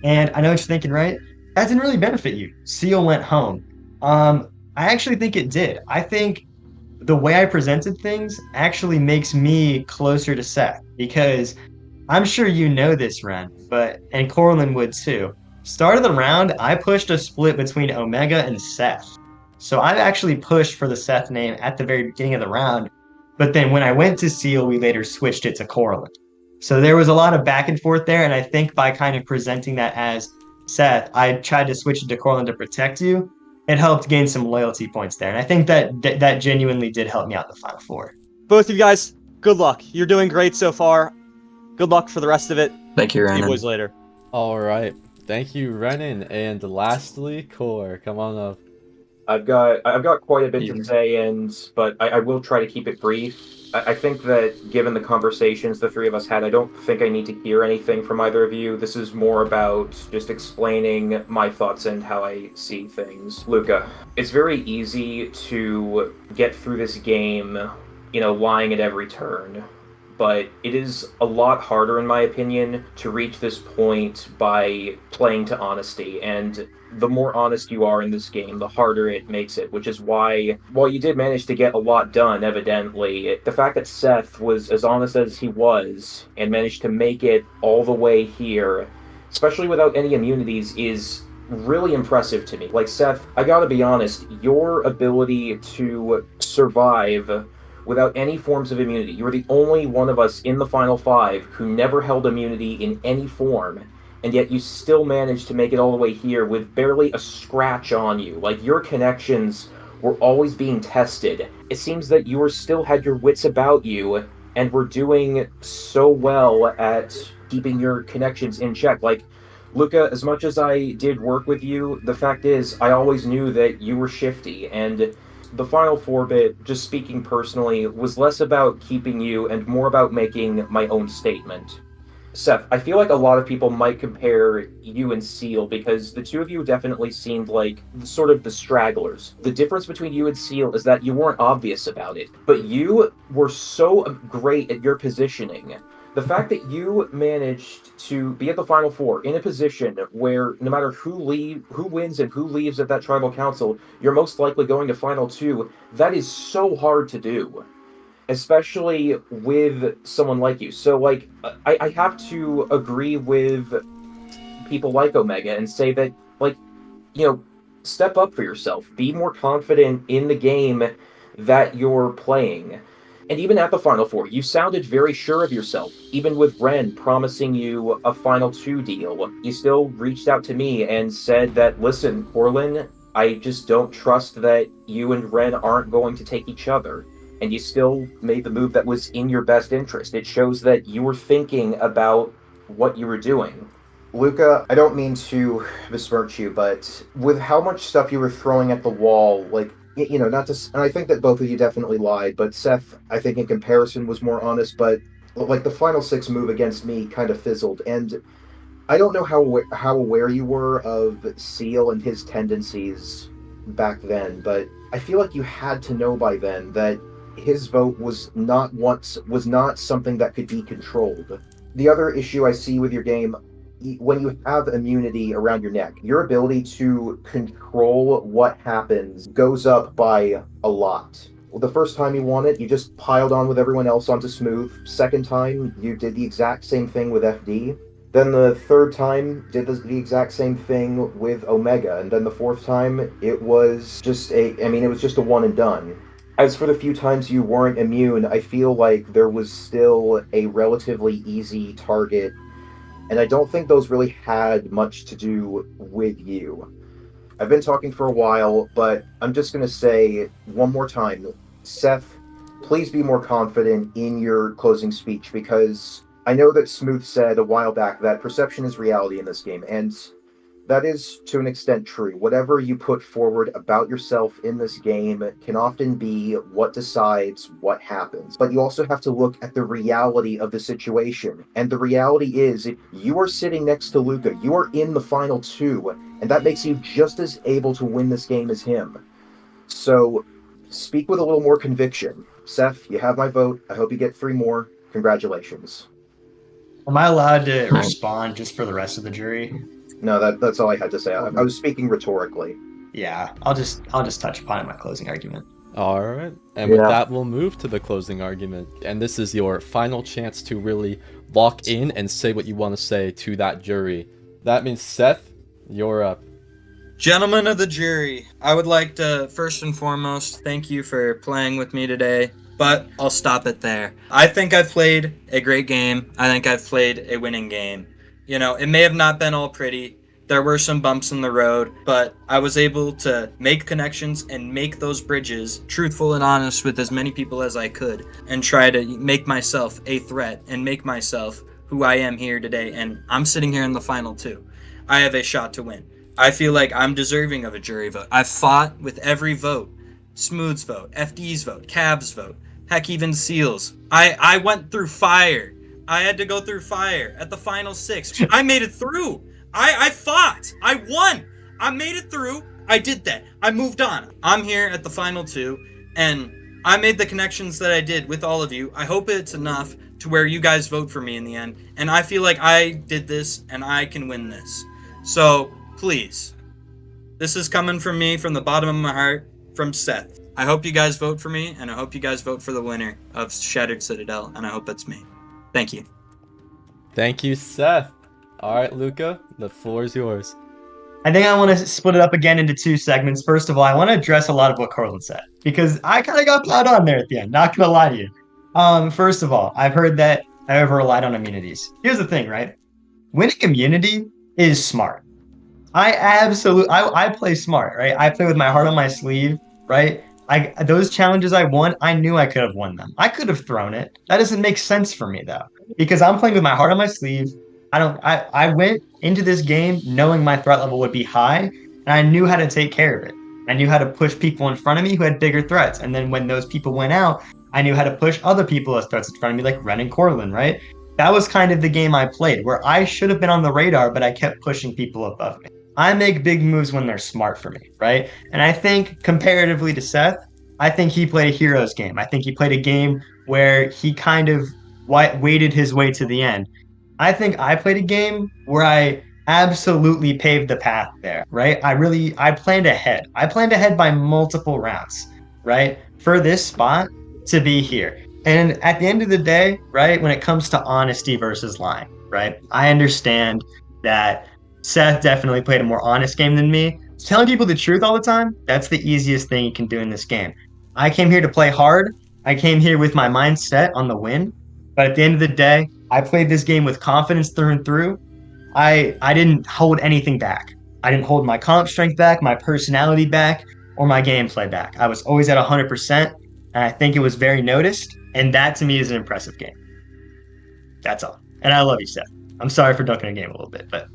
And I know what you're thinking, right? That didn't really benefit you. Seal went home. I actually think it did. I think the way I presented things actually makes me closer to Seth because I'm sure you know this, Ren, and Corlin would too. Start of the round, I pushed a split between Omega and Seth. So I actually pushed for the Seth name at the very beginning of the round, but then when I went to Seal, we later switched it to Corlin. So there was a lot of back and forth there, and I think by kind of presenting that as Seth, I tried to switch it to Corlin to protect you. It helped gain some loyalty points there, and I think that genuinely did help me out in the final four. Both of you guys, good luck. You're doing great so far. Good luck for the rest of it. Thank you, See you Renan. boys later. All right. Thank you, Renan. And lastly, Core, come on up. I've got quite a bit to say, but I will try to keep it brief. I think that given the conversations the three of us had, I don't think I need to hear anything from either of you. This is more about just explaining my thoughts and how I see things. Luca, it's very easy to get through this game, lying at every turn. But it is a lot harder, in my opinion, to reach this point by playing to honesty. And the more honest you are in this game, the harder it makes it, which is why, while you did manage to get a lot done, evidently, the fact that Seth was as honest as he was and managed to make it all the way here, especially without any immunities, is really impressive to me. Like, Seth, I gotta be honest, your ability to survive without any forms of immunity. You were the only one of us in the final five who never held immunity in any form, and yet you still managed to make it all the way here with barely a scratch on you. Like, your connections were always being tested. It seems that you still had your wits about you, and were doing so well at keeping your connections in check. Like, Luca, as much as I did work with you, the fact is, I always knew that you were shifty, and the final four bit, just speaking personally, was less about keeping you and more about making my own statement. Seth, I feel like a lot of people might compare you and Seal because the two of you definitely seemed like sort of the stragglers. The difference between you and Seal is that you weren't obvious about it, but you were so great at your positioning. The fact that you managed to be at the final four in a position where no matter who wins and who leaves at that tribal council, you're most likely going to final two, that is so hard to do. Especially with someone like you. So, like, I have to agree with people like Omega and say that, like, step up for yourself. Be more confident in the game that you're playing. And even at the Final Four, you sounded very sure of yourself. Even with Ren promising you a Final Two deal, you still reached out to me and said that, listen, Corlin, I just don't trust that you and Ren aren't going to take each other. And you still made the move that was in your best interest. It shows that you were thinking about what you were doing. Luca, I don't mean to besmirch you, but with how much stuff you were throwing at the wall, like, not to, and I think that both of you definitely lied, but Seth, I think in comparison was more honest, but like the final six move against me kind of fizzled, and I don't know how aware you were of Seal and his tendencies back then, but I feel like you had to know by then that his vote was not something that could be controlled. The other issue I see with your game, when you have immunity around your neck, your ability to control what happens goes up by a lot. Well, the first time you won it, you just piled on with everyone else onto smooth. Second time, you did the exact same thing with FD. Then the third time, did the exact same thing with Omega. And then the fourth time, it was just a one and done. As for the few times you weren't immune, I feel like there was still a relatively easy target, and I don't think those really had much to do with you. I've been talking for a while, but I'm just going to say one more time, Seth, please be more confident in your closing speech, because I know that Smooth said a while back that perception is reality in this game, and that is to an extent true. Whatever you put forward about yourself in this game can often be what decides what happens. But you also have to look at the reality of the situation. And the reality is, you are sitting next to Luca. You are in the final two, and that makes you just as able to win this game as him. So, speak with a little more conviction. Seth, you have my vote. I hope you get 3 more. Congratulations. Am I allowed to respond just for the rest of the jury? No, that's all I had to say. I was speaking rhetorically. Yeah, I'll just touch upon it in my closing argument. All right. And with that, we'll move to the closing argument. And this is your final chance to really lock in and say what you want to say to that jury. That means, Seth, you're up. Gentlemen of the jury, I would like to first and foremost thank you for playing with me today, but I'll stop it there. I think I've played a great game. I think I've played a winning game. It may have not been all pretty. There were some bumps in the road, but I was able to make connections and make those bridges truthful and honest with as many people as I could, and try to make myself a threat and make myself who I am here today. And I'm sitting here in the final two. I have a shot to win. I feel like I'm deserving of a jury vote. I've fought with every vote. Smooth's vote, FD's vote, Cav's vote, heck, even Seal's. I went through fire. I had to go through fire at the final 6. I made it through. I fought. I won. I made it through. I did that. I moved on. I'm here at the final 2, and I made the connections that I did with all of you. I hope it's enough to where you guys vote for me in the end, and I feel like I did this and I can win this. So, please, this is coming from me, from the bottom of my heart, from Seth. I hope you guys vote for me, and I hope you guys vote for the winner of Shattered Citadel, and I hope it's me. Thank you. Thank you, Seth. All right, Luca, the floor is yours. I think I want to split it up again into 2 segments. First of all, I want to address a lot of what Carlin said, because I kind of got plowed on there at the end, not gonna lie to you. First of all, I've heard that I over relied on immunities. Here's the thing, right? Winning immunity is smart. I play smart, right? I play with my heart on my sleeve, right? Those challenges I won, I knew I could have won them. I could have thrown it. That doesn't make sense for me though, because I'm playing with my heart on my sleeve. I went into this game knowing my threat level would be high, and I knew how to take care of it. I knew how to push people in front of me who had bigger threats, and then when those people went out, I knew how to push other people as threats in front of me, like Ren and Corlin, right? That was kind of the game I played, where I should have been on the radar, but I kept pushing people above me. I make big moves when they're smart for me, right? And I think comparatively to Seth, I think he played a hero's game. I think he played a game where he kind of waited his way to the end. I think I played a game where I absolutely paved the path there, right? I planned ahead. I planned ahead by multiple rounds, right? For this spot to be here. And at the end of the day, right, when it comes to honesty versus lying, right? I understand that Seth definitely played a more honest game than me. Telling people the truth all the time, that's the easiest thing you can do in this game. I came here to play hard. I came here with my mindset on the win. But at the end of the day, I played this game with confidence through and through. I didn't hold anything back. I didn't hold my comp strength back, my personality back, or my gameplay back. I was always at 100%, and I think it was very noticed. And that to me is an impressive game. That's all. And I love you, Seth. I'm sorry for ducking a game a little bit, but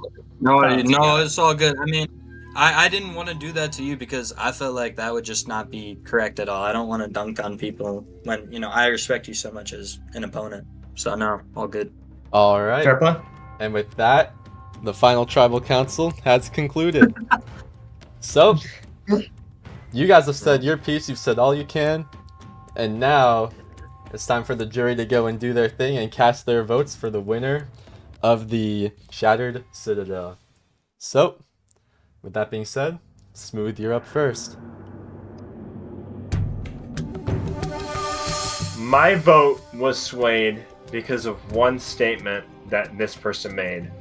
No, Balance, no, yeah. it's all good. I mean, I didn't want to do that to you because I felt like that would just not be correct at all. I don't want to dunk on people when, I respect you so much as an opponent. So, no, all good. All right. Fair play. And with that, the final tribal council has concluded. So, you guys have said your piece, you've said all you can, and now it's time for the jury to go and do their thing and cast their votes for the winner of the Shattered Citadel. So, with that being said, Smooth, you're up first. My vote was swayed because of one statement that this person made.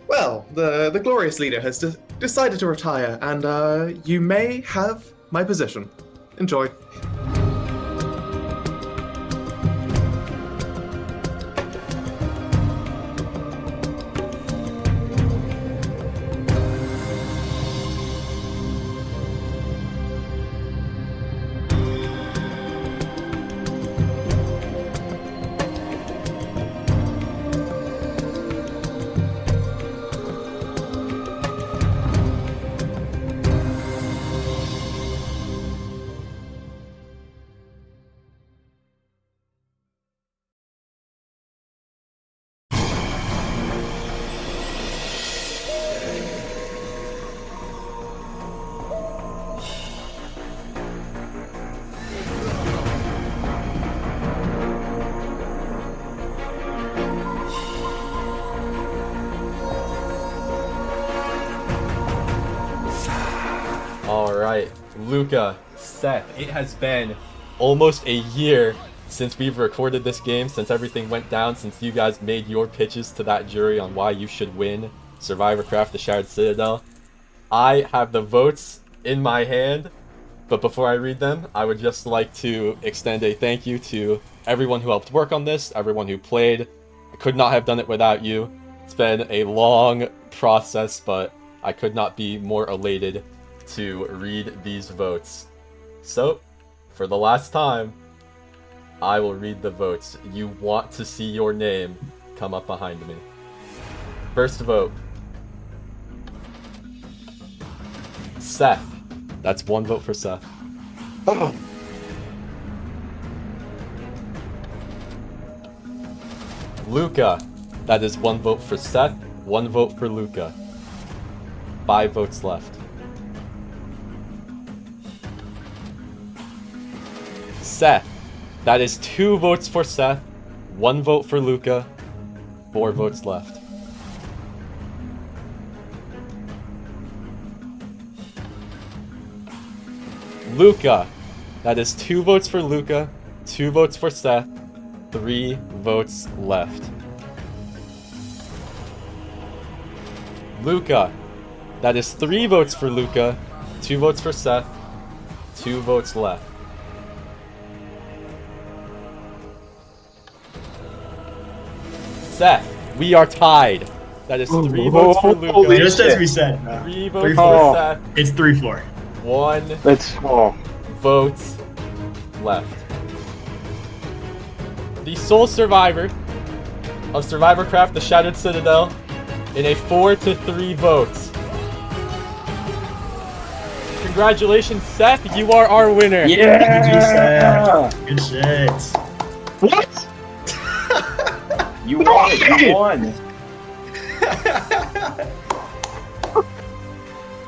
Well, the glorious leader has decided to retire, and you may have my position. Enjoy. Alright, Luca, Seth, it has been almost a year since we've recorded this game, since everything went down, since you guys made your pitches to that jury on why you should win Survivorcraft, the Shattered Citadel. I have the votes in my hand, but before I read them, I would just like to extend a thank you to everyone who helped work on this, everyone who played. I could not have done it without you. It's been a long process, but I could not be more elated to read these votes. So, for the last time, I will read the votes. You want to see your name come up behind me. First vote. Seth. That's one vote for Seth. Luca. That is one vote for Seth, one vote for Luca. 5 votes left. Seth. That is 2 votes for Seth, 1 vote for Luca, 4 votes left. Luca. That is 2 votes for Luca, 2 votes for Seth, 3 votes left. Luca. That is 3 votes for Luca, 2 votes for Seth, 2 votes left. Seth, we are tied. That is 3 votes for Luca. Just as we said. 3 votes for Seth. It's 3-4. 1 vote left. The sole survivor of Survivorcraft, the Shattered Citadel, in a 4-3 votes. Congratulations, Seth. You are our winner. Yeah! Good shit. What? You won it. You won.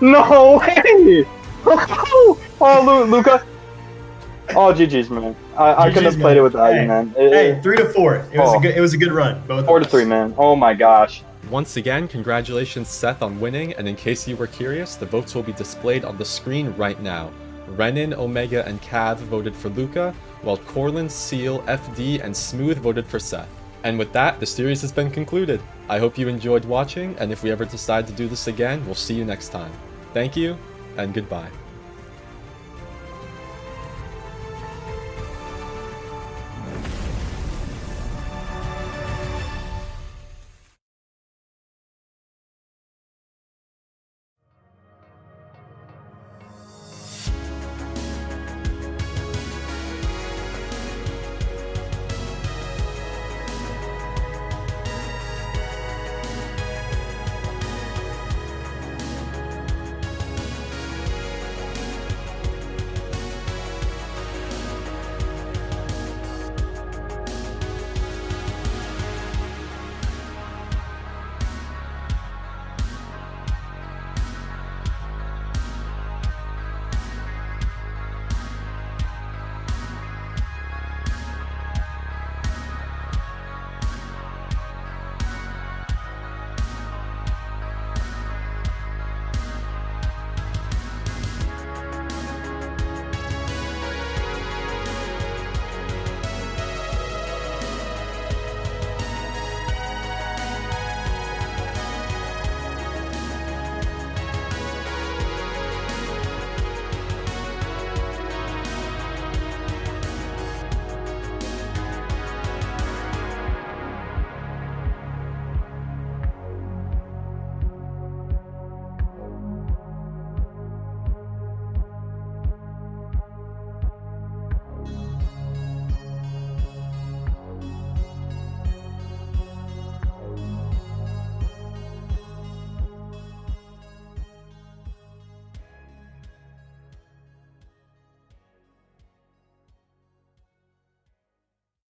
No way! Oh, Luca. Oh, GG's, man. I couldn't have played it without you, man. Hey, 3-4. It was a good run. Both 4-3, man. Oh my gosh. Once again, congratulations, Seth, on winning, and in case you were curious, the votes will be displayed on the screen right now. Renan, Omega, and Cav voted for Luca, while Corlin, Seal, FD, and Smooth voted for Seth. And with that, the series has been concluded. I hope you enjoyed watching, and if we ever decide to do this again, we'll see you next time. Thank you, and goodbye.